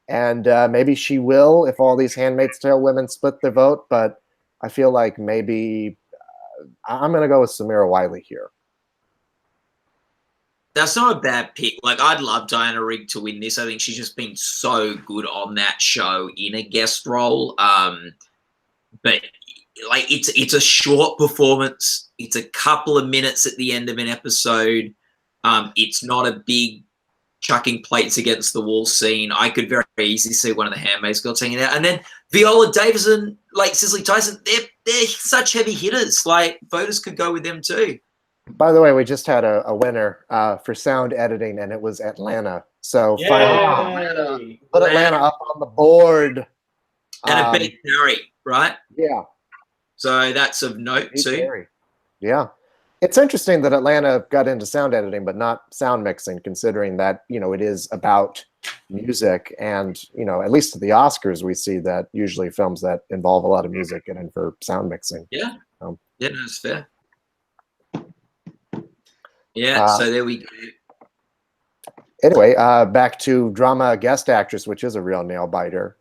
and maybe she will if all these Handmaid's Tale women split their vote, but I feel like maybe I'm going to go with Samira Wylie here. That's not a bad pick. Like, I'd love Diana Rigg to win this. I think she's just been so good on that show in a guest role. But like, it's a short performance. It's a couple of minutes at the end of an episode. It's not a big chucking plates against the wall scene. I could very easily see one of the Handmaid's girls taking it out. And then Viola Davis and like Cicely Tyson, they're such heavy hitters. Like, voters could go with them too. By the way, we just had a winner for sound editing, and it was Atlanta. So finally, put Atlanta up on the board. And it beat Harry, right? Yeah. So that's of note too. Harry. Yeah. It's interesting that Atlanta got into sound editing, but not sound mixing, considering that, it is about music. And, at least at the Oscars, we see that usually films that involve a lot of music get in for sound mixing. Yeah. Yeah, no, that's fair. Yeah, so there we go. Anyway, back to drama guest actress, which is a real nail biter.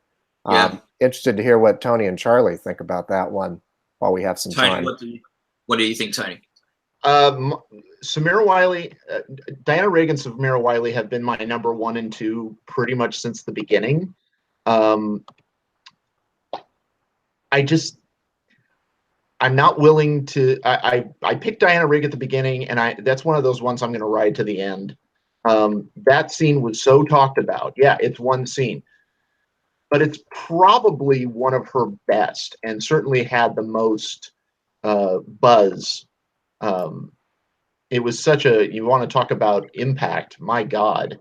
Interested to hear what Tony and Charlie think about that one while we have some time. What do you think, Tony? Samira Wylie, Diana Rigg and Samira Wylie have been my number 1 and 2 pretty much since the beginning. I'm not willing to. I picked Diana Rigg at the beginning, and that's one of those ones I'm going to ride to the end. That scene was so talked about. Yeah, it's one scene, but it's probably one of her best, and certainly had the most buzz. It was such a. You want to talk about impact? My God.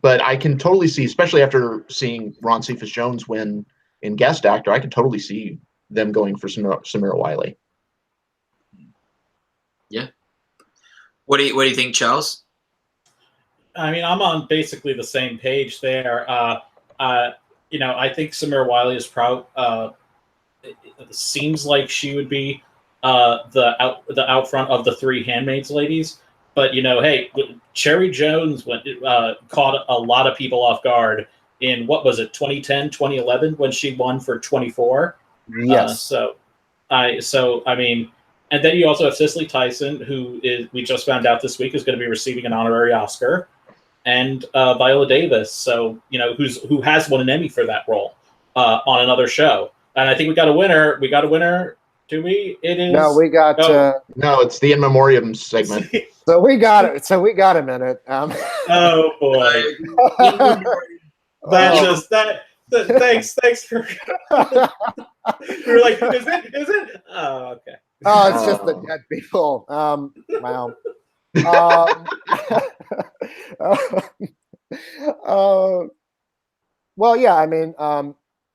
But I can totally see, especially after seeing Ron Cephas Jones win in guest actor, I could totally see them going for Samira Wylie. Yeah. What do you think, Charles? I mean, I'm on basically the same page there. I think Samira Wylie is proud. It seems like she would be the out front of the 3 Handmaids ladies. But hey, Cherry Jones caught a lot of people off guard in, what was it, 2010, 2011, when she won for 24. Yes. I mean, and then you also have Cicely Tyson, who we just found out this week is going to be receiving an honorary Oscar, and Viola Davis, so who has won an Emmy for that role on another show. And I think we got a winner. Do we? It is. No, we got. No, it's the In Memoriam segment. So we got it. So we got a minute. Oh boy. Thanks for. We were like, is it? Oh, okay. Oh, it's just the dead people. Wow. Well, yeah. I mean,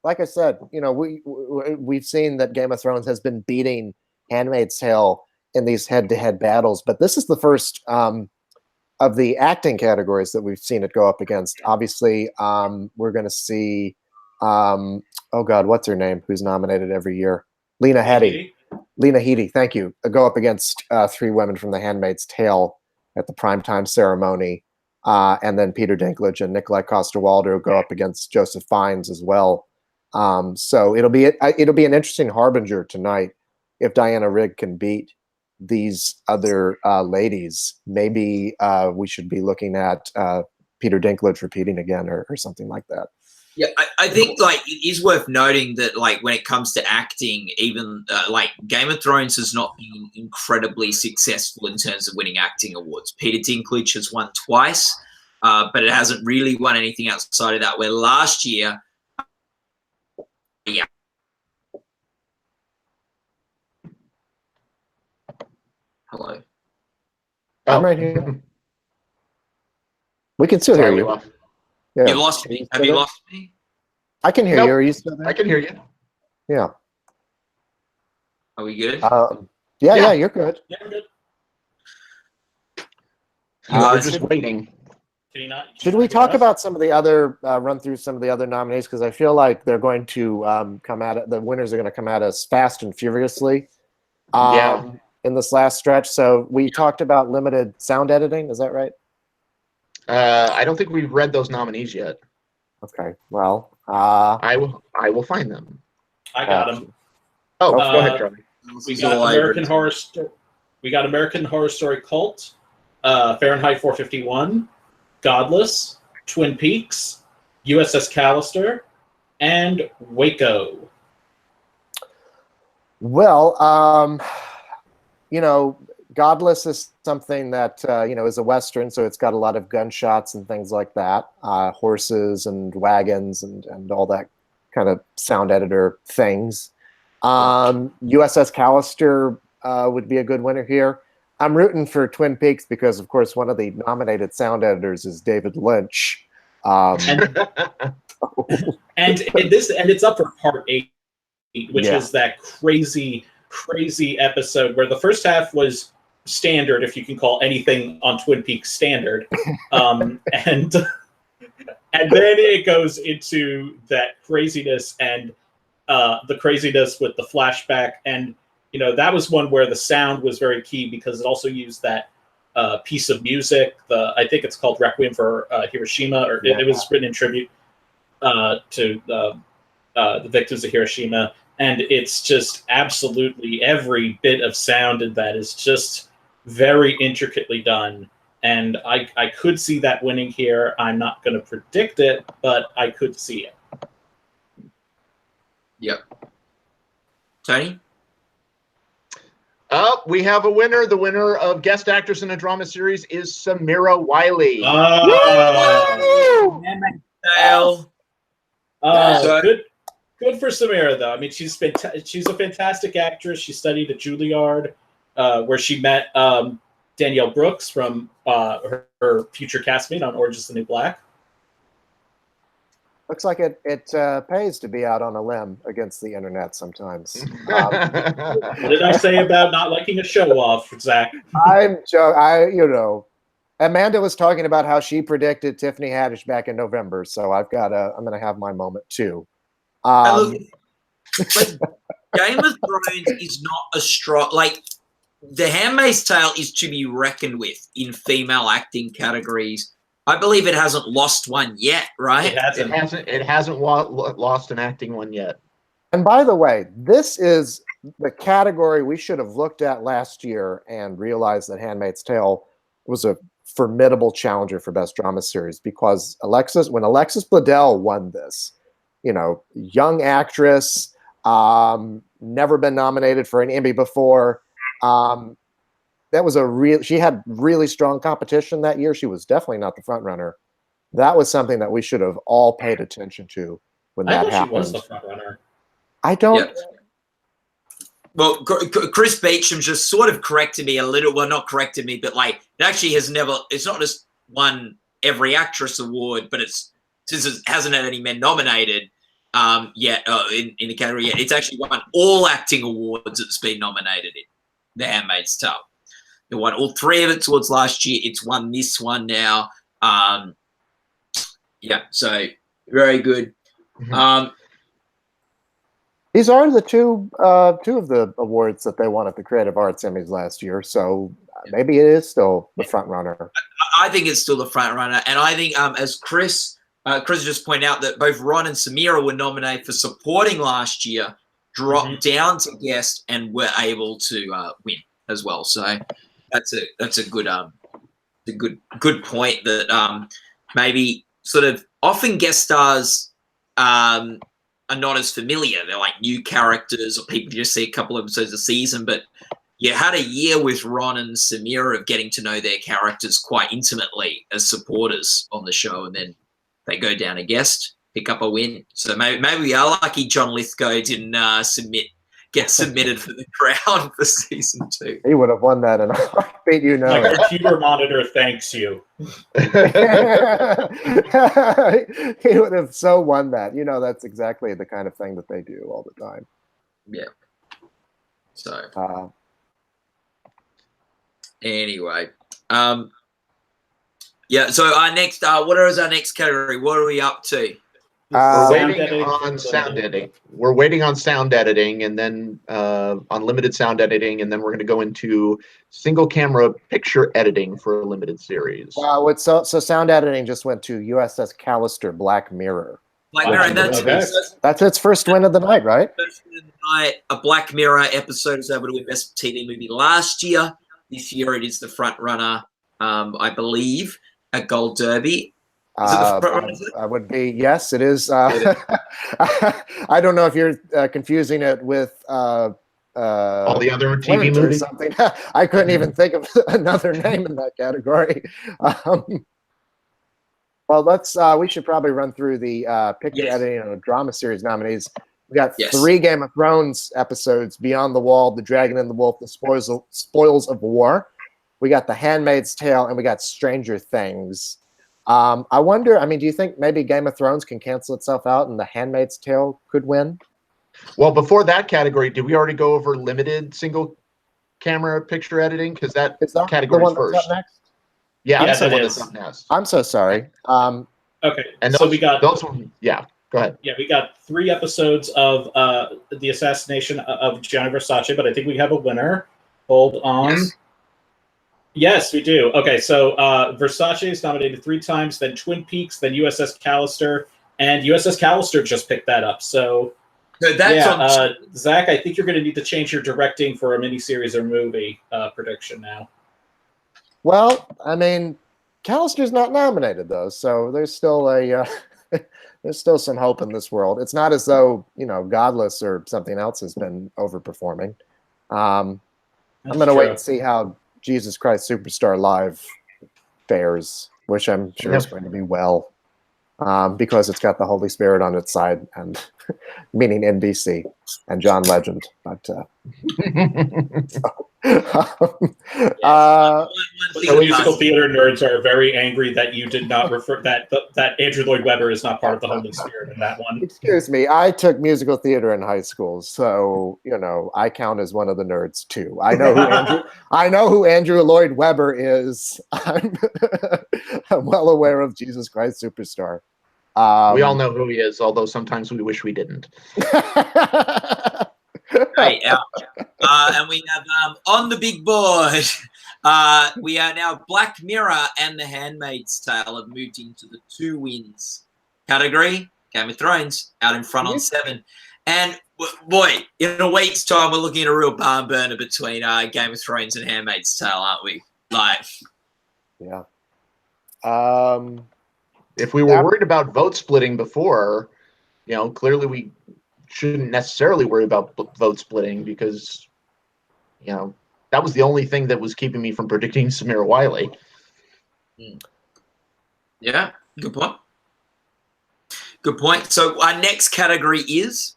like I said, we've seen that Game of Thrones has been beating Handmaid's Tale in these head-to-head battles, but this is the first of the acting categories that we've seen it go up against. Obviously, we're going to see, oh God, what's her name? Who's nominated every year? Lena Headey. Lena Headey, thank you. Go up against 3 women from The Handmaid's Tale at the primetime ceremony, and then Peter Dinklage and Nikolai Coster-Waldau go up against Joseph Fiennes as well. So it'll be an interesting harbinger tonight if Diana Rigg can beat these other ladies. Maybe we should be looking at Peter Dinklage repeating again or something like that. Yeah, I think it is worth noting that when it comes to acting, even Game of Thrones has not been incredibly successful in terms of winning acting awards. Peter Dinklage has won twice, but it hasn't really won anything outside of that. Where last year, yeah. Hello. I'm right here. We can still Sorry, hear we you. lost. Yeah. You lost me. Have you lost me? I can hear Nope. you. Are you still there? I can hear you. Yeah. Are we good? Yeah, you're good. Yeah, I'm good. We're just waiting. Can you not? Should we talk about some of the other run through some of the other nominees, because I feel like they're going to come at it. The winners are going to come at us fast and furiously. In this last stretch. So we talked about limited sound editing. Is that right? I don't think we've read those nominees yet. Okay. Well, I will find them. I got them. Oh, go ahead, Charlie. We got American Horror. We got American Horror Story Cult, Fahrenheit 451, Godless, Twin Peaks, USS Callister, and Waco. Well, Godless is something that is a Western, so it's got a lot of gunshots and things like that, horses and wagons and all that kind of sound editor things. USS Callister would be a good winner here. I'm rooting for Twin Peaks because, of course, one of the nominated sound editors is David Lynch. And it's up for part 8, which is that crazy episode where the first half was standard, if you can call anything on Twin Peaks standard, and then it goes into that craziness and the craziness with the flashback, and that was one where the sound was very key because it also used that piece of music. I think it's called Requiem for Hiroshima, or it was written in tribute to the victims of Hiroshima. And it's just absolutely every bit of sound in that is just very intricately done. And I could see that winning here. I'm not going to predict it, but I could see it. Yep. Tony? We have a winner. The winner of Guest Actress in a Drama Series is Samira Wylie. Good for Samira, though. I mean, she's a fantastic actress. She studied at Juilliard, where she met Danielle Brooks from her future castmate on Orange is the New Black. Looks like it pays to be out on a limb against the internet sometimes. What did I say about not liking a show off, Zach? Amanda was talking about how she predicted Tiffany Haddish back in November, so I'm going to have my moment too. Look, Game of Thrones is not a strong, The Handmaid's Tale is to be reckoned with in female acting categories. I believe it hasn't lost one yet, right? It hasn't lost an acting one yet. And by the way, this is the category we should have looked at last year and realized that Handmaid's Tale was a formidable challenger for Best Drama Series, because when Alexis Bledel won this, young actress, never been nominated for an Emmy before. She had really strong competition that year. She was definitely not the front runner. That was something that we should have all paid attention to when that happened. She was the front runner. I don't. Yep. Well, Chris Beecham just sort of corrected me a little. Well, not corrected me, but it actually has never. It's not just won every actress award, but since it hasn't had any men nominated yet in the category yet. It's actually won all acting awards it's been nominated in. The Handmaid's Tale. It won all 3 of its awards last year. It's won this one now. So very good. These are the two of the awards that they won at the Creative Arts Emmys last year. So maybe it is still the front runner. I think it's still the front runner, and I think as Chris just pointed out that both Ron and Samira were nominated for supporting last year, dropped down to guest, and were able to win as well. So that's a good good point that maybe sort of often guest stars are not as familiar. They're like new characters or people you just see a couple episodes a season, but you had a year with Ron and Samira of getting to know their characters quite intimately as supporters on the show, and then they go down a guest. pick up a win. So maybe we are lucky John Lithgow didn't get submitted for the Crown for season 2. He would have won that in a heartbeat, you know. My computer monitor thanks you. He would have so won that. You know, that's exactly the kind of thing that they do all the time. Yeah. So anyway, yeah. So our next, what is our next category? What are we up to? We're waiting on sound editing. We're waiting on sound editing, and then on limited sound editing, and then we're going to go into single camera picture editing for a limited series. So sound editing just went to USS Callister Black Mirror. Black Mirror, and that's its first win of the night, right? First win of the night. A Black Mirror episode was able to win Best TV Movie last year. This year it is the front runner, I believe, at Gold Derby. I would be, yes, it is. I don't know if you're confusing it with all the other TV movies or something. I couldn't even think of another name in that category. Well, we should probably run through the picture editing and drama series nominees. We got 3 Game of Thrones episodes: Beyond the Wall, The Dragon and the Wolf, The Spoils of War. We got The Handmaid's Tale, and we got Stranger Things. I wonder, I mean, do you think maybe Game of Thrones can cancel itself out and The Handmaid's Tale could win? Well, before that category, did we already go over limited single camera picture editing? Because that category is first. Next? Yeah, yes, that's the one is. that's up next. I'm so sorry. Okay, and so we got those. Yeah, go ahead. Yeah, we got 3 episodes of the assassination of Gianni Versace, but I think we have a winner. Hold on. Yes, we do. Okay, so Versace is nominated 3 times, then Twin Peaks, then USS Callister, and USS Callister just picked that up. So that's Zach, I think you're going to need to change your directing for a miniseries or movie prediction now. Well, I mean, Callister's not nominated though, so there's still there's still some hope in this world. It's not as though, you know, Godless or something else has been overperforming. I'm going to wait and see how Jesus Christ Superstar Live fares, which I'm sure is going to be well, because it's got the Holy Spirit on its side, and meaning NBC and John Legend. But the musical theater nerds are very angry that you did not refer that Andrew Lloyd Webber is not part of the Holy Spirit in that one. Excuse me, I took musical theater in high school, so you know I count as one of the nerds too. I know who Andrew Lloyd Webber is. I'm well aware of Jesus Christ Superstar. We all know who he is, although sometimes we wish we didn't. Right, and we have on the big board, we are now Black Mirror and The Handmaid's Tale have moved into the 2 wins category. Game of Thrones out in front on 7. And boy, in a week's time, we're looking at a real barn burner between Game of Thrones and Handmaid's Tale, aren't we? Like, yeah. If we were worried about vote splitting before, you know, clearly we shouldn't necessarily worry about vote splitting, because, you know, that was the only thing that was keeping me from predicting Samira Wylie. Yeah, good point. Good point. So our next category is?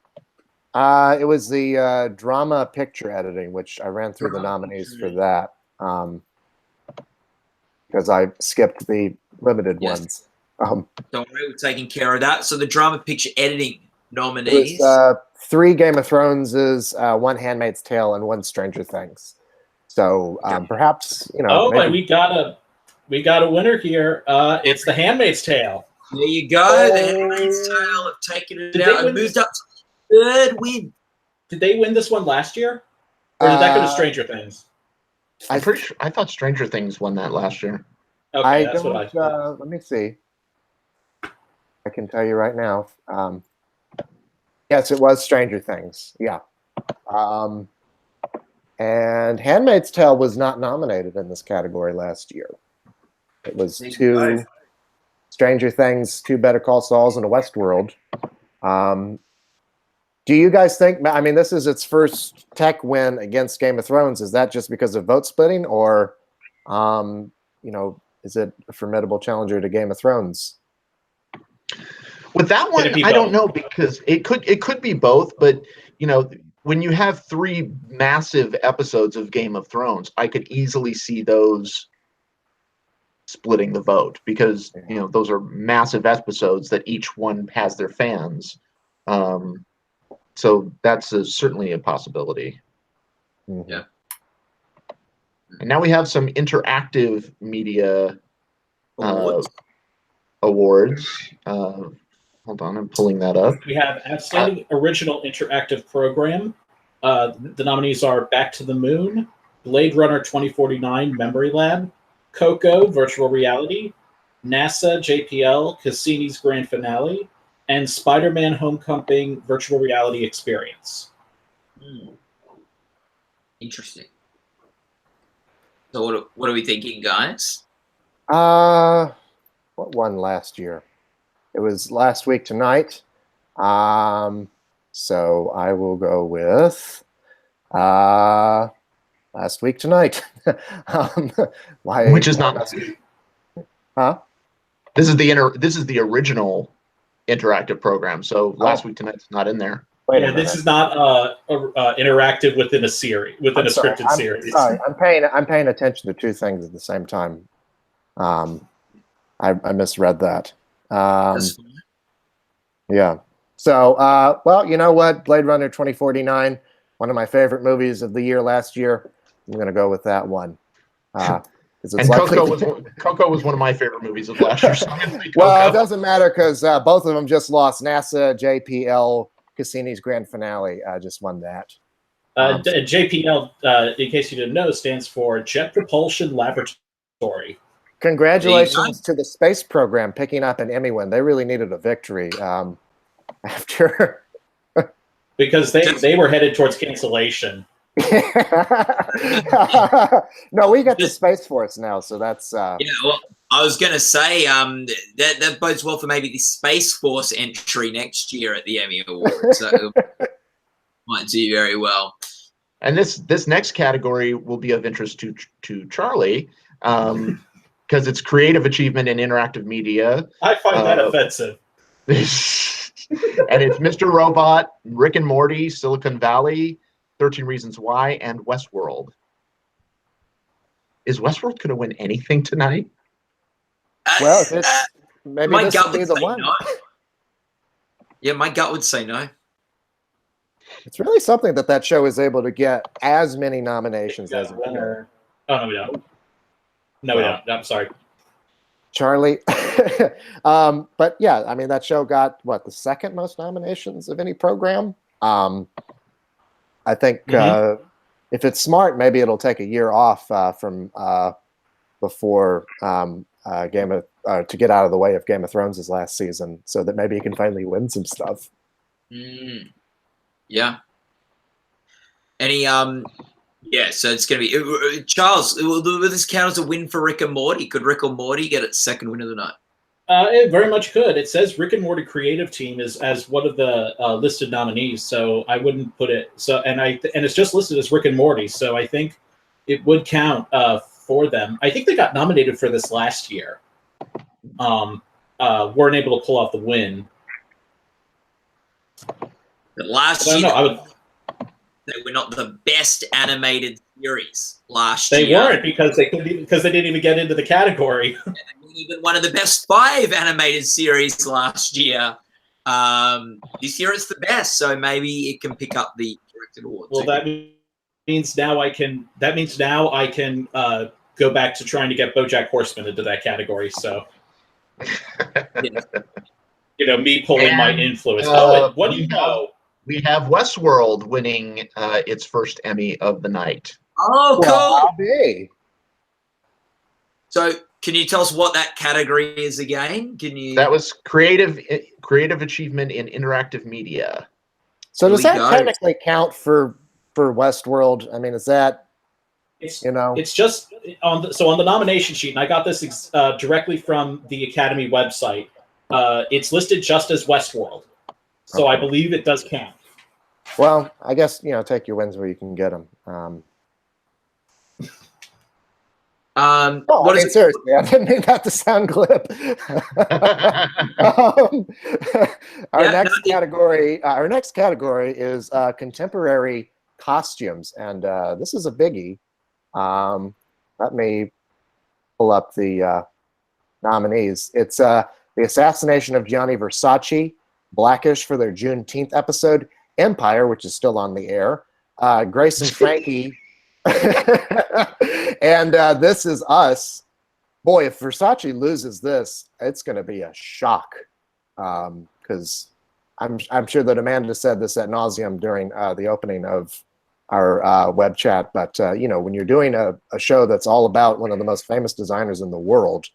It was the drama picture editing, which I ran through the nominees for that, because I skipped the limited ones. Don't worry, we're taking care of that. So the drama picture editing nominees. It was, 3 Game of Thrones, 1 Handmaid's Tale, and 1 Stranger Things. So perhaps, you know. Oh, and we got a winner here. It's The Handmaid's Tale. There you go. The Handmaid's Tale have taken it out and moved up to 3rd win. Did they win this one last year, or did that go to Stranger Things? I'm pretty sure. I thought Stranger Things won that last year. Okay, that's what I thought. Let me see. I can tell you right now. Yes, it was Stranger Things. Yeah. And Handmaid's Tale was not nominated in this category last year. It was 2 Stranger Things, 2 Better Call Sauls, and a Westworld. Do you guys think, I mean, this is its first tech win against Game of Thrones. Is that just because of vote splitting, or, you know, is it a formidable challenger to Game of Thrones? With that one, I don't know, because it could be both, but when you have 3 massive episodes of Game of Thrones, I could easily see those splitting the vote, because those are massive episodes that each one has their fans. So that's certainly a possibility. Yeah. And now we have some interactive media awards. Hold on, I'm pulling that up. We have Outstanding Original Interactive Program. The nominees are Back to the Moon, Blade Runner 2049 Memory Lab, Coco Virtual Reality, NASA JPL Cassini's Grand Finale, and Spider-Man Homecoming Virtual Reality Experience. Interesting. So what are we thinking, guys? What won last year? It was Last Week Tonight. So I will go with Last Week Tonight. Which is not. Huh? This is the original interactive program. So Last Week Tonight's not in there. Yeah, this is not interactive within a series, within a scripted series. Sorry, I'm paying attention to 2 things at the same time. I misread that. Yeah. So, well, you know what? Blade Runner 2049, one of my favorite movies of the year last year. I'm going to go with that one. And Coco was one of my favorite movies of last year. So well, it doesn't matter, because both of them just lost. NASA, JPL, Cassini's Grand Finale just won that. JPL, in case you didn't know, stands for Jet Propulsion Laboratory. Congratulations to the space program picking up an Emmy win. They really needed a victory after. Because they were headed towards cancellation. No, we got the Space Force now, so that's. Yeah, well, I was going to say that bodes well for maybe the Space Force entry next year at the Emmy Awards. So might do very well. And this next category will be of interest to Charlie, because it's creative achievement in interactive media. I find that offensive. And it's Mr. Robot, Rick and Morty, Silicon Valley, 13 Reasons Why, and Westworld. Is Westworld going to win anything tonight? Well, maybe my this gut would be would the say one. no. Yeah, my gut would say no. It's really something that show is able to get as many nominations as it can. Oh, no, we don't. No, we don't. I'm sorry. Charlie. But yeah, I mean, that show got, the second most nominations of any program? I think if it's smart, maybe it'll take a year off from before to get out of the way of Game of Thrones' last season, so that maybe he can finally win some stuff. Yeah. Any yeah, so it's going to be Charles. Will this count as a win for Rick and Morty? Could Rick and Morty get its second win of the night? It very much could. It says Rick and Morty Creative Team is as one of the listed nominees, so I wouldn't put it. So and it's just listed as Rick and Morty, so I think it would count for them. I think they got nominated for this last year. Weren't able to pull off the win. But last year, they were not the best animated series last year. They weren't because they didn't even get into the category. Even one of the best 5 animated series last year. This year it's the best, so maybe it can pick up the directed awards. Well, that means now I can. That means now I can go back to trying to get BoJack Horseman into that category. So, me pulling my influence. What do you know? We have Westworld winning its first Emmy of the night. Oh, cool! I'll be. So, can you tell us what that category is again? That was creative achievement in interactive media. So does that technically count for Westworld? I mean, is that It's just on the nomination sheet, and I got this directly from the Academy website. It's listed just as Westworld, so I believe it does count. Well, I guess take your wins where you can get them. Seriously, I didn't mean that to sound glib. Our next category is contemporary costumes, and this is a biggie. Let me pull up the nominees. It's the assassination of Gianni Versace, Blackish for their Juneteenth episode, Empire, which is still on the air, Grace and Frankie, and This Is Us. Boy, if Versace loses this, it's going to be a shock, because I'm sure that Amanda said this ad nauseum during the opening of our web chat. But when you're doing a show that's all about one of the most famous designers in the world,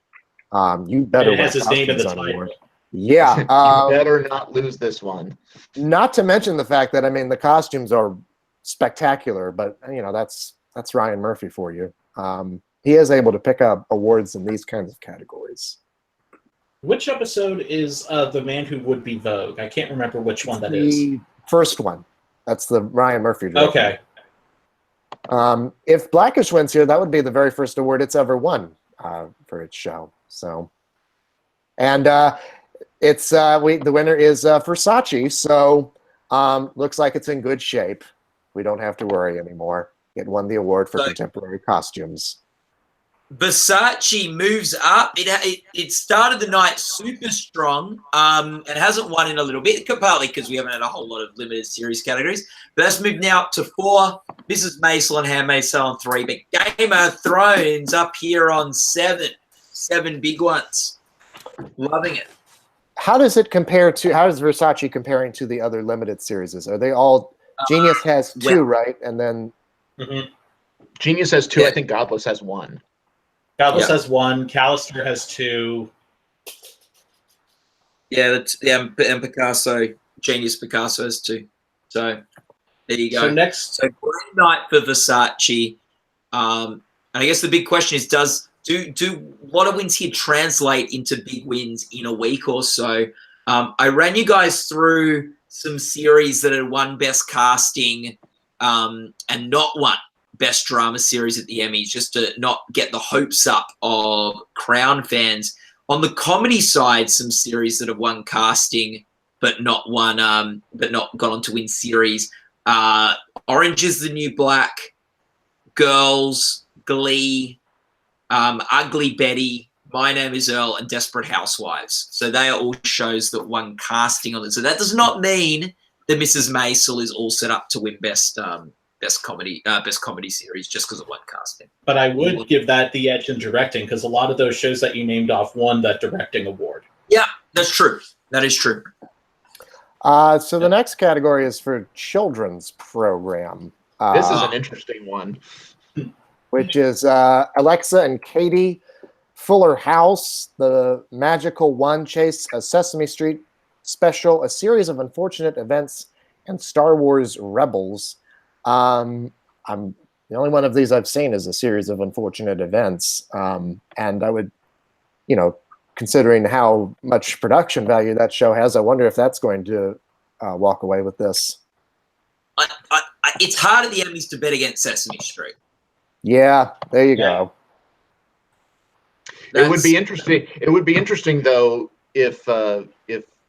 you better. It has his name in the title. Award. Yeah, you better not lose this one. Not to mention the fact that the costumes are spectacular, but that's Ryan Murphy for you. He is able to pick up awards in these kinds of categories. Which episode is The Man Who Would Be Vogue? I can't remember which one that is. The first one. That's the Ryan Murphy director. Okay. If Blackish wins here, that would be the very first award it's ever won for its show. So, and it's the winner is Versace. So, looks like it's in good shape. We don't have to worry anymore. It won the award for contemporary costumes. Versace moves up. It started the night super strong. It hasn't won in a little bit, partly because we haven't had a whole lot of limited series categories. But that's moved now up to 4. Mrs. Maisel and Handmaid's Tale on 3. But Game of Thrones up here on 7. 7 big ones. Loving it. How does Versace comparing to the other limited series? Are they all? Genius has 2, right? And then Genius has 2. Yeah. I think Godless has 1. Godless has 1. Callister has 2. Yeah, and Picasso, Genius Picasso has 2. So there you go. So great night for Versace. And I guess the big question is, do a lot of wins here translate into big wins in a week or so? I ran you guys through some series that had won Best Casting and not won Best Drama Series at the Emmys, just to not get the hopes up of Crown fans. On the comedy side, some series that have won casting but not won, but not gone on to win series. Orange is the New Black, Girls, Glee, Ugly Betty, My Name is Earl, and Desperate Housewives. So they are all shows that won casting on it. So that does not mean that Mrs. Maisel is all set up to win best comedy series just because of one casting. But I would give that the edge in directing, because a lot of those shows that you named off won that directing award. Yeah, that's true. That is true. So the next category is for children's program. This is an interesting one. Which is Alexa and Katie, Fuller House, The Magical One Chase, a Sesame Street special, A Series of Unfortunate Events, and Star Wars Rebels. The only one of these I've seen is A Series of Unfortunate Events. And I would, considering how much production value that show has, I wonder if that's going to walk away with this. It's hard at the Emmys to bet against Sesame Street. Yeah, there you go. It would be interesting. It would be interesting, though, if A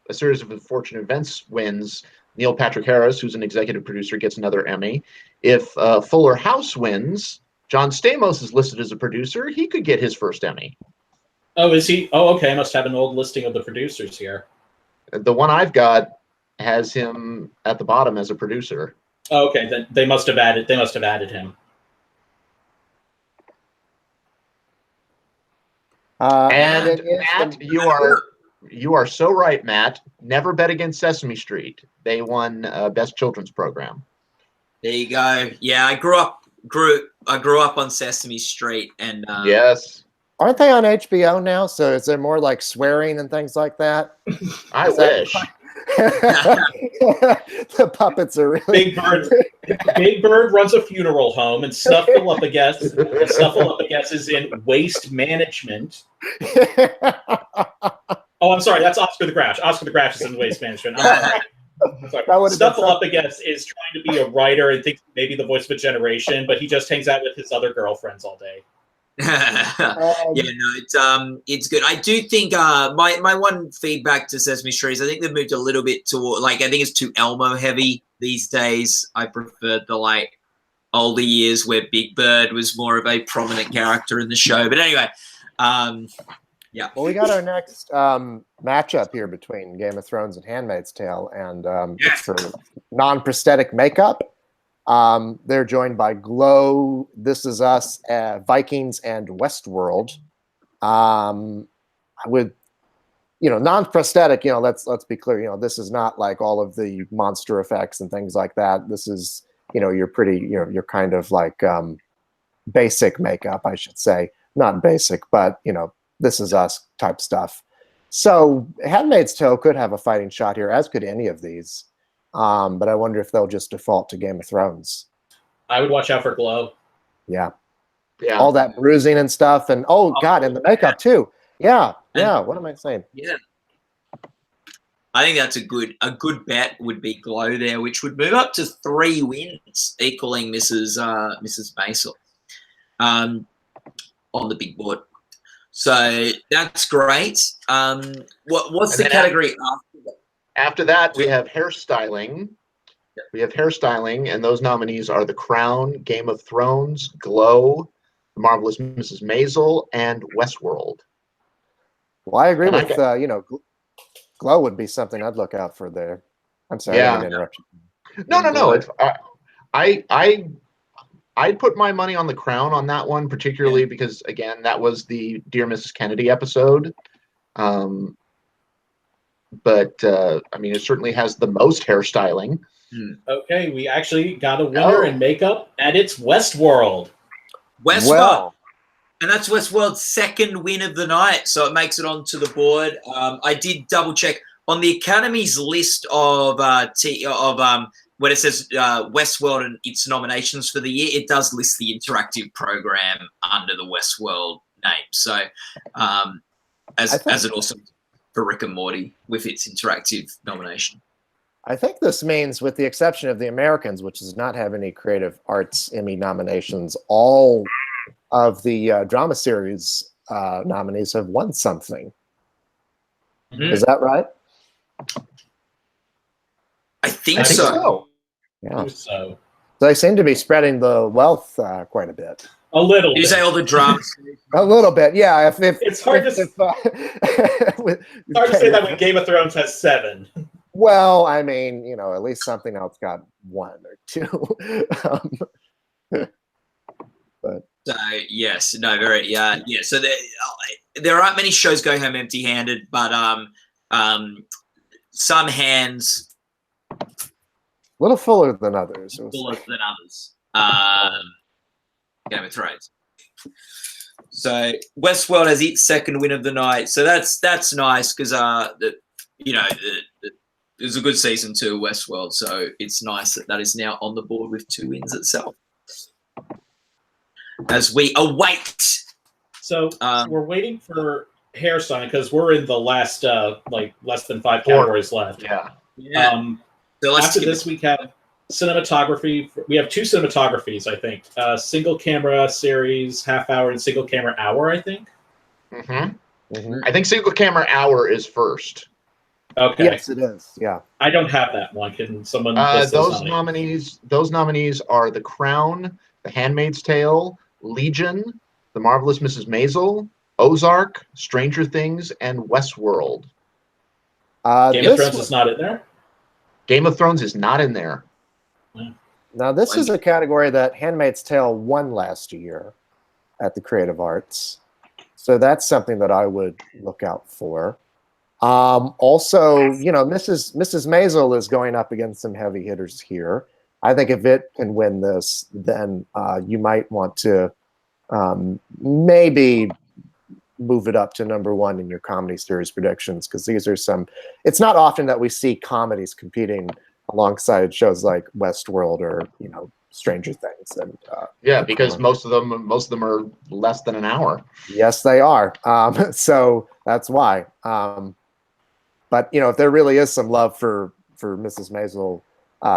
Series of Unfortunate Events wins. Neil Patrick Harris, who's an executive producer, gets another Emmy. If Fuller House wins, John Stamos is listed as a producer. He could get his first Emmy. Oh, is he? Oh, okay. I must have an old listing of the producers here. The one I've got has him at the bottom as a producer. Oh, okay, then they must have added. They must have added him. And Matt, you are so right, Matt. Never bet against Sesame Street. They won Best Children's Program. There you go. Yeah, I grew up on Sesame Street, and yes. Aren't they on HBO now? So is there more like swearing and things like that? I wish. The puppets are really Big Bird runs a funeral home, and Snuffleupagus is in waste management. Oh, I'm sorry, that's Oscar the Grouch. Oscar the Grouch is in waste management. Snuffleupagus is trying to be a writer and thinks maybe the voice of a generation, but he just hangs out with his other girlfriends all day. Yeah, no, it's good. I do think my one feedback to Sesame Street is I think they've moved a little bit toward, like, I think it's too Elmo heavy these days. I preferred the like older years where Big Bird was more of a prominent character in the show. But anyway, yeah. Well, we got our next matchup here between Game of Thrones and Handmaid's Tale, and it's for non-prosthetic makeup. They're joined by Glow, This Is Us, Vikings, and Westworld. With non-prosthetic, let's be clear. This is not like all of the monster effects and things like that. This is you're kind of like basic makeup, I should say. Not basic, but This Is Us type stuff. So Handmaid's Tale could have a fighting shot here, as could any of these. But I wonder if they'll just default to Game of Thrones. I would watch out for Glow. Yeah. All that bruising and stuff, and God, and the makeup too. Yeah. What am I saying? Yeah. I think that's a good bet would be Glow there, which would move up to 3 wins, equaling Mrs. Maisel on the big board. So that's great. What's the category after that? After that, we have hairstyling. We have hairstyling, and those nominees are The Crown, Game of Thrones, Glow, The Marvelous Mrs. Maisel, and Westworld. Well, I agree with Glow would be something I'd look out for there. I'm sorry, I didn't interrupt you. No. It's, I'd put my money on The Crown on that one, particularly because, again, that was the Dear Mrs. Kennedy episode. But I mean, it certainly has the most hairstyling. Okay, we actually got a winner in makeup, and it's Westworld. Westworld. And that's Westworld's second win of the night, so it makes it onto the board. I did double check on the Academy's list of when it says Westworld and its nominations for the year. It does list the interactive program under the Westworld name. So as it also for Rick and Morty with its interactive nomination. I think this means, with the exception of The Americans, which does not have any Creative Arts Emmy nominations, all of the drama series nominees have won something. Is that right? I think so. Yeah. So They seem to be spreading the wealth quite a bit. A little. You say all the drama? A little bit, yeah. It's hard to say that when Game of Thrones has 7. Well, I mean, at least something else got 1 or 2. But yes, no, very, yeah. So there aren't many shows going home empty-handed, but some hands a little fuller than others. Game of Thrones. So Westworld has its second win of the night. So that's nice because it was a good season too, Westworld. So it's nice that is now on the board with 2 wins itself. As we await. So we're waiting for hairstyling because we're in the last less than 5 categories left. Yeah. So after this, we have cinematography. We have 2 cinematographies, I think. Single camera series, half-hour, and single camera hour, I think. I think single camera hour is first. Okay. Yes, it is. Yeah. I don't have that one. Can someone? Those nominees are The Crown, The Handmaid's Tale, Legion, The Marvelous Mrs. Maisel, Ozark, Stranger Things, and Westworld. Game of Thrones is not in there. Game of Thrones is not in there. Now, this is a category that Handmaid's Tale won last year at the Creative Arts. So that's something that I would look out for. Also, Mrs. Maisel is going up against some heavy hitters here. I think if it can win this, then you might want to maybe move it up to number 1 in your comedy series predictions, because these are some. It's not often that we see comedies competing alongside shows like Westworld or Stranger Things, and because most of them are less than an hour. Yes, they are. So that's why. But if there really is some love for Mrs. Maisel,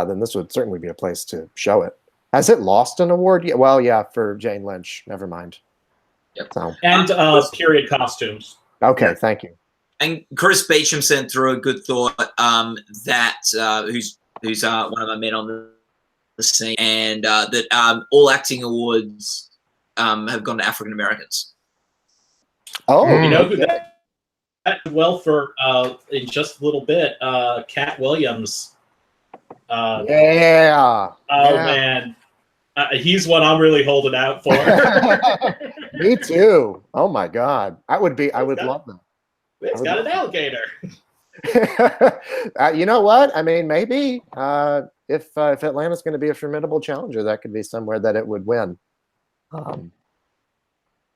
then this would certainly be a place to show it. Has it lost an award yet? Well, yeah, for Jane Lynch. Never mind. Yep. So, And period costumes. okay, thank you. And Chris Beecham sent through a good thought that who's one of my men on the scene, and that all acting awards have gone to African Americans. Oh, You know who that well for in just a little bit, Cat Williams. Yeah. Man, he's what I'm really holding out for. Me too. Oh my God, I would love that. It's got an alligator. You know what? I mean, maybe if Atlanta's going to be a formidable challenger, that could be somewhere that it would win.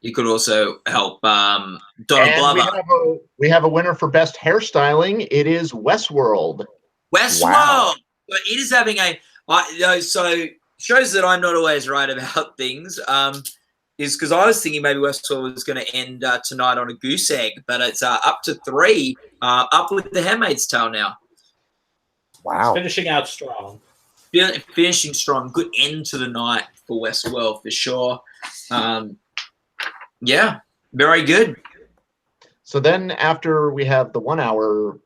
You could also help Donald Glover. We have a winner for best hairstyling. It is Westworld. Westworld. Wow. But it is having so shows that I'm not always right about things. Is because I was thinking maybe Westworld was going to end tonight on a goose egg, but it's up to 3, up with The Handmaid's Tale now. Wow. It's finishing out strong. Finishing strong. Good end to the night for Westworld for sure. Yeah, very good. So then after we have the 1 hour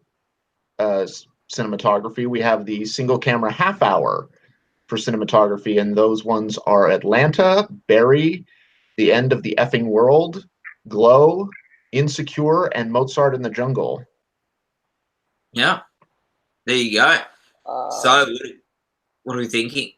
cinematography, we have the single camera half hour for cinematography, and those ones are Atlanta, Barry, The End of the Effing World, Glow, Insecure, and Mozart in the Jungle. Yeah, there you go. So what are we thinking?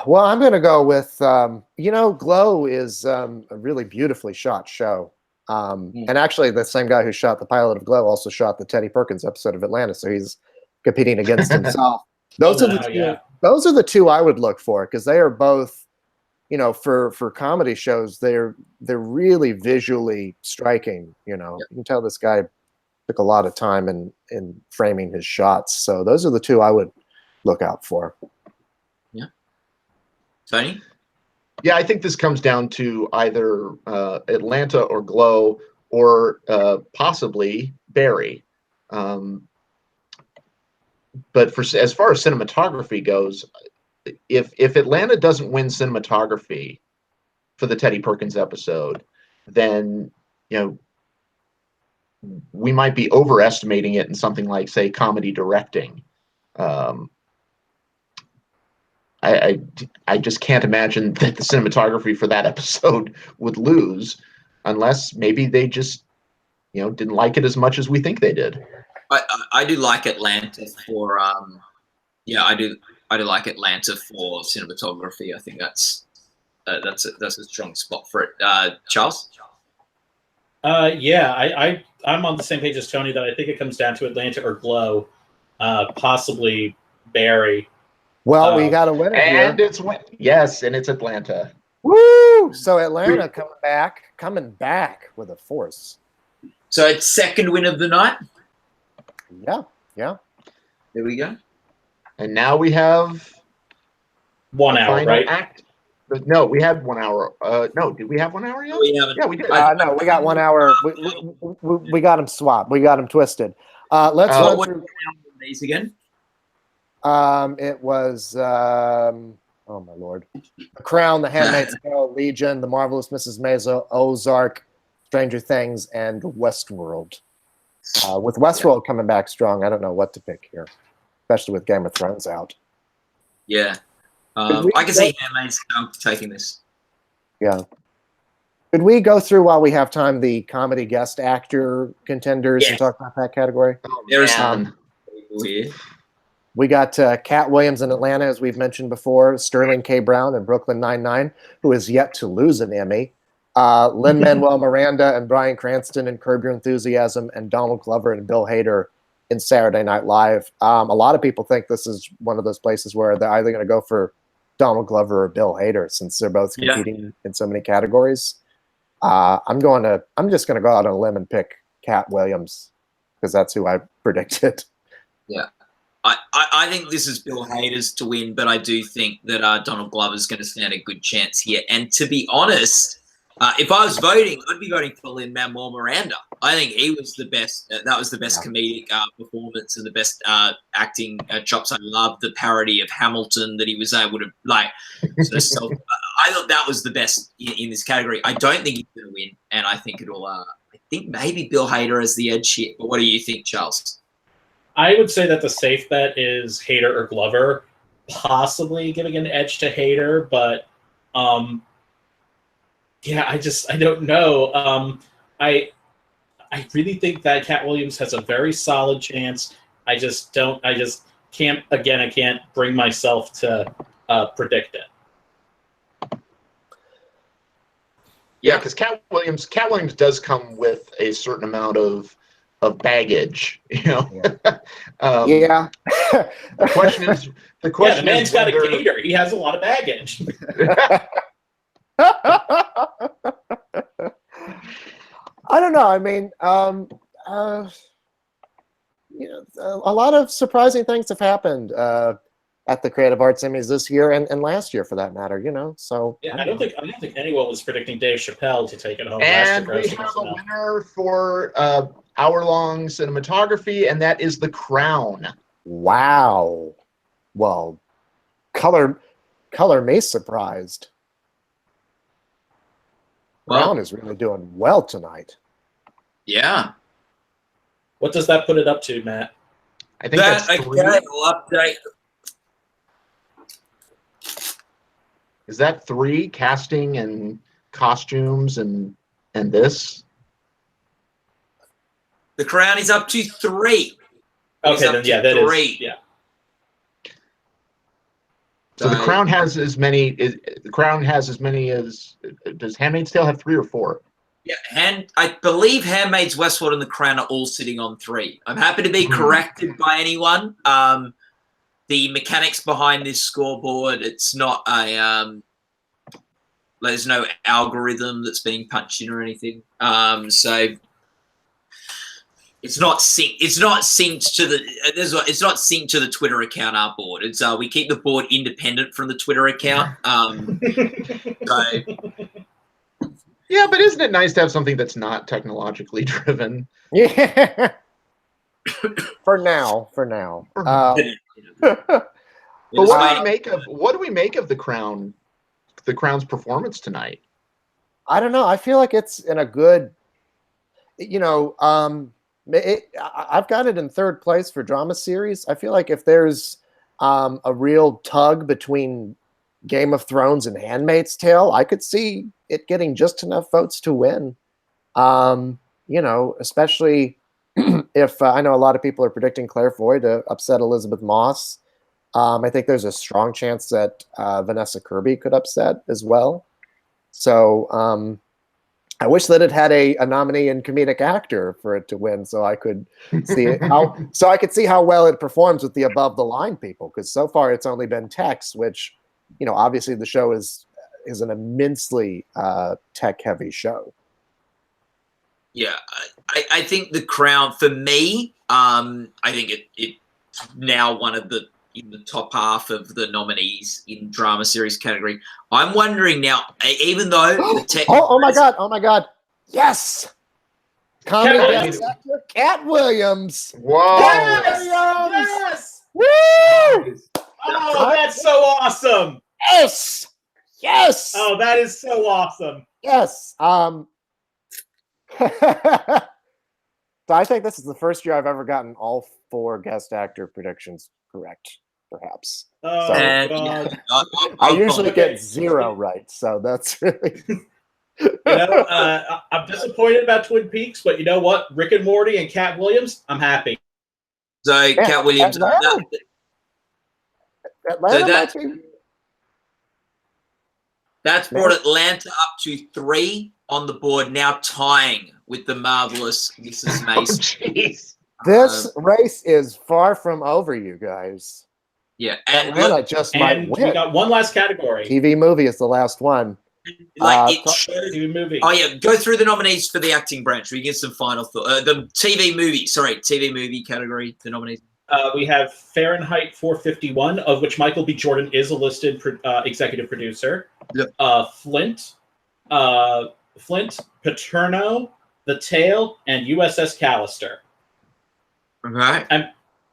Well, I'm going to go with, Glow is a really beautifully shot show. And actually, the same guy who shot the pilot of Glow also shot the Teddy Perkins episode of Atlanta, so he's competing against himself. Those are the two I would look for, because they are both, for comedy shows, they're really visually striking. You can tell this guy took a lot of time in framing his shots. So those are the two I would look out for. Yeah. Tony? Yeah, I think this comes down to either Atlanta or Glow, or possibly Barry. But as far as cinematography goes, if Atlanta doesn't win cinematography for the Teddy Perkins episode, then we might be overestimating it in something like, say, comedy directing. I just can't imagine that the cinematography for that episode would lose, unless maybe they just didn't like it as much as we think they did. I do like Atlanta for I do like Atlanta for cinematography. I think that's a strong spot for it. Charles? Yeah, I'm on the same page as Tony that I think it comes down to Atlanta or Glow, possibly Barry. Well, we got a winner and here. And it's Atlanta. Woo! So Atlanta coming back with a force. So it's second win of the night. Yeah. There we go. And now we have 1 hour, right? Act. No, we had 1 hour. No, did we have 1 hour yet? We haven't. Yeah, we did. No, we got 1 hour. We got them swapped. We got them twisted. Let's run through these again. It was oh my lord, The Crown, The Handmaid's Tale, Legion, The Marvelous Mrs. Maisel, Ozark, Stranger Things, and Westworld. With Westworld coming back strong, I don't know what to pick here, especially with Game of Thrones out. Yeah, I can see Handmaid's Tale taking this. Yeah. Could we go through, while we have time, the comedy guest actor contenders and talk about that category? There's we got Cat Williams in Atlanta, as we've mentioned before, Sterling K. Brown in Brooklyn Nine-Nine, who is yet to lose an Emmy, Lin-Manuel Miranda and Bryan Cranston in Curb Your Enthusiasm, and Donald Glover and Bill Hader in Saturday Night Live. A lot of people think this is one of those places where they're either going to go for Donald Glover or Bill Hader, since they're both competing in so many categories. I'm just going to go out on a limb and pick Cat Williams, because that's who I predicted. Yeah. I think this is Bill Hader's to win, but I do think that Donald Glover's going to stand a good chance here. And to be honest, if I was voting, I'd be voting for Lin-Manuel Miranda. I think he was the best. That was the best comedic performance and the best acting chops. I love the parody of Hamilton that he was able to sort of I thought that was the best in this category. I don't think he's going to win, and I think it'll. I think maybe Bill Hader has the edge here. But what do you think, Charles? I would say that the safe bet is Hader or Glover, possibly giving an edge to Hader, but yeah, I don't know. I really think that Cat Williams has a very solid chance. I can't bring myself to predict it. Yeah, because Cat Williams does come with a certain amount of baggage, you know. Yeah. The question is, the man's got a gator. He has a lot of baggage. I don't know. I mean, you know, a lot of surprising things have happened at the Creative Arts Emmys this year and last year, for that matter. You know, so yeah, I don't think anyone was predicting Dave Chappelle to take it home. And we have a winner for hour-long cinematography, and that is The Crown. Wow. Well, color me surprised. Crown is really doing well tonight. Yeah. What does that put it up to, Matt? I think that's 3. Will update. Is that 3 casting and costumes and this? The Crown is up to 3. Okay, then yeah, that 3. Is yeah. So The Crown has as many. The Crown has as many as. Does Handmaid's Tale have 3 or 4? Yeah, I believe Handmaid's Westworld and The Crown are all sitting on 3. I'm happy to be corrected by anyone. The mechanics behind this scoreboard, it's not a there's no algorithm that's being punched in or anything. So it's not synced. It's not synced to the. It's not synced to the Twitter account. Our board. It's we keep the board independent from the Twitter account. So. Yeah, but isn't it nice to have something that's not technologically driven? Yeah. For now. But what do we make of the Crown? The Crown's performance tonight. I don't know. I feel like it's in a good. You know, I've got it in 3rd place for drama series. I feel like if there's a real tug between Game of Thrones and Handmaid's Tale, I could see it getting just enough votes to win. You know, especially if I know a lot of people are predicting Claire Foy to upset Elizabeth Moss. I think there's a strong chance that Vanessa Kirby could upset as well. So I wish that it had a nominee in comedic actor for it to win, so I could see how well it performs with the above the line people. Because so far it's only been Tex, which, you know, obviously the show is an immensely tech heavy show. Yeah, I think The Crown, for me, I think it's now one of in the top half of the nominees in drama series category. I'm wondering now, even though the tech. Oh my god! Yes, comedy guest actor Cat Williams. Whoa! Yes! Woo! Oh, that's so awesome! Yes! Oh, that is so awesome! Yes. So I think this is the first year I've ever gotten all 4 guest actor predictions correct. Perhaps. Oh, so, God. I usually get 0 right, so that's really. You know, I'm disappointed about Twin Peaks, but you know what? Rick and Morty and Cat Williams, I'm happy. So yeah, Cat Williams. Atlanta that's brought Atlanta up to 3 on the board, now tying with the marvelous Mrs. Mason. Oh, jeez. This race is far from over, you guys. Yeah, and Atlanta just might win. We got one last category. TV movie is the last one. TV movie. Oh yeah, go through the nominees for the acting branch. We get some final thought. The TV movie category. The nominees. We have Fahrenheit 451, of which Michael B. Jordan is a listed executive producer. Yep. Flint, Paterno, The Tale, and USS Callister. Okay. I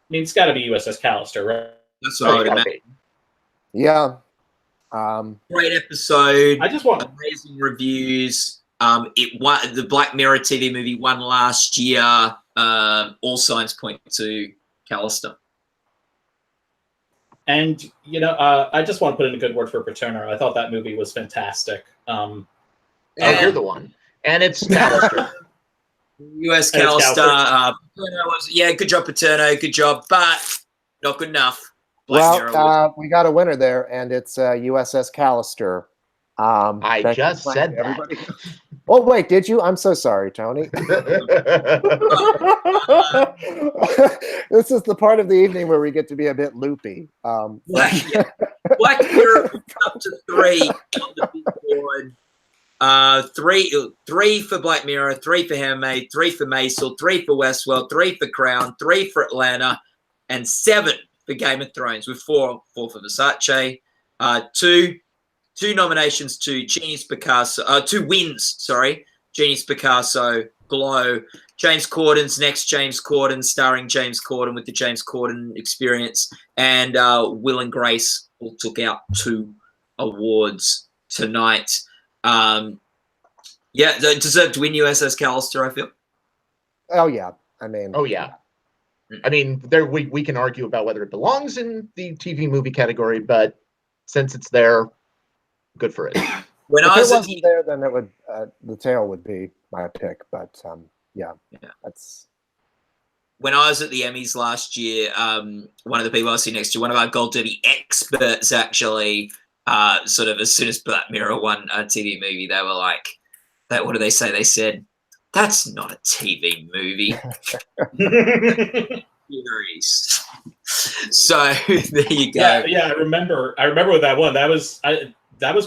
mean, it's got to be USS Callister, right? That's what I would imagine. Yeah. Great episode. I just want amazing reviews. It won, the Black Mirror TV movie won last year. All signs point to Callister. And I just want to put in a good word for Paterno. I thought that movie was fantastic. You're the one, and it's Callister. US Callister. Good job, Paterno. Good job, but not good enough. We got a winner there, and it's USS Callister. I just said everybody. Oh wait, did you? I'm so sorry, Tony. This is the part of the evening where we get to be a bit loopy. Black Mirror up to 3 on the big board. Three for Black Mirror, 3 for Handmaid, 3 for Maisel, 3 for Westworld, 3 for Crown, 3 for Atlanta, and 7 for Game of Thrones, with 4 for Versace. Two nominations to Genius Picasso, 2 wins, sorry. Genius Picasso, Glow, James Corden's Next James Corden, starring James Corden with the James Corden Experience, and Will and Grace all took out 2 awards tonight. They deserve to win USS Callister, I feel. Oh yeah, I mean. Oh yeah. I mean, there we can argue about whether it belongs in the TV movie category, but since it's there, good for it. When if it wasn't there, then it would The Tale would be my pick. But that's. When I was at the Emmys last year, one of the people I was sitting next to, one of our Gold Derby experts, actually, sort of as soon as Black Mirror won a TV movie, they were like, "What do they say?" They said, "That's not a TV movie." So there you go. Yeah, I remember with that one. That was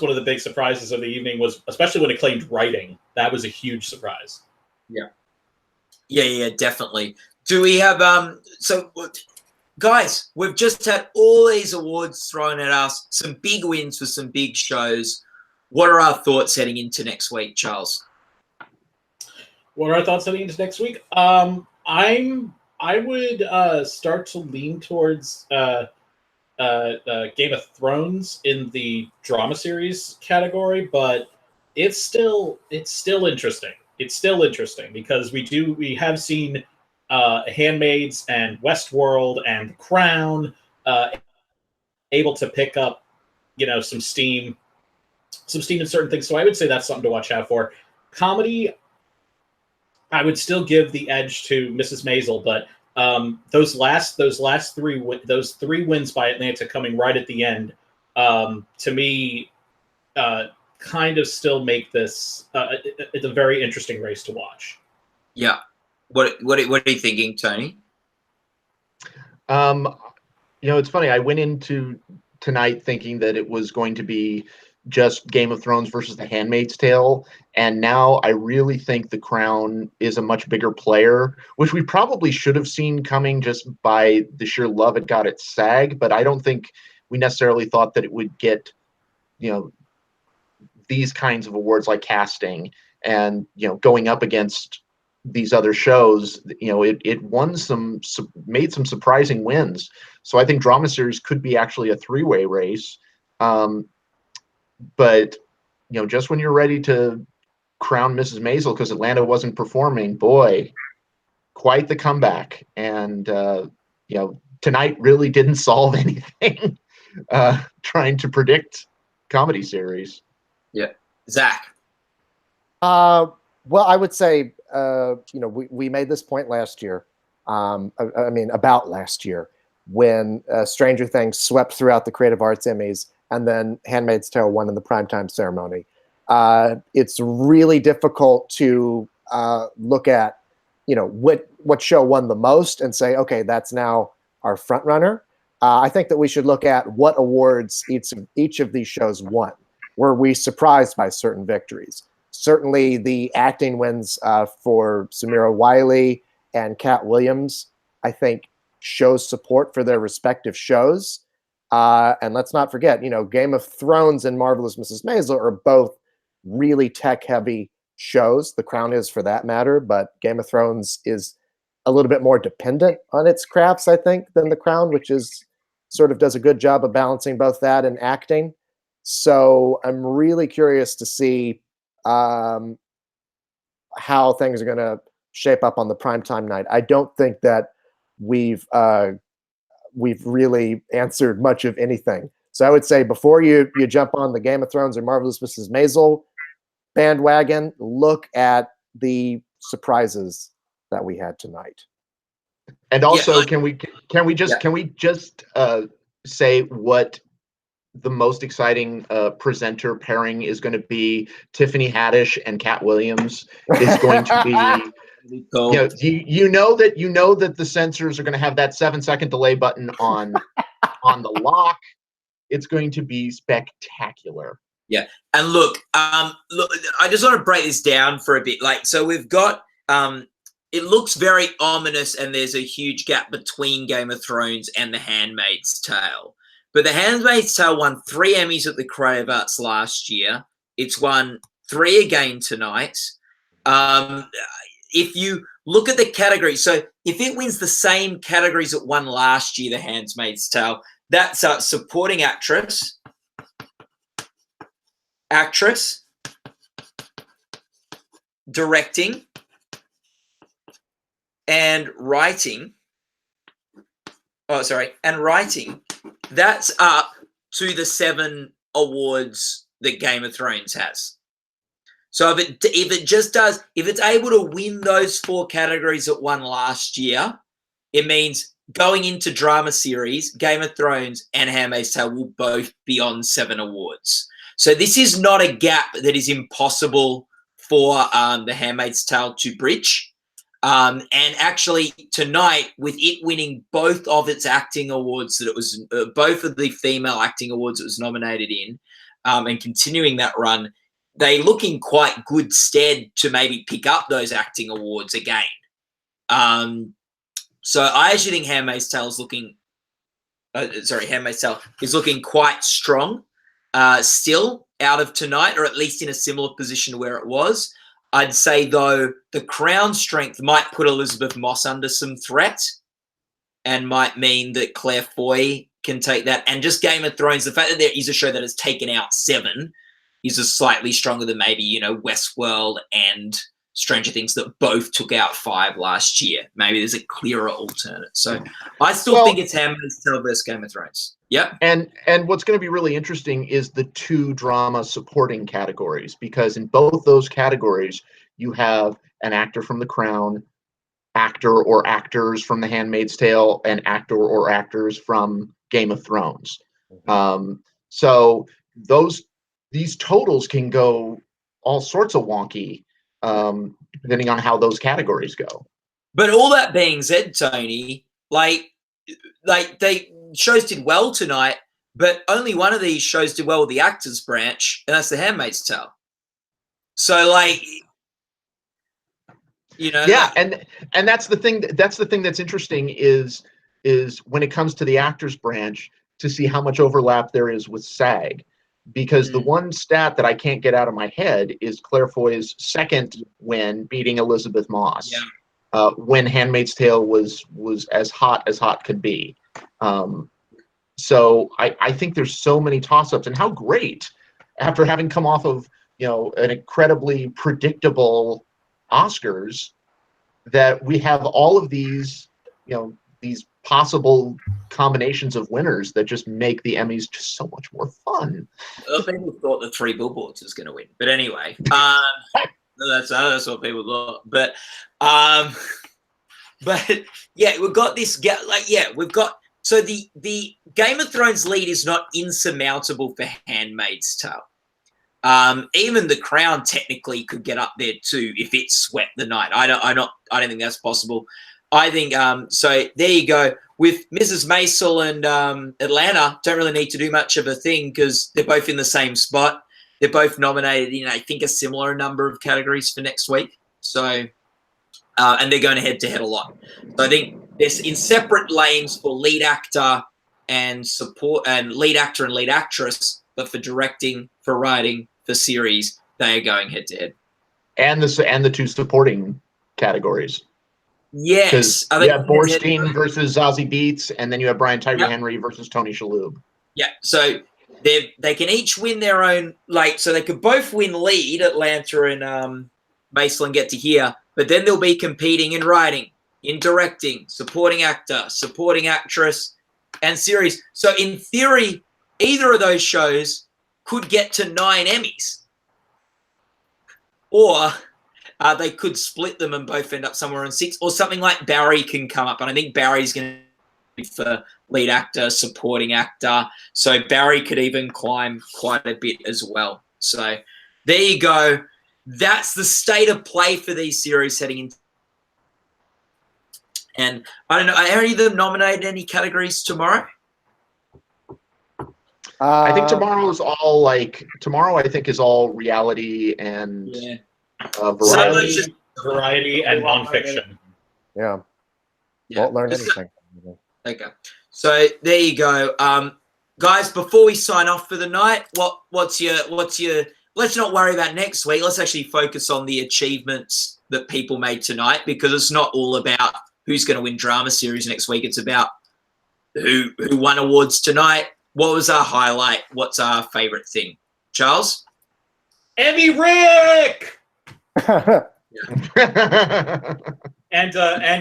one of the big surprises of the evening, was especially when it claimed writing. That was a huge surprise. Yeah, definitely. Do we have so guys, we've just had all these awards thrown at us, some big wins for some big shows. What are our thoughts heading into next week, Charles? What are our thoughts heading into next week? I would start to lean towards Game of Thrones in the drama series category, but it's still interesting. It's still interesting because we have seen Handmaids and Westworld and Crown able to pick up some steam in certain things. So I would say that's something to watch out for. Comedy, I would still give the edge to Mrs. Maisel, but those three wins by Atlanta coming right at the end, to me, kind of still make this it's a very interesting race to watch. Yeah. What are you thinking, Tony? It's funny. I went into tonight thinking that it was going to be just Game of Thrones versus The Handmaid's Tale, and now I really think The Crown is a much bigger player, which we probably should have seen coming just by the sheer love it got at SAG, but I don't think we necessarily thought that it would get, these kinds of awards like casting and, going up against these other shows. It won made some surprising wins. So I think drama series could be actually a 3-way race. But, just when you're ready to crown Mrs. Maisel because Atlanta wasn't performing, boy, quite the comeback. And, tonight really didn't solve anything trying to predict comedy series. Yeah. Zach? Well, I would say, we made this point last year. About last year, when Stranger Things swept throughout the Creative Arts Emmys, and then Handmaid's Tale won in the primetime ceremony. It's really difficult to look at, what show won the most and say, okay, that's now our front runner. I think that we should look at what awards each of these shows won. Were we surprised by certain victories? Certainly the acting wins for Samira Wylie and Cat Williams, I think, shows support for their respective shows. And let's not forget, Game of Thrones and Marvelous Mrs. Maisel are both really tech-heavy shows. The Crown is, for that matter, but Game of Thrones is a little bit more dependent on its crafts, I think, than The Crown, which is sort of does a good job of balancing both that and acting. So I'm really curious to see how things are going to shape up on the primetime night. I don't think that we've really answered much of anything. So I would say before you jump on the Game of Thrones or Marvelous Mrs. Maisel bandwagon, look at the surprises that we had tonight. And also, can we just say what the most exciting presenter pairing is going to be? Tiffany Haddish and Cat Williams is going to be. You know that the censors are going to have that 7-second delay button on the lock. It's going to be spectacular. Yeah, and look, I just want to break this down for a bit. Like, so we've got, it looks very ominous, and there's a huge gap between Game of Thrones and The Handmaid's Tale. But The Handmaid's Tale won 3 Emmys at the Creative Arts last year. It's won 3 again tonight. If you look at the categories, so if it wins the same categories it won last year, The Handmaid's Tale, that's supporting actress, directing, and writing. And writing. That's up to the 7 awards that Game of Thrones has. So if it's able to win those 4 categories it won last year, it means going into drama series, Game of Thrones and Handmaid's Tale will both be on 7 awards. So this is not a gap that is impossible for The Handmaid's Tale to bridge. And actually tonight, with it winning both of its acting awards that it was, both of the female acting awards it was nominated in, and continuing that run, they look in quite good stead to maybe pick up those acting awards again. So I actually think Handmaid's Tale is looking quite strong still out of tonight, or at least in a similar position to where it was. I'd say, though, the Crown strength might put Elizabeth Moss under some threat and might mean that Claire Foy can take that. And just Game of Thrones, the fact that there is a show that has taken out 7 is a slightly stronger than maybe, Westworld and Stranger Things that both took out 5 last year. Maybe there's a clearer alternate. So I still think it's Handmaid's Tale versus Game of Thrones. Yep. And what's going to be really interesting is the 2 drama supporting categories, because in both those categories you have an actor from The Crown, actor or actors from The Handmaid's Tale, and actor or actors from Game of Thrones. So these totals can go all sorts of wonky depending on how those categories go. But all that being said, Tony, like they shows did well tonight, but only one of these shows did well with the actors branch, and that's The Handmaid's Tale. So, yeah, and that's the thing. That's the thing that's interesting is when it comes to the actors branch, to see how much overlap there is with SAG, because the one stat that I can't get out of my head is Claire Foy's 2nd win, beating Elizabeth Moss. Yeah. When Handmaid's Tale was as hot could be. So I think there's so many toss-ups, and how great, after having come off of an incredibly predictable Oscars, that we have all of these these possible combinations of winners that just make the Emmys just so much more fun. Well, people thought the 3 Billboards was going to win, but anyway, that's what people thought. But yeah, we've got this gap. We've got, so the Game of Thrones lead is not insurmountable for Handmaid's Tale. Even The Crown technically could get up there too if it swept the night. I don't think that's possible. I think so. There you go. With Mrs. Maisel and Atlanta, don't really need to do much of a thing because they're both in the same spot. They're both nominated in, I think, a similar number of categories for next week. So, and they're going head to head a lot. So I think there's in separate lanes for lead actor and support, and lead actor and lead actress, but for directing, for writing, for series, they are going head to head. And the 2 supporting categories. Yes. You have Borstein versus Zazie Beetz, and then you have Brian Tyree Henry versus Tony Shalhoub. Yeah. So they can each win their own, like, so they could both win lead, Atlanta and Maceland get to hear, but then they'll be competing in writing, in directing, supporting actor, supporting actress, and series. So in theory, either of those shows could get to 9 Emmys. Or they could split them and both end up somewhere on 6, or something like Barry can come up. And I think Barry's going to be for lead actor, supporting actor. So Barry could even climb quite a bit as well. So there you go. That's the state of play for these series heading into. And I don't know, are any of them nominated in any categories tomorrow? I think tomorrow I think is all reality and variety. Variety and nonfiction. Yeah. Won't learn anything. Okay. So there you go. Guys, before we sign off for the night, what's your let's not worry about next week. Let's actually focus on the achievements that people made tonight, because it's not all about who's going to win drama series next week. It's about who won awards tonight. What was our highlight? What's our favorite thing? Charles? Emmy Rick! And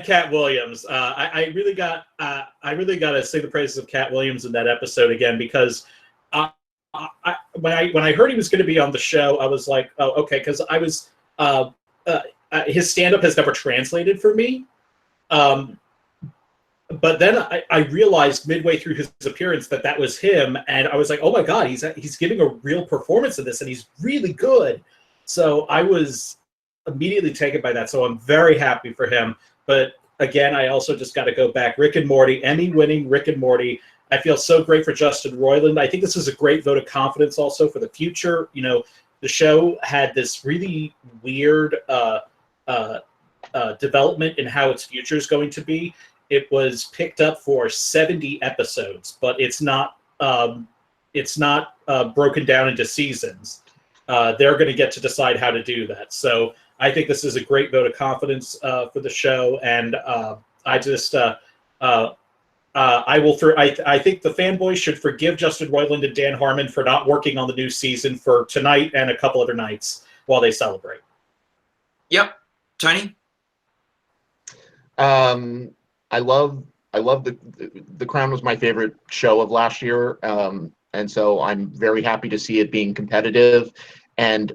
Cat Williams. I really got to say the praises of Cat Williams in that episode again, because when I heard he was going to be on the show, I was like, oh, okay, because I was his stand-up has never translated for me. But then I realized midway through his appearance that was him, and I was like, oh my God, he's giving a real performance in this, and he's really good. So I was immediately taken by that. So I'm very happy for him. But again, I also just got to go back. Rick and Morty, Emmy-winning Rick and Morty. I feel so great for Justin Roiland. I think this is a great vote of confidence also for the future. You know, the show had this really weird development in how its future is going to be. It was picked up for 70 episodes, but it's not broken down into seasons. They're going to get to decide how to do that. So I think this is a great vote of confidence for the show, and I think the fanboys should forgive Justin Roiland and Dan Harmon for not working on the new season for tonight and a couple other nights while they celebrate. Yep. Tony? I love the Crown was my favorite show of last year, and so I'm very happy to see it being competitive and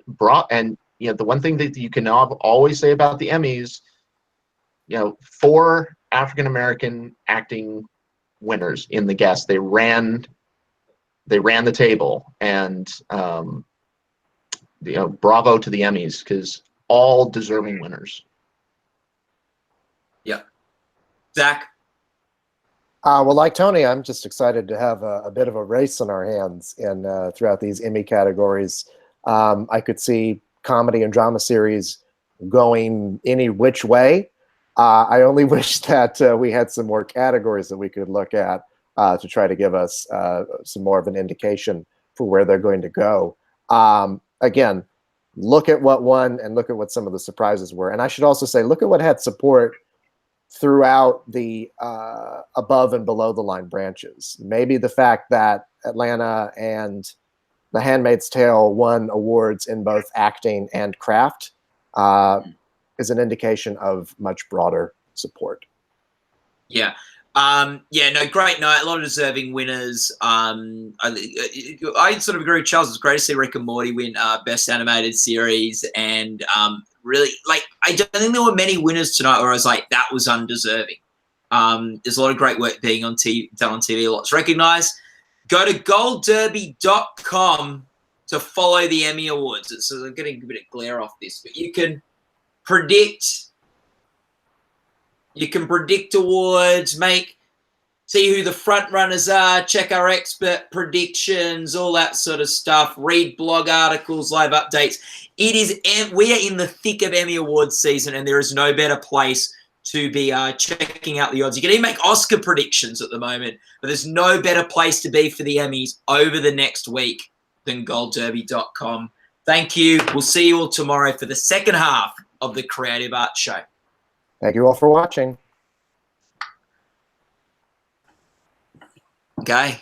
you know, the one thing that you can always say about the Emmys, you know, 4 African American acting winners in the guests. They ran the table, and you know, bravo to the Emmys, because all deserving winners. Yeah. Zach? Well, like Tony, I'm just excited to have a bit of a race on our hands throughout these Emmy categories. I could see comedy and drama series going any which way. I only wish that we had some more categories that we could look at to try to give us some more of an indication for where they're going to go. Again, look at what won and look at what some of the surprises were. And I should also say, look at what had support throughout the above and below the line branches. Maybe the fact that Atlanta and The Handmaid's Tale won awards in both acting and craft is an indication of much broader support. Yeah. No, great night. A lot of deserving winners. I sort of agree with Charles. It's great to see Rick and Morty win Best Animated Series. And really, like, I don't think there were many winners tonight where I was like, that was undeserving. There's a lot of great work being done on TV. Lots recognized. Go to goldderby.com to follow the Emmy Awards. So I'm getting a bit of glare off this, but you can predict awards, see who the front runners are, check our expert predictions, all that sort of stuff, read blog articles, live updates. We are in the thick of Emmy Awards season, and there is no better place to be checking out the odds. You can even make Oscar predictions at the moment, but there's no better place to be for the Emmys over the next week than goldderby.com. Thank you. We'll see you all tomorrow for the second half of the Creative Arts Show. Thank you all for watching. Okay.